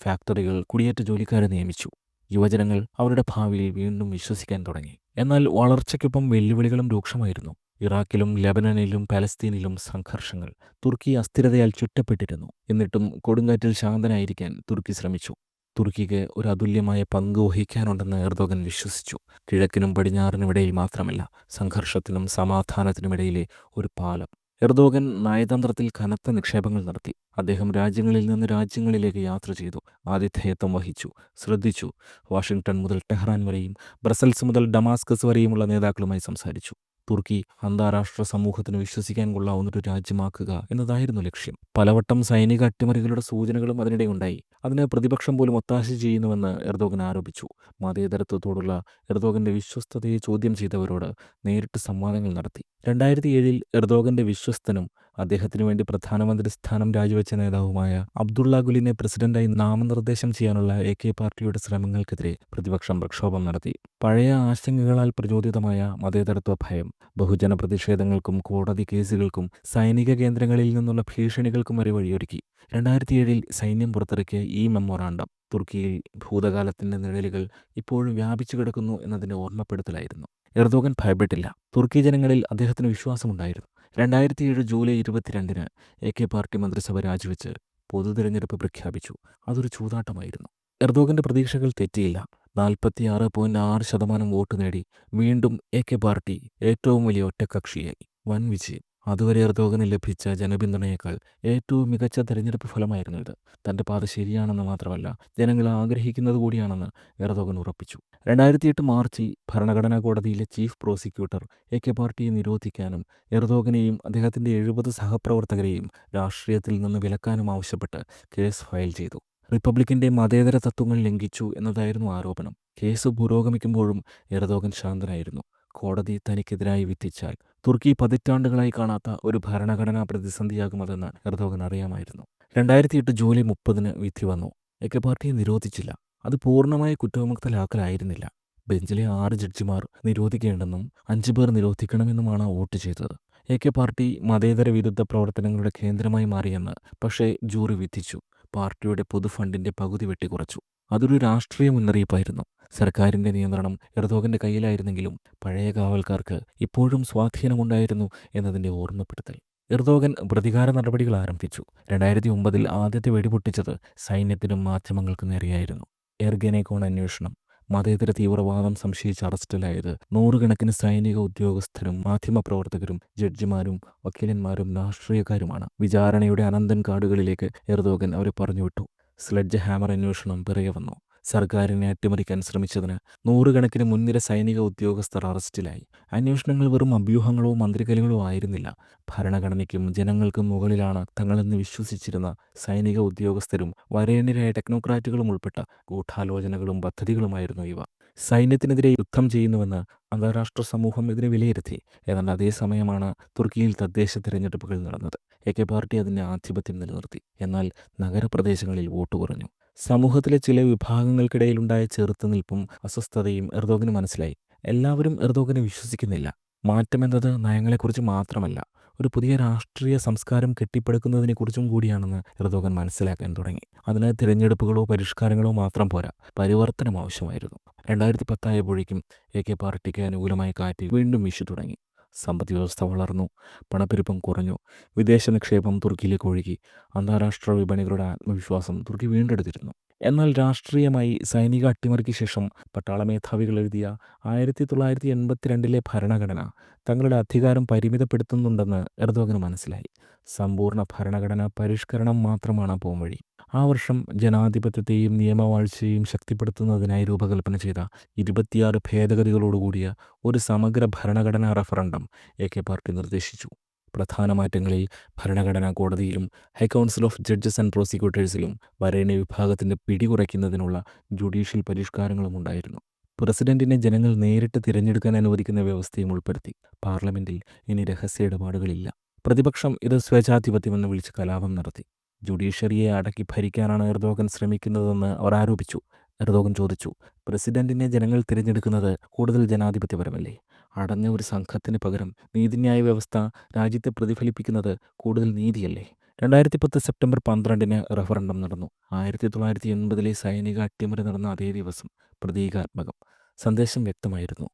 ഫാക്ടറികൾ കുടിയേറ്റ ജോലിക്കാരെ നിയമിച്ചു. യുവജനങ്ങൾ അവരുടെ ഭാവിയിൽ വീണ്ടും വിശ്വസിക്കാൻ തുടങ്ങി. എന്നാൽ വളർച്ചയ്ക്കൊപ്പം വെല്ലുവിളികളും രൂക്ഷമായിരുന്നു. ഇറാഖിലും ലെബനനിലും പലസ്തീനിലും സംഘർഷങ്ങൾ. തുർക്കി അസ്ഥിരതയാൽ ചുറ്റപ്പെട്ടിരുന്നു. എന്നിട്ടും കൊടുങ്കാറ്റിൽ ശാന്തനായിരിക്കാൻ തുർക്കി ശ്രമിച്ചു. തുർക്കിക്ക് ഒരു അതുല്യമായ പങ്ക് വഹിക്കാനുണ്ടെന്ന് എർദോഗൻ വിശ്വസിച്ചു. കിഴക്കിനും പടിഞ്ഞാറിനുമിടയിൽ മാത്രമല്ല, സംഘർഷത്തിനും സമാധാനത്തിനുമിടയിലെ ഒരു പാലം. എർദോഗൻ നയതന്ത്രത്തിൽ കനത്ത നിക്ഷേപങ്ങൾ നടത്തി. അദ്ദേഹം രാജ്യങ്ങളിൽ നിന്ന് രാജ്യങ്ങളിലേക്ക് യാത്ര ചെയ്തു. ആതിഥേയത്വം വഹിച്ചു, ശ്രദ്ധിച്ചു. വാഷിംഗ്ടൺ മുതൽ ടെഹ്റാൻ വരെയും ബ്രസൽസ് മുതൽ ഡമാസ്കസ് വരെയുമുള്ള നേതാക്കളുമായി സംസാരിച്ചു. തുർക്കി അന്താരാഷ്ട്ര സമൂഹത്തിന് വിശ്വസിക്കാൻ കൊള്ളാവുന്നൊരു രാജ്യമാക്കുക എന്നതായിരുന്നു ലക്ഷ്യം. പലവട്ടം സൈനിക അട്ടിമറികളുടെ സൂചനകളും അതിനിടെ ഉണ്ടായി. അതിന് പ്രതിപക്ഷം പോലും ഒത്താശ ചെയ്യുന്നുവെന്ന് എർദോഗൻ ആരോപിച്ചു. മതേതരത്വത്തോടുള്ള എർദോഗന്റെ വിശ്വസ്തതയെ ചോദ്യം ചെയ്തവരോട് നേരിട്ട് സംവാദങ്ങൾ നടത്തി. 2007 എർദോഗന്റെ വിശ്വസ്തനും അദ്ദേഹത്തിനു വേണ്ടി പ്രധാനമന്ത്രി സ്ഥാനം രാജിവെച്ച നേതാവുമായ അബ്ദുള്ള ഗുലിനെ പ്രസിഡന്റായി നാമനിർദ്ദേശം ചെയ്യാനുള്ള AK പാർട്ടിയുടെ ശ്രമങ്ങൾക്കെതിരെ പ്രതിപക്ഷം പ്രക്ഷോഭം നടത്തി. പഴയ ആശങ്കകളാൽ പ്രചോദിതമായ മതേതരത്വ ഭയം ബഹുജന പ്രതിഷേധങ്ങൾക്കും കോടതി കേസുകൾക്കും സൈനിക കേന്ദ്രങ്ങളിൽ നിന്നുള്ള ഭീഷണികൾക്കും വരെ വഴിയൊരുക്കി. 2007 സൈന്യം പുറത്തിറക്കിയ ഈ മെമ്മോറാണ്ടം തുർക്കിയിൽ ഭൂതകാലത്തിന്റെ നിഴലുകൾ ഇപ്പോഴും വ്യാപിച്ചു കിടക്കുന്നു എന്നതിന്റെ ഓർമ്മപ്പെടുത്തലായിരുന്നു. എർദോഗൻ ഭയപ്പെട്ടില്ല. തുർക്കി ജനങ്ങളിൽ അദ്ദേഹത്തിന് വിശ്വാസമുണ്ടായിരുന്നു. 2007 ജൂലൈ 22-ന് AK പാർട്ടി മന്ത്രിസഭ രാജിവെച്ച് പൊതു തിരഞ്ഞെടുപ്പ് പ്രഖ്യാപിച്ചു. അതൊരു ചൂതാട്ടമായിരുന്നു. എർദോഗന്റെ പ്രതീക്ഷകൾ തെറ്റിയില്ല. 46.6% വോട്ട് നേടി വീണ്ടും AK പാർട്ടി ഏറ്റവും വലിയ ഒറ്റക്കക്ഷിയായി. വൻ വിജയം. അതുവരെ എർദോഗന് ലഭിച്ച ജനപിന്തുണയേക്കാൾ ഏറ്റവും മികച്ച തെരഞ്ഞെടുപ്പ് ഫലമായിരുന്നു ഇത്. തന്റെ പാത ശരിയാണെന്ന് മാത്രമല്ല, ജനങ്ങൾ ആഗ്രഹിക്കുന്നത് കൂടിയാണെന്ന് എർദോഗൻ ഉറപ്പിച്ചു. 2008 മാർച്ചിൽ ഭരണഘടനാ കോടതിയിലെ ചീഫ് പ്രോസിക്യൂട്ടർ AK പാർട്ടിയെ നിരോധിക്കാനും എർദോഗനെയും അദ്ദേഹത്തിന്റെ 70 സഹപ്രവർത്തകരെയും രാഷ്ട്രീയത്തിൽ നിന്ന് വിലക്കാനും ആവശ്യപ്പെട്ട് കേസ് ഫയൽ ചെയ്തു. റിപ്പബ്ലിക്കിന്റെ മതേതര തത്വങ്ങൾ ലംഘിച്ചു എന്നതായിരുന്നു ആരോപണം. കേസ് പുരോഗമിക്കുമ്പോഴും എർദോഗൻ ശാന്തനായിരുന്നു. കോടതി തനിക്കെതിരായി വിധിച്ചാൽ തുർക്കി പതിറ്റാണ്ടുകളായി കാണാത്ത ഒരു ഭരണഘടനാ പ്രതിസന്ധിയാകുമതെന്ന് എർദോഗൻ അറിയാമായിരുന്നു. 2008 ജൂലൈ 30-ന് വിധി വന്നു. AK പാർട്ടിയെ നിരോധിച്ചില്ല. അത് പൂർണ്ണമായ കുറ്റവിമുക്തലാക്കലായിരുന്നില്ല. ബെഞ്ചിലെ 6 ജഡ്ജിമാർ നിരോധിക്കേണ്ടെന്നും 5 പേർ നിരോധിക്കണമെന്നുമാണ് വോട്ട് ചെയ്തത്. AK പാർട്ടി മതേതര വിരുദ്ധ പ്രവർത്തനങ്ങളുടെ കേന്ദ്രമായി മാറിയെന്ന് പക്ഷേ ജൂറി വിധിച്ചു. പാർട്ടിയുടെ പൊതുഫണ്ടിന്റെ പകുതി വെട്ടിക്കുറച്ചു. അതൊരു രാഷ്ട്രീയ മുന്നറിയിപ്പായിരുന്നു. സർക്കാരിന്റെ നിയന്ത്രണം എർദോഗന്റെ കയ്യിലായിരുന്നെങ്കിലും പഴയ കാവൽക്കാർക്ക് ഇപ്പോഴും സ്വാധീനമുണ്ടായിരുന്നു എന്നതിന്റെ ഓർമ്മപ്പെടുത്തൽ. എർദോഗൻ പ്രതികാര നടപടികൾ ആരംഭിച്ചു. 2009-ൽ ആദ്യത്തെ വെടിപൊട്ടിച്ചത് സൈന്യത്തിനും മാധ്യമങ്ങൾക്കും നേരെയായിരുന്നു. എർഗെനെക്കോൺ അന്വേഷണം. മതേതര തീവ്രവാദം സംശയിച്ച് അറസ്റ്റിലായത് നൂറുകണക്കിന് സൈനിക ഉദ്യോഗസ്ഥരും മാധ്യമപ്രവർത്തകരും ജഡ്ജിമാരും വക്കീലന്മാരും രാഷ്ട്രീയക്കാരുമാണ്. വിചാരണയുടെ അനന്തൻ കാടുകളിലേക്ക് എർദോഗൻ അവരെ പറഞ്ഞുവിട്ടു. സ്ലെഡ്ജ് ഹാമർ അന്വേഷണം പിറകെ വന്നു. സർക്കാരിനെ അട്ടിമറിക്കാൻ ശ്രമിച്ചതിന് നൂറുകണക്കിന് മുൻനിര സൈനിക ഉദ്യോഗസ്ഥർ അറസ്റ്റിലായി. അന്വേഷണങ്ങൾ വെറും അഭ്യൂഹങ്ങളോ മന്ത്രിക്കലുകളോ ആയിരുന്നില്ല. ഭരണഘടനയ്ക്കും ജനങ്ങൾക്കും മുകളിലാണ് തങ്ങളെന്ന് വിശ്വസിച്ചിരുന്ന സൈനിക ഉദ്യോഗസ്ഥരും വരേണ്യരായ ടെക്നോക്രാറ്റുകളും ഉൾപ്പെട്ട ഗൂഢാലോചനകളും പദ്ധതികളുമായിരുന്നു ഇവ. സൈന്യത്തിനെതിരെ യുദ്ധം ചെയ്യുന്നുവെന്ന് അന്താരാഷ്ട്ര സമൂഹം ഇതിനെ വിലയിരുത്തി. എന്നാൽ അതേസമയമാണ് തുർക്കിയിൽ തദ്ദേശ തിരഞ്ഞെടുപ്പുകൾ നടന്നത്. AK പാർട്ടി അതിൻ്റെ ആധിപത്യം നിലനിർത്തി. എന്നാൽ നഗരപ്രദേശങ്ങളിൽ വോട്ട് കുറഞ്ഞു. സമൂഹത്തിലെ ചില വിഭാഗങ്ങൾക്കിടയിലുണ്ടായ ചെറുത്തുനിൽപ്പും അസ്വസ്ഥതയും എർദോഗന് മനസ്സിലായി. എല്ലാവരും എർദോഗനെ വിശ്വസിക്കുന്നില്ല. മാറ്റമെന്നത് നയങ്ങളെക്കുറിച്ച് മാത്രമല്ല, ഒരു പുതിയ രാഷ്ട്രീയ സംസ്കാരം കെട്ടിപ്പടുക്കുന്നതിനെക്കുറിച്ചും കൂടിയാണെന്ന് എർദോഗൻ മനസ്സിലാക്കാൻ തുടങ്ങി. അതിന് തിരഞ്ഞെടുപ്പുകളോ പരിഷ്കാരങ്ങളോ മാത്രം പോരാ, പരിവർത്തനം ആവശ്യമായിരുന്നു. 2010 ആയപ്പോഴേക്കും AK പാർട്ടിക്ക് അനുകൂലമായ കാറ്റ് വീണ്ടും വീശി തുടങ്ങി. സമ്പദ്വ്യവസ്ഥ വളർന്നു. പണപ്പെരുപ്പം കുറഞ്ഞു. വിദേശ നിക്ഷേപം തുർക്കിയിലേക്ക് ഒഴുകി. അന്താരാഷ്ട്ര വിപണികളുടെ ആത്മവിശ്വാസം തുർക്കി വീണ്ടെടുത്തിരുന്നു. എന്നാൽ രാഷ്ട്രീയമായി സൈനിക അട്ടിമറിക്ക് ശേഷം പട്ടാള മേധാവികൾ എഴുതിയ 1982-ലെ ഭരണഘടന തങ്ങളുടെ അധികാരം പരിമിതപ്പെടുത്തുന്നുണ്ടെന്ന് എർദോഗന് മനസ്സിലായി. സമ്പൂർണ്ണ ഭരണഘടനാ പരിഷ്കരണം മാത്രമാണ് പോംവഴി. ആ വർഷം ജനാധിപത്യത്തെയും നിയമവാഴ്ചയെയും ശക്തിപ്പെടുത്തുന്നതിനായി രൂപകൽപ്പന ചെയ്ത 26 ഭേദഗതികളോടുകൂടിയ ഒരു സമഗ്ര ഭരണഘടനാ റഫറണ്ടം AK പാർട്ടി നിർദ്ദേശിച്ചു. പ്രധാന മാറ്റങ്ങളിൽ ഭരണഘടനാ കോടതിയിലും ഹൈക്കൗൺസിൽ ഓഫ് ജഡ്ജസ് ആൻഡ് പ്രോസിക്യൂട്ടേഴ്സിലും വരേണ്യ വിഭാഗത്തിന്റെ പിടി കുറയ്ക്കുന്നതിനുള്ള ജുഡീഷ്യൽ പരിഷ്കാരങ്ങളും ഉണ്ടായിരുന്നു. പ്രസിഡന്റിനെ ജനങ്ങൾ നേരിട്ട് തിരഞ്ഞെടുക്കാൻ അനുവദിക്കുന്ന വ്യവസ്ഥയും ഉൾപ്പെടുത്തി. പാർലമെന്റിൽ ഇനി രഹസ്യ ഇടപാടുകളില്ല. പ്രതിപക്ഷം ഇത് സ്വേച്ഛാധിപത്യമെന്ന് വിളിച്ച് കലാപം നടത്തി. ജുഡീഷ്യറിയെ അടക്കി ഭരിക്കാനാണ് എർദോഗൻ ശ്രമിക്കുന്നതെന്ന് അവർ ആരോപിച്ചു. എർദോഗൻ ചോദിച്ചു, പ്രസിഡന്റിനെ ജനങ്ങൾ തിരഞ്ഞെടുക്കുന്നത് കൂടുതൽ ജനാധിപത്യപരമല്ലേ? അടഞ്ഞ ഒരു സംഘത്തിന് പകരം നീതിന്യായ വ്യവസ്ഥ രാജ്യത്തെ പ്രതിഫലിപ്പിക്കുന്നത് കൂടുതൽ നീതിയല്ലേ? 2010 സെപ്റ്റംബർ 12-ന് റഫറണ്ടം നടന്നു. 1980-ലെ സൈനിക അട്ടിമറി നടന്ന അതേ ദിവസം. പ്രതീകാത്മകം. സന്ദേശം വ്യക്തമായിരുന്നു.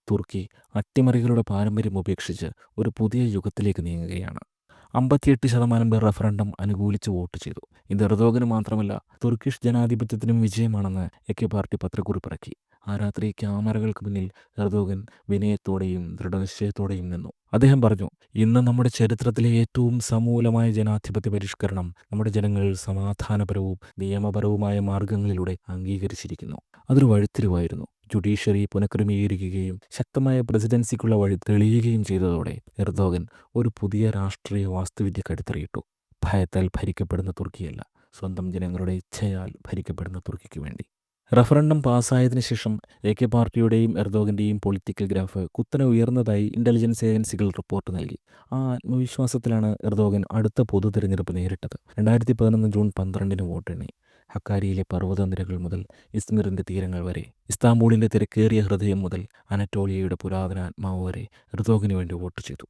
തുർക്കി അട്ടിമറികളുടെ പാരമ്പര്യം ഉപേക്ഷിച്ച് ഒരു പുതിയ യുഗത്തിലേക്ക് നീങ്ങുകയാണ്. 58% പേർ റഫറണ്ടം അനുകൂലിച്ച് വോട്ട് ചെയ്തു. ഇത് എർദോഗന് മാത്രമല്ല, തുർക്കിഷ് ജനാധിപത്യത്തിനും വിജയമാണെന്ന് AK പാർട്ടി പത്രക്കുറിപ്പിറക്കി. ആ രാത്രി ക്യാമറകൾക്ക് മുന്നിൽ എർദോഗൻ വിനയത്തോടെയും ദൃഢനിശ്ചയത്തോടെയും നിന്നു. അദ്ദേഹം പറഞ്ഞു, ഇന്ന് നമ്മുടെ ചരിത്രത്തിലെ ഏറ്റവും സമൂലമായ ജനാധിപത്യ പരിഷ്കരണം നമ്മുടെ ജനങ്ങൾ സമാധാനപരവും നിയമപരവുമായ മാർഗങ്ങളിലൂടെ അംഗീകരിച്ചിരിക്കുന്നു. അതൊരു വഴിത്തിരിവായിരുന്നു. ജുഡീഷ്യറി പുനഃക്രമീകരിക്കുകയും ശക്തമായ പ്രസിഡൻസിക്കുള്ള വഴി തെളിയുകയും ചെയ്തതോടെ എർദോഗൻ ഒരു പുതിയ രാഷ്ട്രീയ വാസ്തുവിദ്യക്ക് അടിത്തറയിട്ടു. ഭയത്താൽ ഭരിക്കപ്പെടുന്ന തുർക്കിയല്ല, സ്വന്തം ജനങ്ങളുടെ ഇച്ഛയാൽ ഭരിക്കപ്പെടുന്ന തുർക്കിക്ക് വേണ്ടി. റഫറണ്ടം പാസ്സായതിനു ശേഷം AK പാർട്ടിയുടെയും എർദോഗൻ്റെയും പൊളിറ്റിക്കൽ ഗ്രാഫ് കുത്തനെ ഉയർന്നതായി ഇൻ്റലിജൻസ് ഏജൻസികൾ റിപ്പോർട്ട് നൽകി. ആ ആത്മവിശ്വാസത്തിലാണ് എർദോഗൻ അടുത്ത പൊതു തിരഞ്ഞെടുപ്പ് നേരിട്ടത്. 2011 ജൂൺ 12 വോട്ടെണ്ണി. ഹക്കാരിയിലെ പർവ്വതനിരകൾ മുതൽ ഇസ്മിറിൻ്റെ തീരങ്ങൾ വരെ, ഇസ്താംബൂളിൻ്റെ തിരക്കേറിയ ഹൃദയം മുതൽ അനറ്റോളിയയുടെ പുരാതന ആത്മാവ് വരെ എർദോഗന് വേണ്ടി വോട്ട് ചെയ്തു.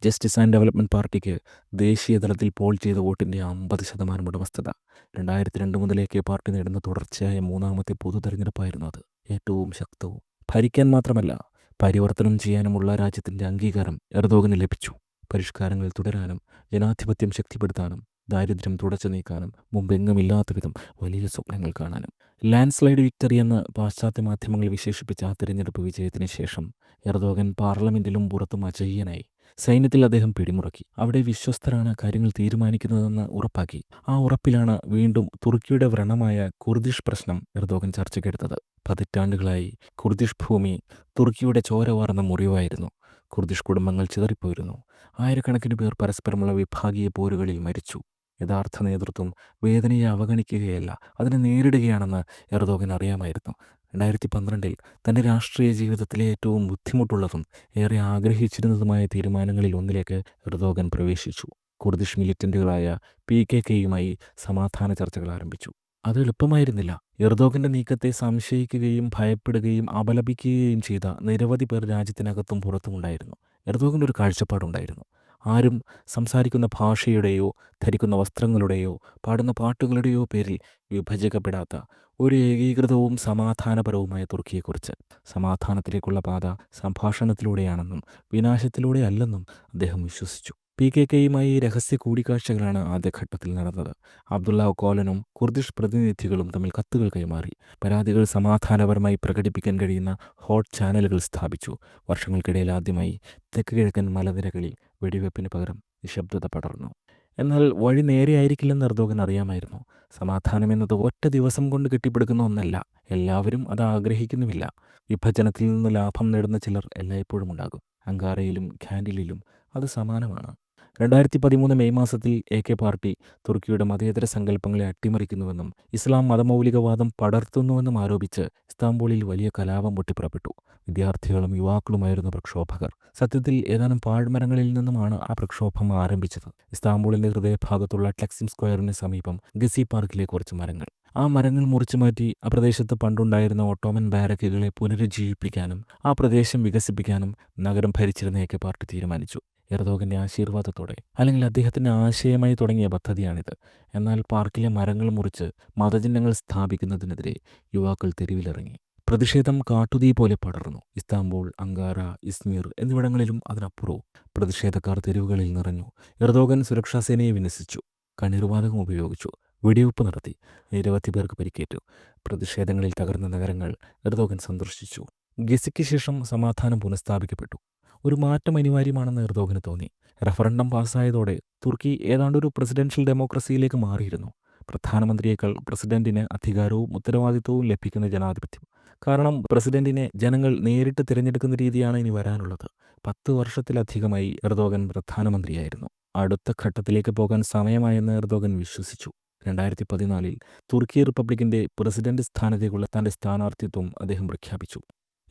ജസ്റ്റിസ് ആൻഡ് ഡെവലപ്മെൻറ്റ് പാർട്ടിക്ക് ദേശീയ തലത്തിൽ പോൾ ചെയ്ത വോട്ടിൻ്റെ 50% ഉടമസ്ഥത. 2002 മുതൽ AK പാർട്ടി നേടുന്ന തുടർച്ചയായ മൂന്നാമത്തെ പൊതു തെരഞ്ഞെടുപ്പായിരുന്നു അത്. ഏറ്റവും ശക്തവും. ഭരിക്കാൻ മാത്രമല്ല, പരിവർത്തനം ചെയ്യാനുമുള്ള രാജ്യത്തിൻ്റെ അംഗീകാരം എർദോഗന് ലഭിച്ചു. പരിഷ്കാരങ്ങൾ തുടരാനും ജനാധിപത്യം ശക്തിപ്പെടുത്താനും ദാരിദ്ര്യം തുടച്ചു നീക്കാനും മുമ്പെങ്ങുമില്ലാത്ത വിധം വലിയ സ്വപ്നങ്ങൾ കാണാനും. ലാൻഡ് സ്ലൈഡ് വിക്ടറി എന്ന് പാശ്ചാത്യ മാധ്യമങ്ങൾ വിശേഷിപ്പിച്ച ആ തിരഞ്ഞെടുപ്പ് വിജയത്തിന് ശേഷം എർദോഗൻ പാർലമെൻറ്റിലും പുറത്തും അജയ്യനായി. സൈന്യത്തിൽ അദ്ദേഹം പിടിമുറക്കി. അവിടെ വിശ്വസ്തരാണ് കാര്യങ്ങൾ തീരുമാനിക്കുന്നതെന്ന് ഉറപ്പാക്കി. ആ ഉറപ്പിലാണ് വീണ്ടും തുർക്കിയുടെ വ്രണമായ കുർദിഷ് പ്രശ്നം എർദോഗൻ ചർച്ചയ്ക്കെടുത്തത്. പതിറ്റാണ്ടുകളായി കുർദിഷ് ഭൂമി തുർക്കിയുടെ ചോര വാർന്ന മുറിവായിരുന്നു. കുർദിഷ് കുടുംബങ്ങൾ ചിതറിപ്പോയിരുന്നു. ആയിരക്കണക്കിന് പേർ പരസ്പരമുള്ള വിഭാഗീയ പോരുകളിൽ മരിച്ചു. യഥാർത്ഥ നേതൃത്വം വേദനയെ അവഗണിക്കുകയല്ല, അതിനെ നേരിടുകയാണെന്ന് എർദോഗൻ അറിയാമായിരുന്നു. 2012 തൻ്റെ രാഷ്ട്രീയ ജീവിതത്തിലെ ഏറ്റവും ബുദ്ധിമുട്ടുള്ളതും ഏറെ ആഗ്രഹിച്ചിരുന്നതുമായ തീരുമാനങ്ങളിൽ ഒന്നിലേക്ക് എർദോഗൻ പ്രവേശിച്ചു. കുർദിഷ് മിലിറ്റന്റുകളായ PKKയുമായി സമാധാന ചർച്ചകൾ ആരംഭിച്ചു. അത് എളുപ്പമായിരുന്നില്ല. എർദോഗൻ്റെ നീക്കത്തെ സംശയിക്കുകയും ഭയപ്പെടുകയും അപലപിക്കുകയും ചെയ്ത നിരവധി പേർ രാജ്യത്തിനകത്തും പുറത്തുമുണ്ടായിരുന്നു. എർദോഗൻ്റെ ഒരു കാഴ്ചപ്പാടുണ്ടായിരുന്നു. ആരും സംസാരിക്കുന്ന ഭാഷയുടെയോ ധരിക്കുന്ന വസ്ത്രങ്ങളുടെയോ പാടുന്ന പാട്ടുകളുടെയോ പേരിൽ വിഭജിക്കപ്പെടാത്ത ഒരു ഏകീകൃതവും സമാധാനപരവുമായ തുർക്കിയെക്കുറിച്ച്. സമാധാനത്തിലേക്കുള്ള പാത സംഭാഷണത്തിലൂടെയാണെന്നും വിനാശത്തിലൂടെ അല്ലെന്നും അദ്ദേഹം വിശ്വസിച്ചു. PKKയുമായി രഹസ്യ കൂടിക്കാഴ്ചകളാണ് ആദ്യഘട്ടത്തിൽ നടന്നത്. അബ്ദുള്ള ഒക്കോലനും കുർദിഷ് പ്രതിനിധികളും തമ്മിൽ കത്തുകൾ കൈമാറി. പരാതികൾ സമാധാനപരമായി പ്രകടിപ്പിക്കാൻ കഴിയുന്ന ഹോട്ട് ചാനലുകൾ സ്ഥാപിച്ചു. വർഷങ്ങൾക്കിടയിൽ ആദ്യമായി തെക്ക് കിഴക്കൻ മലനിരകളിൽ വെടിവെപ്പിന് പകരം നിശബ്ദത പടർന്നു. എന്നാൽ വഴി നേരെയായിരിക്കില്ലെന്ന് എർദോഗൻ അറിയാമായിരുന്നു. സമാധാനമെന്നത് ഒറ്റ ദിവസം കൊണ്ട് കെട്ടിപ്പടുക്കുന്ന ഒന്നല്ല. എല്ലാവരും അത് ആഗ്രഹിക്കുന്നുമില്ല. വിഭജനത്തിൽ നിന്ന് ലാഭം നേടുന്ന ചിലർ എല്ലായ്പ്പോഴും ഉണ്ടാകും. അങ്കാറയിലും ഖാൻഡിലിലും അത് സമാനമാണ്. 2013 മെയ് മാസത്തിൽ AK പാർട്ടി തുർക്കിയുടെ മതേതര സങ്കല്പങ്ങളെ അട്ടിമറിക്കുന്നുവെന്നും ഇസ്ലാം മതമൗലികവാദം പടർത്തുന്നുവെന്നും ആരോപിച്ച് ഇസ്താംബൂളിൽ വലിയ കലാപം പൊട്ടിപ്പുറപ്പെട്ടു. വിദ്യാർത്ഥികളും യുവാക്കളുമായിരുന്നു പ്രക്ഷോഭകർ. സത്യത്തിൽ ഏതാനും പാഴ്മരങ്ങളിൽ നിന്നുമാണ് ആ പ്രക്ഷോഭം ആരംഭിച്ചത്. ഇസ്താംബൂളിൻ്റെ ഹൃദയഭാഗത്തുള്ള ടക്സിം സ്ക്വയറിന് സമീപം ഗസി പാർക്കിലെ കുറച്ച് മരങ്ങൾ. ആ മരങ്ങൾ മുറിച്ചു മാറ്റി ആ പ്രദേശത്ത് പണ്ടുണ്ടായിരുന്ന ഓട്ടോമൻ ബാരക്കുകളെ പുനരുജ്ജീവിപ്പിക്കാനും ആ പ്രദേശം വികസിപ്പിക്കാനും നഗരം ഭരിച്ചിരുന്ന AK പാർട്ടി തീരുമാനിച്ചു. എർദോഗൻ്റെ ആശീർവാദത്തോടെ, അല്ലെങ്കിൽ അദ്ദേഹത്തിൻ്റെ ആശയമായി തുടങ്ങിയ പദ്ധതിയാണിത്. എന്നാൽ പാർക്കിലെ മരങ്ങൾ മുറിച്ച് മതചിഹ്നങ്ങൾ സ്ഥാപിക്കുന്നതിനെതിരെ യുവാക്കൾ തെരുവിലിറങ്ങി. പ്രതിഷേധം കാട്ടുതീ പോലെ പടർന്നു. ഇസ്താംബൂൾ, അങ്കാറ, ഇസ്മീർ എന്നിവിടങ്ങളിലും അതിനപ്പുറവും പ്രതിഷേധക്കാർ തെരുവുകളിൽ നിറഞ്ഞു. എർദോഗൻ സുരക്ഷാസേനയെ വിന്യസിച്ചു. കണ്ണീർവാതകം ഉപയോഗിച്ചു. വെടിവെപ്പ് നടത്തി. നിരവധി പേർക്ക് പരിക്കേറ്റു. പ്രതിഷേധങ്ങളിൽ തകർന്ന നഗരങ്ങൾ എർദോഗൻ സന്ദർശിച്ചു. ഗസിക്ക് ശേഷം സമാധാനം പുനഃസ്ഥാപിക്കപ്പെട്ടു. ഒരു മാറ്റം അനിവാര്യമാണെന്ന് എർദോഗന് തോന്നി. റഫറണ്ടം പാസ്സായതോടെ തുർക്കി ഏതാണ്ടൊരു പ്രസിഡൻഷ്യൽ ഡെമോക്രസിയിലേക്ക് മാറിയിരുന്നു. പ്രധാനമന്ത്രിയേക്കാൾ പ്രസിഡന്റിന് അധികാരവും ഉത്തരവാദിത്വവും ലഭിക്കുന്ന ജനാധിപത്യം. കാരണം പ്രസിഡന്റിനെ ജനങ്ങൾ നേരിട്ട് തിരഞ്ഞെടുക്കുന്ന രീതിയാണ് ഇനി വരാനുള്ളത്. 10 വർഷത്തിലധികമായി എർദോഗൻ പ്രധാനമന്ത്രിയായിരുന്നു. അടുത്ത ഘട്ടത്തിലേക്ക് പോകാൻ സമയമായെന്ന് എർദോഗൻ വിശ്വസിച്ചു. 2014 തുർക്കി റിപ്പബ്ലിക്കിൻ്റെ പ്രസിഡന്റ് സ്ഥാനത്തേക്കുള്ള തൻ്റെ സ്ഥാനാർത്ഥിത്വം അദ്ദേഹം പ്രഖ്യാപിച്ചു.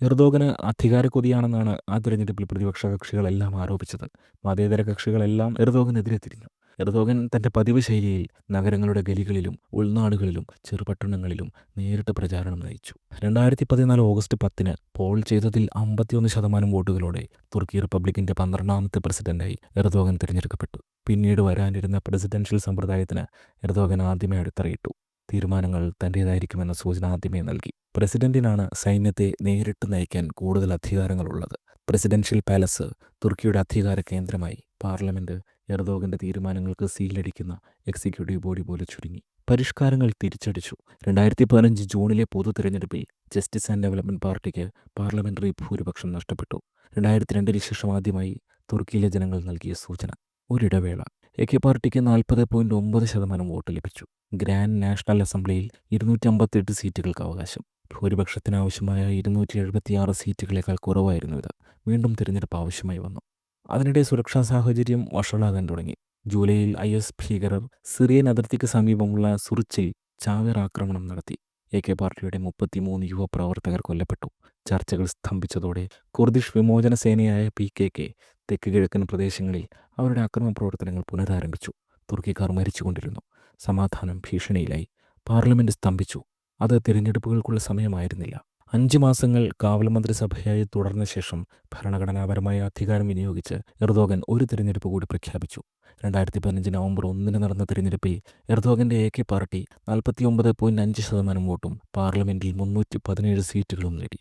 എർദോഗന് അധികാരക്കൊതിയാണെന്നാണ് ആ തിരഞ്ഞെടുപ്പിൽ പ്രതിപക്ഷ കക്ഷികളെല്ലാം ആരോപിച്ചത്. മതേതര കക്ഷികളെല്ലാം എർദോഗനെതിരെ തിരിഞ്ഞു. എർദോഗൻ തൻ്റെ പതിവ് ശൈലിയിൽ നഗരങ്ങളുടെ ഗലികളിലും ഉൾനാടുകളിലും ചെറുപട്ടണങ്ങളിലും നേരിട്ട് പ്രചാരണം നയിച്ചു. 2014 ഓഗസ്റ്റ് 10 പോൾ ചെയ്തതിൽ 51% വോട്ടുകളോടെ തുർക്കി റിപ്പബ്ലിക്കിൻ്റെ 12ാമത്തെ പ്രസിഡന്റായി എർദോഗൻ തിരഞ്ഞെടുക്കപ്പെട്ടു. പിന്നീട് വരാനിരുന്ന പ്രസിഡൻഷ്യൽ സമ്പ്രദായത്തിന് എർദോഗൻ ആദ്യമേ അടിത്തറയിട്ടു. തീരുമാനങ്ങൾ തൻ്റേതായിരിക്കുമെന്ന സൂചന ആദ്യമേ നൽകി. പ്രസിഡന്റിനാണ് സൈന്യത്തെ നേരിട്ട് നയിക്കാൻ കൂടുതൽ അധികാരങ്ങളുള്ളത്. പ്രസിഡൻഷ്യൽ പാലസ് തുർക്കിയുടെ അധികാര കേന്ദ്രമായി. പാർലമെന്റ് എർദോഗൻ്റെ തീരുമാനങ്ങൾക്ക് സീലടിക്കുന്ന എക്സിക്യൂട്ടീവ് ബോഡി പോലെ ചുരുങ്ങി. പരിഷ്കാരങ്ങൾ തിരിച്ചടിച്ചു. 2015 ജൂണിലെ പൊതു തിരഞ്ഞെടുപ്പിൽ ജസ്റ്റിസ് ആൻഡ് ഡെവലപ്മെൻറ്റ് പാർട്ടിക്ക് പാർലമെന്ററി ഭൂരിപക്ഷം നഷ്ടപ്പെട്ടു. 2002 ശേഷം ആദ്യമായി തുർക്കിയിലെ ജനങ്ങൾ നൽകിയ സൂചന. ഒരിടവേള. AK പാർട്ടിക്ക് 40.9% വോട്ട് ലഭിച്ചു. ഗ്രാൻഡ് നാഷണൽ അസംബ്ലിയിൽ 258 സീറ്റുകൾക്ക് അവകാശം. ഭൂരിപക്ഷത്തിനാവശ്യമായ 276 സീറ്റുകളേക്കാൾ കുറവായിരുന്നു ഇത്. വീണ്ടും തിരഞ്ഞെടുപ്പ് ആവശ്യമായി വന്നു. അതിനിടെ സുരക്ഷാ സാഹചര്യം വഷളാകാൻ തുടങ്ങി. ജൂലൈയിൽ IS ഭീകരർ സിറിയൻ അതിർത്തിക്ക് സമീപമുള്ള സുറിച്ചിൽ ചാവേർ ആക്രമണം നടത്തി. AK പാർട്ടിയുടെ 33 യുവ പ്രവർത്തകർ കൊല്ലപ്പെട്ടു. ചർച്ചകൾ സ്തംഭിച്ചതോടെ കുർദിഷ് വിമോചന സേനയായ PKK തെക്ക് കിഴക്കൻ പ്രദേശങ്ങളിൽ അവരുടെ അക്രമ പ്രവർത്തനങ്ങൾ പുനരാരംഭിച്ചു. തുർക്കിക്കാർ മരിച്ചുകൊണ്ടിരുന്നു. സമാധാനം ഭീഷണിയിലായി. പാർലമെന്റ് സ്തംഭിച്ചു. അത് തിരഞ്ഞെടുപ്പുകൾക്കുള്ള സമയമായിരുന്നില്ല. 5 മാസങ്ങൾ കാവൽ മന്ത്രിസഭയായി തുടർന്ന ശേഷം ഭരണഘടനാപരമായ അധികാരം വിനിയോഗിച്ച് എർദോഗൻ ഒരു തിരഞ്ഞെടുപ്പ് കൂടി പ്രഖ്യാപിച്ചു. 2015 നവംബർ 1 നടന്ന തിരഞ്ഞെടുപ്പിൽ എർദോഗന്റെ AK പാർട്ടി 49.5% വോട്ടും പാർലമെന്റിൽ 317 സീറ്റുകളും നേടി.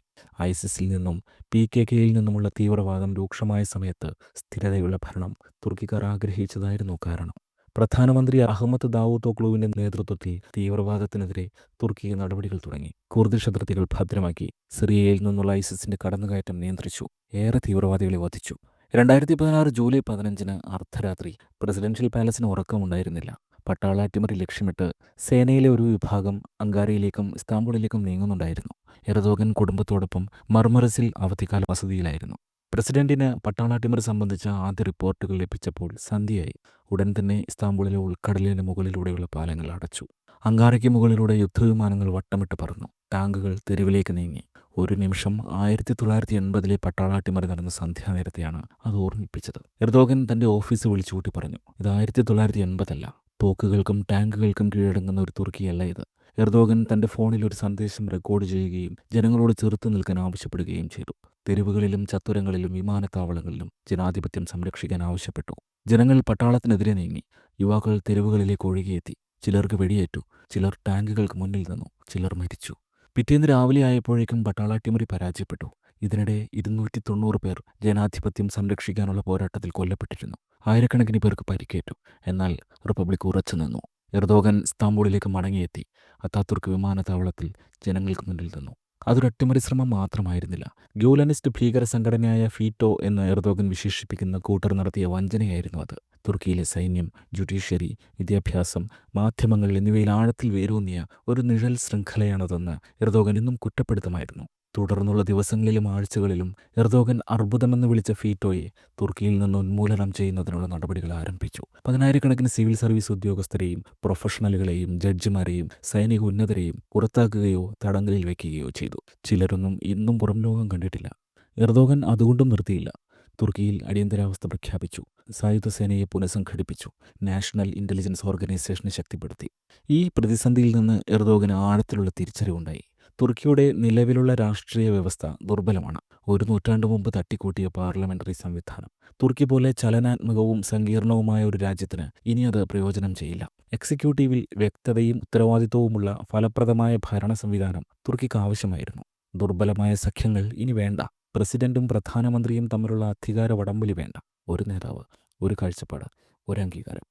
ISISൽ നിന്നും PKKയിൽ നിന്നുമുള്ള തീവ്രവാദം രൂക്ഷമായ സമയത്ത് സ്ഥിരതയുള്ള ഭരണം തുർക്കിക്കാർ ആഗ്രഹിച്ചതായിരുന്നു കാരണം. പ്രധാനമന്ത്രി അഹമ്മദ് ദാവൂത്തോഗ്ലുവിന്റെ നേതൃത്വത്തിൽ തീവ്രവാദത്തിനെതിരെ തുർക്കി നടപടികൾ തുടങ്ങി. കുർദിഷ് അതിർത്തികൾ ഭദ്രമാക്കി. സിറിയയിൽ നിന്നുള്ള ISISന്റെ കടന്നുകയറ്റം നിയന്ത്രിച്ചു. ഏറെ തീവ്രവാദികളെ വധിച്ചു. 2016 ജൂലൈ 15 അർദ്ധരാത്രി പ്രസിഡൻഷ്യൽ പാലസിന് ഉറക്കമുണ്ടായിരുന്നില്ല. പട്ടാള അട്ടിമറി ലക്ഷ്യമിട്ട് സേനയിലെ ഒരു വിഭാഗം അങ്കാരയിലേക്കും ഇസ്താംബുളിലേക്കും നീങ്ങുന്നുണ്ടായിരുന്നു. എർദോഗൻ കുടുംബത്തോടൊപ്പം മർമറസിൽ അവധിക്കാല വസതിയിലായിരുന്നു. പ്രസിഡന്റിന് പട്ടാളാട്ടിമറി സംബന്ധിച്ച ആദ്യ റിപ്പോർട്ടുകൾ ലഭിച്ചപ്പോൾ സന്ധ്യയായി. ഉടൻ തന്നെ ഇസ്താംബുളിലെ ഉൾക്കടലിന് മുകളിലൂടെയുള്ള പാലങ്ങൾ അടച്ചു. അങ്കാരയ്ക്ക് മുകളിലൂടെ യുദ്ധവിമാനങ്ങൾ വട്ടമിട്ട് പറന്നു. ടാങ്കുകൾ തെരുവിലേക്ക് നീങ്ങി. ഒരു നിമിഷം 1980 പട്ടാളാട്ടിമറി നടന്ന സന്ധ്യാനേരത്തെയാണ് അത് ഓർമ്മിപ്പിച്ചത്. എർദോഗൻ തന്റെ ഓഫീസ് വിളിച്ചുകൂട്ടി പറഞ്ഞു, ഇത് 1980 അല്ല. തോക്കുകൾക്കും ടാങ്കുകൾക്കും കീഴടങ്ങുന്ന ഒരു തുർക്കിയല്ല ഇത്. എർദോഗൻ തന്റെ ഫോണിൽ ഒരു സന്ദേശം റെക്കോർഡ് ചെയ്യുകയും ജനങ്ങളോട് ചെറുത്തു നിൽക്കാൻ ആവശ്യപ്പെടുകയും ചെയ്തു. തെരുവുകളിലും ചത്തുരങ്ങളിലും വിമാനത്താവളങ്ങളിലും ജനാധിപത്യം സംരക്ഷിക്കാൻ ആവശ്യപ്പെട്ടു. ജനങ്ങൾ പട്ടാളത്തിനെതിരെ നീങ്ങി. യുവാക്കൾ തെരുവുകളിലേക്ക് ഒഴുകിയെത്തി. ചിലർക്ക് വെടിയേറ്റു. ചിലർ ടാങ്കുകൾക്ക് മുന്നിൽ നിന്നു. ചിലർ മരിച്ചു. പിറ്റേന്ന് രാവിലെ ആയപ്പോഴേക്കും പട്ടാളാട്ടിമറി പരാജയപ്പെട്ടു. ഇതിനിടെ 290 പേർ ജനാധിപത്യം സംരക്ഷിക്കാനുള്ള പോരാട്ടത്തിൽ കൊല്ലപ്പെട്ടിരുന്നു. ആയിരക്കണക്കിന് പേർക്ക് പരിക്കേറ്റു. എന്നാൽ റിപ്പബ്ലിക് ഉറച്ചു നിന്നു. എർദോഗൻ ഇസ്താംബൂളിലേക്ക് മടങ്ങിയെത്തി. അത്താതുർക്ക് വിമാനത്താവളത്തിൽ ജനങ്ങൾക്ക് മുന്നിൽ നിന്നു. അതൊരു അട്ടിമറി ശ്രമം മാത്രമായിരുന്നില്ല. ഗ്യൂലനിസ്റ്റ് ഭീകര സംഘടനയായ ഫീറ്റോ എന്ന് എർദോഗൻ വിശേഷിപ്പിക്കുന്ന കൂട്ടർ നടത്തിയ വഞ്ചനയായിരുന്നു അത്. തുർക്കിയിലെ സൈന്യം, ജുഡീഷ്യറി, വിദ്യാഭ്യാസം, മാധ്യമങ്ങൾ എന്നിവയിൽ ആഴത്തിൽ വേരൂന്നിയ ഒരു നിഴൽ ശൃംഖലയാണതെന്ന് എർദോഗൻ ഇന്നും കുറ്റപ്പെടുത്തുമായിരുന്നു. തുടർന്നുള്ള ദിവസങ്ങളിലും ആഴ്ചകളിലും എർദോഗൻ അർബുദമെന്ന് വിളിച്ച ഫീറ്റോയെ തുർക്കിയിൽ നിന്ന് ഉന്മൂലനം ചെയ്യുന്നതിനുള്ള നടപടികൾ ആരംഭിച്ചു. 10,000-കണക്കിന് സിവിൽ സർവീസ് ഉദ്യോഗസ്ഥരെയും പ്രൊഫഷണലുകളെയും ജഡ്ജിമാരെയും സൈനിക ഉന്നതരെയും പുറത്താക്കുകയോ തടങ്കലിൽ വയ്ക്കുകയോ ചെയ്തു. ചിലരൊന്നും ഇന്നും പുറം ലോകം കണ്ടിട്ടില്ല. എർദോഗൻ അതുകൊണ്ടും നിർത്തിയില്ല. തുർക്കിയിൽ അടിയന്തരാവസ്ഥ പ്രഖ്യാപിച്ചു. സായുധ സേനയെ പുനഃസംഘടിപ്പിച്ചു. നാഷണൽ ഇൻ്റലിജൻസ് ഓർഗനൈസേഷനെ ശക്തിപ്പെടുത്തി. ഈ പ്രതിസന്ധിയിൽ നിന്ന് എർദോഗന് ആഴത്തിലുള്ള തിരിച്ചറിവുണ്ടായി. തുർക്കിയുടെ നിലവിലുള്ള രാഷ്ട്രീയ വ്യവസ്ഥ ദുർബലമാണ്. ഒരു നൂറ്റാണ്ട് മുമ്പ് തട്ടിക്കൂട്ടിയ പാർലമെന്ററി സംവിധാനം തുർക്കി പോലെ ചലനാത്മകവും സങ്കീർണവുമായ ഒരു രാജ്യത്തിന് ഇനി അത് പ്രയോജനം ചെയ്യില്ല. എക്സിക്യൂട്ടീവിൽ വ്യക്തതയും ഉത്തരവാദിത്വവുമുള്ള ഫലപ്രദമായ ഭരണ സംവിധാനം തുർക്കിക്ക് ആവശ്യമായിരുന്നു. ദുർബലമായ സഖ്യങ്ങൾ ഇനി വേണ്ട. പ്രസിഡന്റും പ്രധാനമന്ത്രിയും തമ്മിലുള്ള അധികാര വടംവലി വേണ്ട. ഒരു നേതാവ്, ഒരു കാഴ്ചപ്പാട്, ഒരു അംഗീകാരം.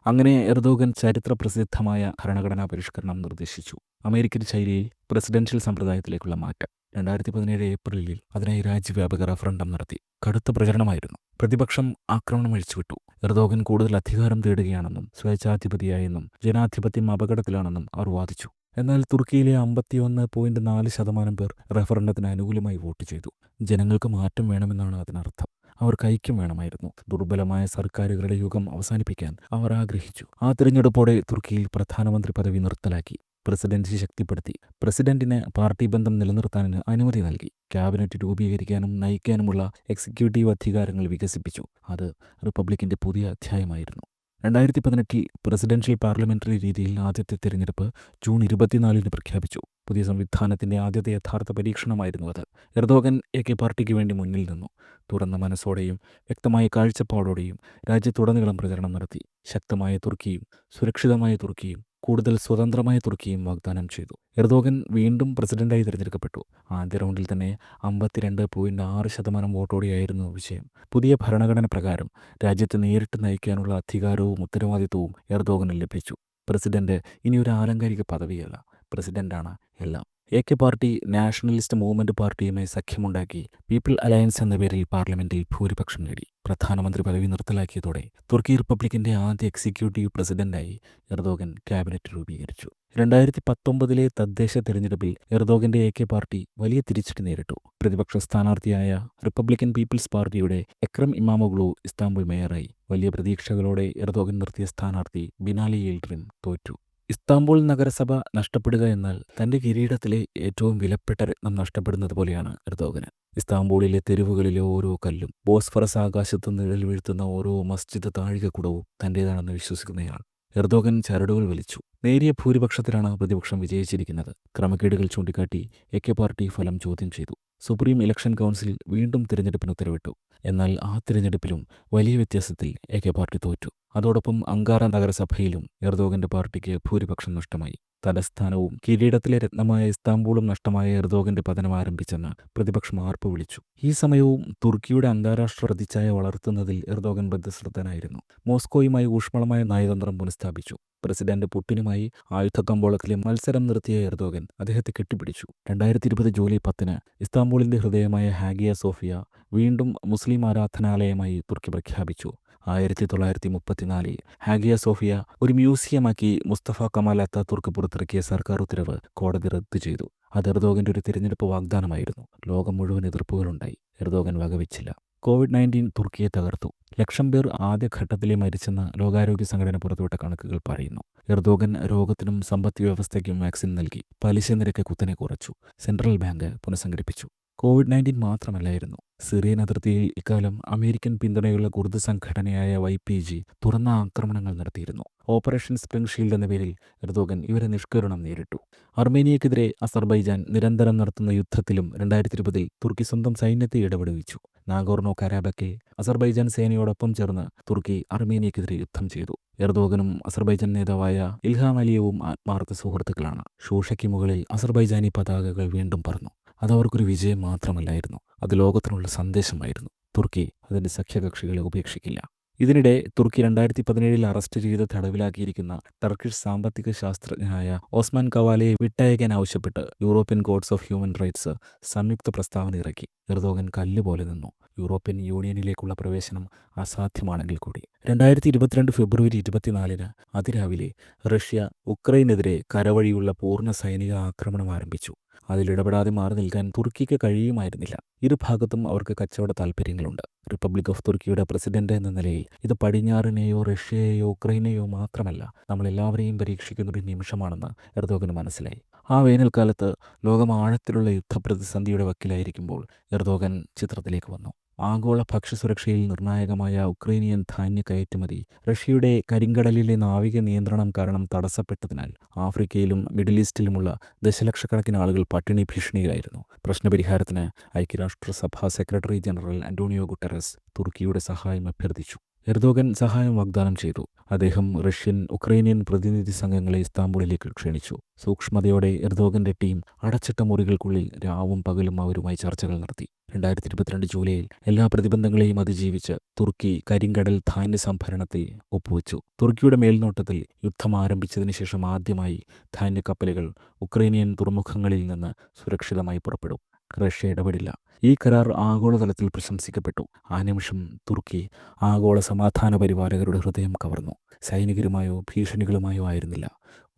അങ്ങനെ എർദോഗൻ ചരിത്ര പ്രസിദ്ധമായ ഭരണഘടനാ പരിഷ്കരണം നിർദ്ദേശിച്ചു. അമേരിക്കൻ ശൈലിയിൽ പ്രസിഡൻഷ്യൽ സമ്പ്രദായത്തിലേക്കുള്ള മാറ്റം. 2017 ഏപ്രിലിൽ അതിനായി രാജ്യവ്യാപക റഫറണ്ടം നടത്തി. കടുത്ത പ്രചരണമായിരുന്നു. പ്രതിപക്ഷം ആക്രമണം അഴിച്ചുവിട്ടു. എർദോഗൻ കൂടുതൽ അധികാരം തേടുകയാണെന്നും സ്വേച്ഛാധിപതിയായെന്നും ജനാധിപത്യം അപകടത്തിലാണെന്നും അവർ വാദിച്ചു. എന്നാൽ തുർക്കിയിലെ 51.4% പേർ റഫറണ്ടത്തിന് അനുകൂലമായി വോട്ട് ചെയ്തു. ജനങ്ങൾക്ക് മാറ്റം വേണമെന്നാണ് അതിനർത്ഥം. അവർക്ക് ഐക്യം വേണമായിരുന്നു. ദുർബലമായ സർക്കാരുകളുടെ യുഗം അവസാനിപ്പിക്കാൻ അവർ ആഗ്രഹിച്ചു. ആ തിരഞ്ഞെടുപ്പോടെ തുർക്കിയിൽ പ്രധാനമന്ത്രി പദവി നിർത്തലാക്കി. പ്രസിഡൻസി ശക്തിപ്പെടുത്തി. പ്രസിഡന്റിന് പാർട്ടി ബന്ധം നിലനിർത്താൻ അനുമതി നൽകി. ക്യാബിനറ്റ് രൂപീകരിക്കാനും നയിക്കാനുമുള്ള എക്സിക്യൂട്ടീവ് അധികാരങ്ങൾ വികസിപ്പിച്ചു. അത് റിപ്പബ്ലിക്കിന്റെ പുതിയ അധ്യായമായിരുന്നു. 2018 പ്രസിഡൻഷ്യൽ പാർലമെന്ററി രീതിയിൽ ആദ്യത്തെ തിരഞ്ഞെടുപ്പ് ജൂൺ 24 പ്രഖ്യാപിച്ചു. പുതിയ സംവിധാനത്തിന്റെ ആദ്യത്തെ യഥാർത്ഥ പരീക്ഷണമായിരുന്നു അത്. എർദോഗൻ AK പാർട്ടിക്ക് വേണ്ടി മുന്നിൽ നിന്നു. തുറന്ന മനസ്സോടെയും വ്യക്തമായ കാഴ്ചപ്പാടോടെയും രാജ്യത്തുടനീളം പ്രചരണം നടത്തി. ശക്തമായ തുർക്കിയും സുരക്ഷിതമായ തുർക്കിയും കൂടുതൽ സ്വതന്ത്രമായ തുർക്കിയും വാഗ്ദാനം ചെയ്തു. എർദോഗൻ വീണ്ടും പ്രസിഡന്റായി തിരഞ്ഞെടുക്കപ്പെട്ടു. ആദ്യ റൗണ്ടിൽ തന്നെ 52.6% വോട്ടോടെയായിരുന്നു വിജയം. പുതിയ ഭരണഘടന പ്രകാരം രാജ്യത്തെ നേരിട്ട് നയിക്കാനുള്ള അധികാരവും ഉത്തരവാദിത്വവും എർദോഗന് ലഭിച്ചു. പ്രസിഡന്റ് ഇനി ഒരു ആലങ്കാരിക പദവിയല്ല, പ്രസിഡന്റാണ് എല്ലാം. A K party nationalist movement പാർട്ടിയുമായി സഖ്യമുണ്ടാക്കി പീപ്പിൾ അലയൻസ് എന്ന പേരിൽ പാർലമെന്റിൽ ഭൂരിപക്ഷം നേടി. പ്രധാനമന്ത്രി പദവി നിർത്തലാക്കിയതോടെ തുർക്കി റിപ്പബ്ലിക്കിന്റെ ആദ്യ എക്സിക്യൂട്ടീവ് പ്രസിഡന്റായി എർദോഗൻ ക്യാബിനറ്റ് രൂപീകരിച്ചു. 2019 തദ്ദേശ തെരഞ്ഞെടുപ്പിൽ എർദോഗന്റെ എ കെ പാർട്ടി വലിയ തിരിച്ചടി നേരിട്ടു. പ്രതിപക്ഷ സ്ഥാനാർത്ഥിയായ റിപ്പബ്ലിക്കൻ പീപ്പിൾസ് പാർട്ടിയുടെ എക്രം ഇമാമോഗ്ലു ഇസ്താംബുൾ മേയറായി. വലിയ പ്രതീക്ഷകളോടെ എർദോഗൻ നിർത്തിയ സ്ഥാനാർത്ഥി ബിനാലി യിൽഡിറിം തോറ്റു. ഇസ്താംബുൾ നഗരസഭ നഷ്ടപ്പെടുക എന്നാൽ തന്റെ കിരീടത്തിലെ ഏറ്റവും വിലപ്പെട്ട രത്നം നഷ്ടപ്പെടുന്നത് പോലെയാണ് എർദോഗന്. ഇസ്താംബൂളിലെ തെരുവുകളിലെ ഓരോ കല്ലും, ബോസ്ഫറസ് ആകാശത്ത് നിഴൽ വീഴ്ത്തുന്ന ഓരോ മസ്ജിദ് താഴികക്കുടവും തന്റേതാണെന്ന് വിശ്വസിക്കുന്നയാൾ. എർദോഗൻ ചരടുകൾ വലിച്ചു. നേരിയ ഭൂരിപക്ഷത്തിലാണ് പ്രതിപക്ഷം വിജയിച്ചിരിക്കുന്നത്. ക്രമക്കേടുകൾ ചൂണ്ടിക്കാട്ടി എ കെ പാർട്ടി ഫലം ചോദ്യം ചെയ്തു. സുപ്രീം ഇലക്ഷൻ കൗൺസിൽ വീണ്ടും തിരഞ്ഞെടുപ്പിന് ഉത്തരവിട്ടു. എന്നാൽ ആ തിരഞ്ഞെടുപ്പിലും വലിയ വ്യത്യാസത്തിൽ എ കെ പാർട്ടി തോറ്റു. അതോടൊപ്പം അങ്കാറ നഗരസഭയിലും എർദോഗന്റെ പാർട്ടിക്ക് ഭൂരിപക്ഷം നഷ്ടമായി. തലസ്ഥാനവും കിരീടത്തിലെ രത്നമായ ഇസ്താംബൂളും നഷ്ടമായ എർദോഗന്റെ പതനം ആരംഭിച്ചെന്ന് പ്രതിപക്ഷം ആർപ്പ് വിളിച്ചു. ഈ സമയവും തുർക്കിയുടെ അന്താരാഷ്ട്ര പ്രതിച്ഛായ വളർത്തുന്നതിൽ എർദോഗൻ ബദ്ധശ്രദ്ധനായിരുന്നു. മോസ്കോയുമായി ഊഷ്മളമായ നയതന്ത്രം പുനഃസ്ഥാപിച്ചു. പ്രസിഡന്റ് പുടിനുമായി ആയുധക്കമ്പോളത്തിലെ മത്സരം നിർത്തിയ എർദോഗൻ അദ്ദേഹത്തെ കെട്ടിപ്പിടിച്ചു. 2020 ജൂലൈ 10 ഇസ്താംബൂളിന്റെ ഹൃദയമായ ഹാഗിയ സോഫിയ വീണ്ടും മുസ്ലിം ആരാധനാലയമായി തുർക്കി പ്രഖ്യാപിച്ചു. 1934 ഹാഗിയ സോഫിയ ഒരു മ്യൂസിയമാക്കി മുസ്തഫ കമാൽ അത്താതുർക്ക് പുറത്തിറക്കിയ സർക്കാർ ഉത്തരവ് കോടതി റദ്ദു ചെയ്തു. അത് എർദോഗന്റെ ഒരു തിരഞ്ഞെടുപ്പ് വാഗ്ദാനമായിരുന്നു. ലോകം മുഴുവൻ എതിർപ്പുകളുണ്ടായി. എർദോഗൻ വകവെച്ചില്ല. കോവിഡ്-19 തുർക്കിയെ തകർത്തു. ലക്ഷം പേർ ആദ്യഘട്ടത്തിലെ മരിച്ചെന്ന് ലോകാരോഗ്യ സംഘടന പുറത്തുവിട്ട കണക്കുകൾ പറയുന്നു. എർദോഗൻ രോഗത്തിനും സമ്പദ് വ്യവസ്ഥയ്ക്കും വാക്സിൻ നൽകി. പലിശ നിരക്ക് കുത്തനെ കുറച്ചു. സെൻട്രൽ ബാങ്ക് പുനഃസംഘടിപ്പിച്ചു. കോവിഡ്-19 മാത്രമല്ലായിരുന്നു. സിറിയൻ അതിർത്തിയിൽ ഇക്കാലം അമേരിക്കൻ പിന്തുണയുള്ള കുർദ് സംഘടനയായ YPG തുറന്ന ആക്രമണങ്ങൾ നടത്തിയിരുന്നു. ഓപ്പറേഷൻ സ്പ്രിംഗ് ഷീൽഡ് എന്ന പേരിൽ എർദോഗൻ ഇവരെ നിഷ്കരുണം നേരിട്ടു. അർമേനിയക്കെതിരെ അസർബൈജാൻ നിരന്തരം നടത്തുന്ന യുദ്ധത്തിലും 2020 തുർക്കി സ്വന്തം സൈന്യത്തെ ഇടപെടുവിച്ചു. നാഗോർണോ കരാബക്കിൽ അസർബൈജാൻ സേനയോടൊപ്പം ചേർന്ന് തുർക്കി അർമേനിയക്കെതിരെ യുദ്ധം ചെയ്തു. എർദോഗനും അസർബൈജാൻ നേതാവായ ഇൽഹാം അലിയവും ആത്മാർത്ഥ സുഹൃത്തുക്കളാണ്. ശൂഷയ്ക്ക് മുകളിൽ അസർബൈജാനി പതാകകൾ വീണ്ടും പറന്നു. അതവർക്കൊരു വിജയം മാത്രമല്ലായിരുന്നു, അത് ലോകത്തിനുള്ള സന്ദേശമായിരുന്നു. തുർക്കി അതിന്റെ സഖ്യകക്ഷികളെ ഉപേക്ഷിക്കില്ല. ഇതിനിടെ തുർക്കി 2017 അറസ്റ്റ് ചെയ്ത് തടവിലാക്കിയിരിക്കുന്ന ടർക്കിഷ് സാമ്പത്തിക ശാസ്ത്രജ്ഞനായ ഓസ്മാൻ കവാലയെ വിട്ടയക്കാൻ ആവശ്യപ്പെട്ട് European courts of human rights സംയുക്ത പ്രസ്താവന ഇറക്കി. എർദോഗൻ കല്ലുപോലെ നിന്നു. യൂറോപ്യൻ യൂണിയനിലേക്കുള്ള പ്രവേശനം അസാധ്യമാണെങ്കിൽ കൂടി. 2022 ഫെബ്രുവരി 24 അതിരാവിലെ റഷ്യ ഉക്രൈനെതിരെ കരവഴിയുള്ള പൂർണ്ണ സൈനിക ആക്രമണം ആരംഭിച്ചു. അതിലിടപെടാതെ മാറി നിൽക്കാൻ തുർക്കിക്ക് കഴിയുമായിരുന്നില്ല. ഇരുഭാഗത്തും അവർക്ക് കച്ചവട താൽപ്പര്യങ്ങളുണ്ട്. റിപ്പബ്ലിക് ഓഫ് തുർക്കിയുടെ പ്രസിഡന്റ് എന്ന നിലയിൽ ഇത് പടിഞ്ഞാറിനെയോ റഷ്യയെയോ ഉക്രൈനെയോ മാത്രമല്ല, നമ്മളെല്ലാവരെയും പരീക്ഷിക്കുന്ന ഒരു നിമിഷമാണെന്ന് എർദോഗന് മനസ്സിലായി. ആ വേനൽക്കാലത്ത് ലോകം ആഴത്തിലുള്ള യുദ്ധപ്രതിസന്ധിയുടെ വക്കിലായിരിക്കുമ്പോൾ എർദോഗൻ ചിത്രത്തിലേക്ക് വന്നു. ആഗോള ഭക്ഷ്യസുരക്ഷയിൽ നിർണായകമായ ഉക്രൈനിയൻ ധാന്യ കയറ്റുമതി റഷ്യയുടെ കരിങ്കടലിലെ നാവിക നിയന്ത്രണം കാരണം തടസ്സപ്പെട്ടതിനാൽ ആഫ്രിക്കയിലും മിഡിൽ ഈസ്റ്റിലുമുള്ള ദശലക്ഷക്കണക്കിന് ആളുകൾ പട്ടിണി ഭീഷണിയിലായിരുന്നു. പ്രശ്നപരിഹാരത്തിന് ഐക്യരാഷ്ട്രസഭാ സെക്രട്ടറി ജനറൽ അന്റോണിയോ ഗുട്ടറസ് തുർക്കിയുടെ സഹായം അഭ്യർത്ഥിച്ചു. എർദോഗൻ സഹായം വാഗ്ദാനം ചെയ്തു. അദ്ദേഹം റഷ്യൻ ഉക്രൈനിയൻ പ്രതിനിധി സംഘങ്ങളെ ഇസ്താംബൂളിലേക്ക് ക്ഷണിച്ചു. സൂക്ഷ്മതയോടെ എർദോഗന്റെ ടീം അടച്ചിട്ട മുറികൾക്കുള്ളിൽ രാവും പകലും അവരുമായി ചർച്ചകൾ നടത്തി. 2022 ജൂലൈയിൽ എല്ലാ പ്രതിബന്ധങ്ങളെയും അതിജീവിച്ച് തുർക്കി കരിങ്കടൽ ധാന്യ സംഭരണത്തിൽ ഒപ്പുവെച്ചു. തുർക്കിയുടെ മേൽനോട്ടത്തിൽ യുദ്ധം ആരംഭിച്ചതിന് ശേഷം ആദ്യമായി ധാന്യക്കപ്പലുകൾ ഉക്രൈനിയൻ തുറമുഖങ്ങളിൽ നിന്ന് സുരക്ഷിതമായി പുറപ്പെടും. റഷ്യ ഇടപെടില്ല. ഈ കരാർ ആഗോളതലത്തിൽ പ്രശംസിക്കപ്പെട്ടു. ആ നിമിഷം തുർക്കി ആഗോള സമാധാന പരിപാലകരുടെ ഹൃദയം കവർന്നു. സൈനികരുമായോ ഭീഷണികളുമായോ ആയിരുന്നില്ല.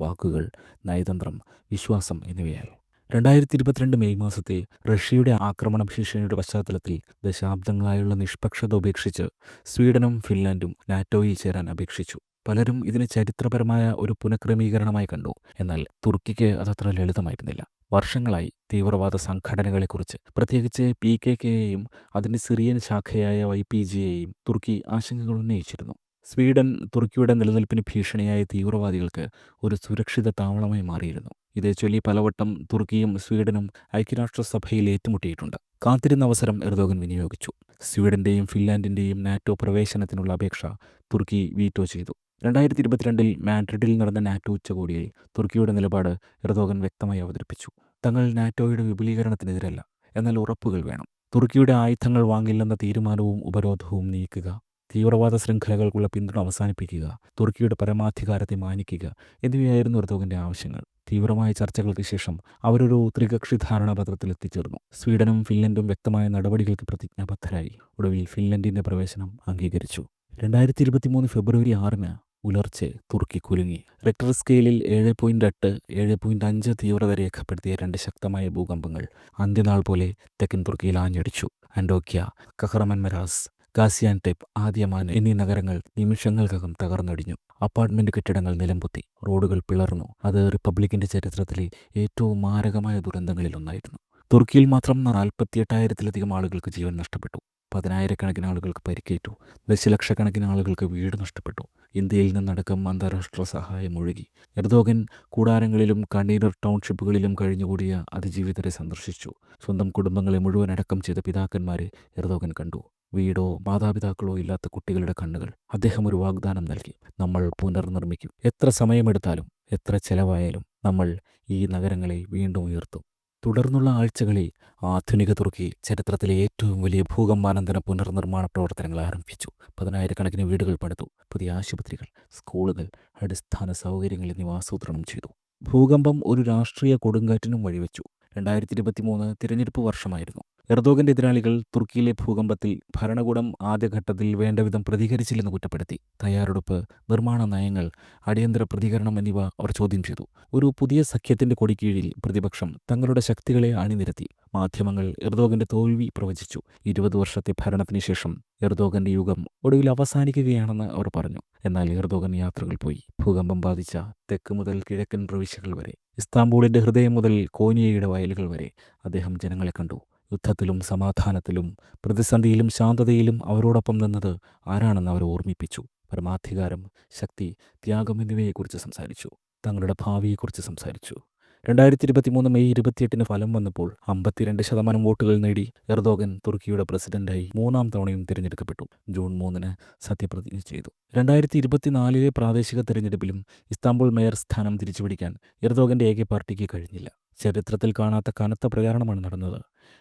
വാക്കുകൾ, നയതന്ത്രം, വിശ്വാസം എന്നിവയാൽ. 2022 മെയ് മാസത്തെ റഷ്യയുടെ ആക്രമണ ഭീഷണിയുടെ പശ്ചാത്തലത്തിൽ ദശാബ്ദങ്ങളായുള്ള നിഷ്പക്ഷത ഉപേക്ഷിച്ച് സ്വീഡനും ഫിൻലാൻഡും നാറ്റോയിൽ ചേരാൻ അപേക്ഷിച്ചു. പലരും ഇതിനെ ചരിത്രപരമായ ഒരു പുനഃക്രമീകരണമായി കണ്ടു. എന്നാൽ തുർക്കിക്ക് അതത്ര ലളിതമായിരുന്നില്ല. വർഷങ്ങളായി തീവ്രവാദ സംഘടനകളെക്കുറിച്ച്, പ്രത്യേകിച്ച് PKKയെയും അതിൻ്റെ സിറിയൻ ശാഖയായ YPGയെയും തുർക്കി ആശങ്കകൾ ഉന്നയിച്ചിരുന്നു. സ്വീഡൻ തുർക്കിയുടെ നിലനിൽപ്പിന് ഭീഷണിയായ തീവ്രവാദികൾക്ക് ഒരു സുരക്ഷിത താവളമായി മാറിയിരുന്നു. ഇതേച്ചൊല്ലി പലവട്ടം തുർക്കിയും സ്വീഡനും ഐക്യരാഷ്ട്രസഭയിൽ ഏറ്റുമുട്ടിയിട്ടുണ്ട്. കാത്തിരുന്ന അവസരം എർദോഗൻ വിനിയോഗിച്ചു. സ്വീഡന്റെയും ഫിൻലാൻഡിന്റെയും നാറ്റോ പ്രവേശനത്തിനുള്ള അപേക്ഷ തുർക്കി വീറ്റോ ചെയ്തു. 2022 മാഡ്രിഡിൽ നടന്ന നാറ്റോ ഉച്ചകോടിയിൽ തുർക്കിയുടെ നിലപാട് എർദോഗൻ വ്യക്തമായി അവതരിപ്പിച്ചു. തങ്ങൾ നാറ്റോയുടെ വിപുലീകരണത്തിനെതിരല്ല, എന്നാൽ ഉറപ്പുകൾ വേണം. തുർക്കിയുടെ ആയുധങ്ങൾ വാങ്ങില്ലെന്ന തീരുമാനവും ഉപരോധവും നീക്കുക. തീവ്രവാദ ശൃംഖലകൾക്കുള്ള പിന്തുണ അവസാനിപ്പിക്കുക, തുർക്കിയുടെ പരമാധികാരത്തെ മാനിക്കുക എന്നിവയായിരുന്നു എർദോഗന്റെ ആവശ്യങ്ങൾ. തീവ്രമായ ചർച്ചകൾക്ക് ശേഷം അവരൊരു ത്രികക്ഷി ധാരണാപത്രത്തിൽ എത്തിച്ചേർന്നു. സ്വീഡനും ഫിൻലൻഡും വ്യക്തമായ നടപടികൾക്ക് പ്രതിജ്ഞാബദ്ധരായി. ഒടുവിൽ ഫിൻലൻഡിന്റെ പ്രവേശനം അംഗീകരിച്ചു. 2023 ഫെബ്രുവരി 6 പുലർച്ചെ തുർക്കി കുലുങ്ങി. റിക്ടർ സ്കെയിലിൽ 7.8, 7.5 തീവ്രത രേഖപ്പെടുത്തിയ 2 ശക്തമായ ഭൂകമ്പങ്ങൾ അന്ത്യനാൾ പോലെ തെക്കൻ തുർക്കിയിൽ ആഞ്ഞടിച്ചു. അന്റോക്യ, കഹ്റമൻമരാസ്, ഗാസിയാൻടെപ്പ്, ആദിയമാൻ എന്നീ നഗരങ്ങൾ നിമിഷങ്ങൾക്കകം തകർന്നടിഞ്ഞു. അപ്പാർട്ട്മെന്റ് കെട്ടിടങ്ങൾ നിലംപൊത്തി, റോഡുകൾ പിളർന്നു. അത് റിപ്പബ്ലിക്കിന്റെ ചരിത്രത്തിലെ ഏറ്റവും മാരകമായ ദുരന്തങ്ങളിലൊന്നായിരുന്നു. തുർക്കിയിൽ മാത്രം 48,000-ലധികം ആളുകൾക്ക് ജീവൻ നഷ്ടപ്പെട്ടു. 10,000-കണക്കിന് ആളുകൾക്ക് പരിക്കേറ്റു. ദശലക്ഷക്കണക്കിന് ആളുകൾക്ക് വീട് നഷ്ടപ്പെട്ടു. ഇന്ത്യയിൽ നിന്നടക്കം അന്താരാഷ്ട്ര സഹായം ഒഴുകി. എർദോഗൻ കൂടാരങ്ങളിലും കണ്ടെയ്നർ ടൗൺഷിപ്പുകളിലും കഴിഞ്ഞുകൂടിയ അതിജീവിതരെ സന്ദർശിച്ചു. സ്വന്തം കുടുംബങ്ങളെ മുഴുവൻ അടക്കം ചെയ്ത പിതാക്കന്മാരെ എർദോഗൻ കണ്ടു. വീടോ മാതാപിതാക്കളോ ഇല്ലാത്ത കുട്ടികളുടെ കണ്ണുകൾ. അദ്ദേഹം ഒരു വാഗ്ദാനം നൽകി: നമ്മൾ പുനർനിർമ്മിക്കും. എത്ര സമയമെടുത്താലും എത്ര ചെലവായാലും നമ്മൾ ഈ നഗരങ്ങളെ വീണ്ടും ഉയർത്തും. തുടർന്നുള്ള ആഴ്ചകളിൽ ആധുനിക തുർക്കി ചരിത്രത്തിലെ ഏറ്റവും വലിയ ഭൂകമ്പാനന്തര പുനർനിർമ്മാണ പ്രവർത്തനങ്ങൾ ആരംഭിച്ചു. 10,000-കണക്കിന് വീടുകൾ പണിതു. പുതിയ ആശുപത്രികൾ, സ്കൂളുകൾ, അടിസ്ഥാന സൗകര്യങ്ങൾ എന്നിവ ആസൂത്രണം ചെയ്തു. ഭൂകമ്പം ഒരു രാഷ്ട്രീയ കൊടുങ്കാറ്റിനും വഴിവെച്ചു. 2023 തിരഞ്ഞെടുപ്പ് വർഷമായിരുന്നു. എർദോഗന്റെ എതിരാളികൾ തുർക്കിയിലെ ഭൂകമ്പത്തിൽ ഭരണകൂടം ആദ്യഘട്ടത്തിൽ വേണ്ടവിധം പ്രതികരിച്ചില്ലെന്ന് കുറ്റപ്പെടുത്തി. തയ്യാറെടുപ്പ്, നിർമ്മാണ നയങ്ങൾ, അടിയന്തര പ്രതികരണം എന്നിവ അവർ ചോദ്യം ചെയ്തു. ഒരു പുതിയ സഖ്യത്തിന്റെ കൊടിക്കീഴിൽ പ്രതിപക്ഷം തങ്ങളുടെ ശക്തികളെ അണിനിരത്തി. മാധ്യമങ്ങൾ എർദോഗന്റെ തോൽവി പ്രവചിച്ചു. 20 വർഷത്തെ ഭരണത്തിന് ശേഷം എർദോഗന്റെ യുഗം ഒടുവിൽ അവസാനിക്കുകയാണെന്ന് അവർ പറഞ്ഞു. എന്നാൽ എർദോഗൻ യാത്രകൾ പോയി. ഭൂകമ്പം ബാധിച്ച തെക്ക് മുതൽ കിഴക്കൻ പ്രവിശ്യകൾ വരെ, ഇസ്താംബൂളിന്റെ ഹൃദയം മുതൽ കോനിയയുടെ വയലുകൾ വരെ അദ്ദേഹം ജനങ്ങളെ കണ്ടു. യുദ്ധത്തിലും സമാധാനത്തിലും പ്രതിസന്ധിയിലും ശാന്തതയിലും അവരോടൊപ്പം നിന്നത് ആരാണെന്ന് അവർ ഓർമ്മിപ്പിച്ചു. പരമാധികാരം, ശക്തി, ത്യാഗം എന്നിവയെക്കുറിച്ച് സംസാരിച്ചു. തങ്ങളുടെ ഭാവിയെക്കുറിച്ച് സംസാരിച്ചു. 2023 മെയ് 28 ഫലം വന്നപ്പോൾ 52% വോട്ടുകൾ നേടി എർദോഗൻ തുർക്കിയുടെ പ്രസിഡന്റായി 3-ാം തവണയും തിരഞ്ഞെടുക്കപ്പെട്ടു. ജൂൺ 3 സത്യപ്രതിജ്ഞ ചെയ്തു. 2024 പ്രാദേശിക തെരഞ്ഞെടുപ്പിലും ഇസ്താംബുൾ മേയർ സ്ഥാനം തിരിച്ചുപിടിക്കാൻ എർദോഗന്റെ AK പാർട്ടിക്ക് കഴിഞ്ഞില്ല. ചരിത്രത്തിൽ കാണാത്ത കനത്ത പ്രചാരണമാണ് നടന്നത്.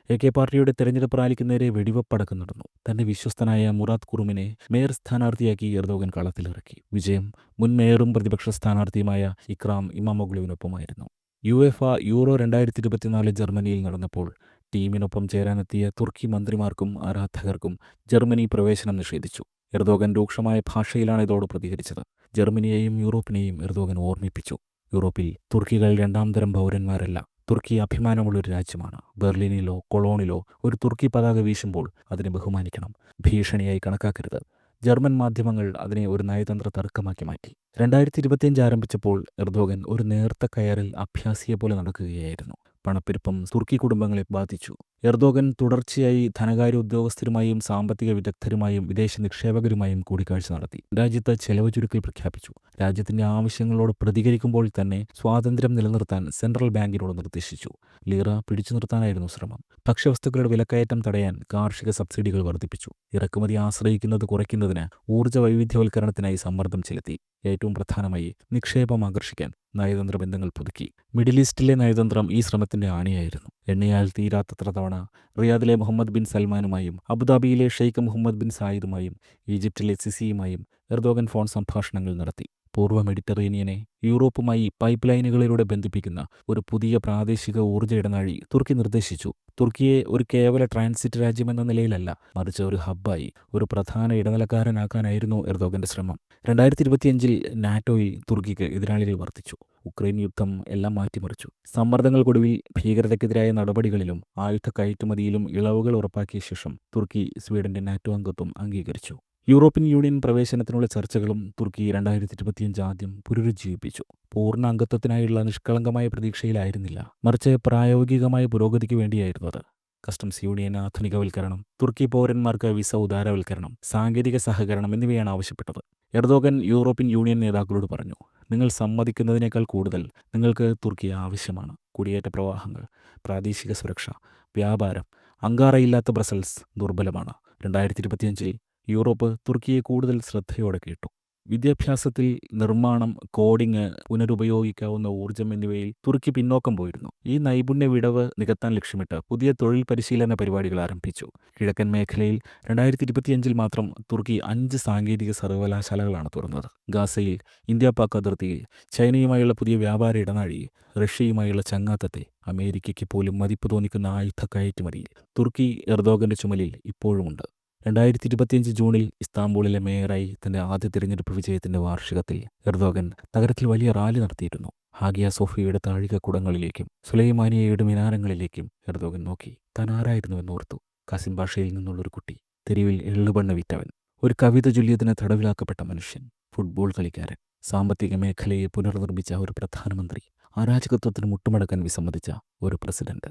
AK പാർട്ടിയുടെ തെരഞ്ഞെടുപ്പ് റാലിക്ക് നേരെ വെടിവെപ്പടക്കം നടന്നു. തന്റെ വിശ്വസ്തനായ മുറാദ് കുറുമിനെ മേയർ സ്ഥാനാർത്ഥിയാക്കി എർദോഗൻ കളത്തിലിറക്കി. വിജയം മുൻ മേയറും പ്രതിപക്ഷ സ്ഥാനാർത്ഥിയുമായ ഇക്രാം ഇമാമോഗ്ലുവിനൊപ്പമായിരുന്നു. UEFA യൂറോ 2024 ജർമ്മനിയിൽ നടന്നപ്പോൾ ടീമിനൊപ്പം ചേരാനെത്തിയ തുർക്കി മന്ത്രിമാർക്കും ആരാധകർക്കും ജർമ്മനി പ്രവേശനം നിഷേധിച്ചു. എർദോഗൻ രൂക്ഷമായ ഭാഷയിലാണ് ഇതോട് പ്രതികരിച്ചത്. ജർമ്മനിയെയും യൂറോപ്പിനെയും എർദോഗൻ ഓർമ്മിപ്പിച്ചു: യൂറോപ്പിൽ തുർക്കികൾ 2-ാം തരം പൗരന്മാരല്ല. തുർക്കി അഭിമാനമുള്ളൊരു രാജ്യമാണ്. ബെർലിനിലോ കൊളോണിലോ ഒരു തുർക്കി പതാക വീശുമ്പോൾ അതിനെ ബഹുമാനിക്കണം. ഭീഷണിയായി കണക്കാക്കരുത്. ജർമ്മൻ മാധ്യമങ്ങൾ അതിനെ ഒരു നയതന്ത്ര തർക്കമാക്കി മാറ്റി. 2025 ആരംഭിച്ചപ്പോൾ എർദോഗൻ ഒരു നേർത്ത കയറിൽ അഭ്യാസിയെപ്പോലെ നടക്കുകയായിരുന്നു. പണപ്പെരുപ്പം തുർക്കി കുടുംബങ്ങളെ ബാധിച്ചു. എർദോഗൻ തുടർച്ചയായി ധനകാര്യ ഉദ്യോഗസ്ഥരുമായും സാമ്പത്തിക വിദഗ്ധരുമായും വിദേശ നിക്ഷേപകരുമായും കൂടിക്കാഴ്ച നടത്തി. രാജ്യത്ത് ചെലവ് ചുരുക്കൽ പ്രഖ്യാപിച്ചു. രാജ്യത്തിന്റെ ആവശ്യങ്ങളോട് പ്രതികരിക്കുമ്പോൾ തന്നെ സ്വാതന്ത്ര്യം നിലനിർത്താൻ സെൻട്രൽ ബാങ്കിനോട് നിർദ്ദേശിച്ചു. ലീറ പിടിച്ചു നിർത്താനായിരുന്നു ശ്രമം. ഭക്ഷ്യവസ്തുക്കളുടെ വിലക്കയറ്റം തടയാൻ കാർഷിക സബ്സിഡികൾ വർദ്ധിപ്പിച്ചു. ഇറക്കുമതി ആശ്രയിക്കുന്നത് കുറയ്ക്കുന്നതിന് ഊർജ്ജ വൈവിധ്യവൽക്കരണത്തിനായി സമ്മർദ്ദം ചെലുത്തി. ഏറ്റവും പ്രധാനമായി നിക്ഷേപം ആകർഷിക്കാൻ നയതന്ത്ര ബന്ധങ്ങൾ പുതുക്കി. മിഡിൽ ഈസ്റ്റിലെ നയതന്ത്രം ഈ ശ്രമത്തിന്റെ ആണിയായിരുന്നു. എണ്ണയാൽ തീരാത്തത്ര തവണ റിയാദിലെ മുഹമ്മദ് ബിൻ സൽമാനുമായും അബുദാബിയിലെ ഷെയ്ഖ് മുഹമ്മദ് ബിൻ സായിദുമായും ഈജിപ്തിലെ സിസിയുമായും എർദോഗൻ ഫോൺ സംഭാഷണങ്ങൾ നടത്തി. പൂർവ്വ മെഡിറ്ററേനിയനെ യൂറോപ്പുമായി പൈപ്പ് ലൈനുകളിലൂടെ ബന്ധിപ്പിക്കുന്ന ഒരു പുതിയ പ്രാദേശിക ഊർജ്ജ ഇടനാഴി തുർക്കി നിർദ്ദേശിച്ചു. തുർക്കിയെ ഒരു കേവല ട്രാൻസിറ്റ് രാജ്യമെന്ന നിലയിലല്ല, മറിച്ച് ഒരു ഹബ്ബായി, ഒരു പ്രധാന ഇടനിലക്കാരനാക്കാനായിരുന്നു എർദോഗന്റെ ശ്രമം. 2025 നാറ്റോയിൽ തുർക്കിക്ക് എതിരാളികൾ വർദ്ധിച്ചു. ഉക്രൈൻ യുദ്ധം എല്ലാം മാറ്റിമറിച്ചു. സമ്മർദ്ദങ്ങൾക്കൊടുവിൽ ഭീകരതയ്ക്കെതിരായ നടപടികളിലും ആയുധ കയറ്റുമതിയിലും ഇളവുകൾ ഉറപ്പാക്കിയ ശേഷം തുർക്കി സ്വീഡന്റെ നാറ്റോ അംഗത്വം അംഗീകരിച്ചു. യൂറോപ്യൻ യൂണിയൻ പ്രവേശനത്തിനുള്ള ചർച്ചകളും തുർക്കി 2025 ആദ്യം പുനരുജ്ജീവിപ്പിച്ചു. പൂർണ്ണ അംഗത്വത്തിനായുള്ള നിഷ്കളങ്കമായ പ്രതീക്ഷയിലായിരുന്നില്ല, മറിച്ച് പ്രായോഗികമായ പുരോഗതിക്ക് വേണ്ടിയായിരുന്നു അത്. കസ്റ്റംസ് യൂണിയൻ ആധുനികവൽക്കരണം, തുർക്കി പൗരന്മാർക്ക് വിസ ഉദാരവൽക്കരണം, സാങ്കേതിക സഹകരണം എന്നിവയാണ് ആവശ്യപ്പെട്ടത്. എർദോഗൻ യൂറോപ്യൻ യൂണിയൻ നേതാക്കളോട് പറഞ്ഞു: നിങ്ങൾ സമ്മതിക്കുന്നതിനേക്കാൾ കൂടുതൽ നിങ്ങൾക്ക് തുർക്കി ആവശ്യമാണ്. കുടിയേറ്റ പ്രവാഹങ്ങൾ, പ്രാദേശിക സുരക്ഷ, വ്യാപാരം. അങ്കാറയില്ലാത്ത ബ്രസൽസ് ദുർബലമാണ്. 2025 യൂറോപ്പ് തുർക്കിയെ കൂടുതൽ ശ്രദ്ധയോടെ കേട്ടു. വിദ്യാഭ്യാസത്തിൽ, നിർമ്മാണം, കോഡിംഗ്, പുനരുപയോഗിക്കാവുന്ന ഊർജ്ജം എന്നിവയിൽ തുർക്കി പിന്നോക്കം പോയിരുന്നു. ഈ നൈപുണ്യ വിടവ് നികത്താൻ ലക്ഷ്യമിട്ട് പുതിയ തൊഴിൽ പരിശീലന പരിപാടികൾ ആരംഭിച്ചു. കിഴക്കൻ മേഖലയിൽ 2025 മാത്രം തുർക്കി 5 സാങ്കേതിക സർവകലാശാലകളാണ് തുറന്നത്. ഗാസയിൽ, ഇന്ത്യ പാക് അതിർത്തിയിൽ ചൈനയുമായുള്ള പുതിയ വ്യാപാര ഇടനാഴി, റഷ്യയുമായുള്ള ചങ്ങാത്തത്തെ, അമേരിക്കയ്ക്ക് പോലും മതിപ്പ് തോന്നിക്കുന്ന ആയുധ കയറ്റുമതിയിൽ തുർക്കി എർദോഗന്റെ ചുമലിൽ ഇപ്പോഴുമുണ്ട്. 2025 ജൂണിൽ ഇസ്താംബൂളിലെ മേയറായി തന്റെ ആദ്യ തിരഞ്ഞെടുപ്പ് വിജയത്തിന്റെ വാർഷികത്തിൽ എർദോഗൻ നഗരത്തിൽ വലിയ റാലി നടത്തിയിരുന്നു. ഹാഗിയ സോഫിയയുടെ താഴികക്കുടങ്ങളിലേക്കും സുലൈമാനിയയുടെ മിനാരങ്ങളിലേക്കും എർദോഗൻ നോക്കി. താൻ ആരായിരുന്നുവെന്നോർത്തു. കാസിം ഭാഷയിൽ നിന്നുള്ളൊരു കുട്ടി, തെരുവിൽ എള്ളുബണ്ണ വിറ്റവൻ, ഒരു കവിത ചൊല്ലിയതിന് തടവിലാക്കപ്പെട്ട മനുഷ്യൻ, ഫുട്ബോൾ കളിക്കാരൻ, സാമ്പത്തിക മേഖലയെ പുനർനിർമ്മിച്ച ഒരു പ്രധാനമന്ത്രി, അരാജകത്വത്തിന് മുട്ടുമടക്കാൻ വിസമ്മതിച്ച ഒരു പ്രസിഡന്റ്.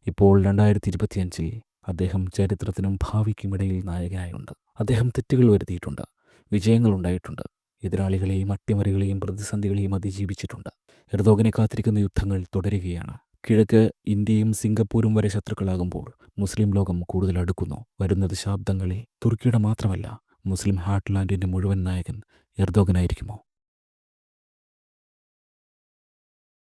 ഇപ്പോൾ 2025 അദ്ദേഹം ചരിത്രത്തിനും ഭാവിക്കുമിടയിൽ നായകനായുണ്ട്. അദ്ദേഹം തെറ്റുകൾ വരുത്തിയിട്ടുണ്ട്, വിജയങ്ങളുണ്ടായിട്ടുണ്ട്, എതിരാളികളെയും അട്ടിമറികളെയും പ്രതിസന്ധികളെയും അതിജീവിച്ചിട്ടുണ്ട്. എർദോഗനെ കാത്തിരിക്കുന്ന യുദ്ധങ്ങൾ തുടരുകയാണ്. കിഴക്ക് ഇന്ത്യയും സിംഗപ്പൂരും വരെ ശത്രുക്കളാകുമ്പോൾ മുസ്ലിം ലോകം കൂടുതൽ അടുക്കുന്നു. വരുന്ന ദശാബ്ദങ്ങളിൽ തുർക്കിയുടെ മാത്രമല്ല, മുസ്ലിം ഹാർട്ട്ലാൻഡിൻ്റെ മുഴുവൻ നായകൻ എർദോഗനായിരിക്കുമോ?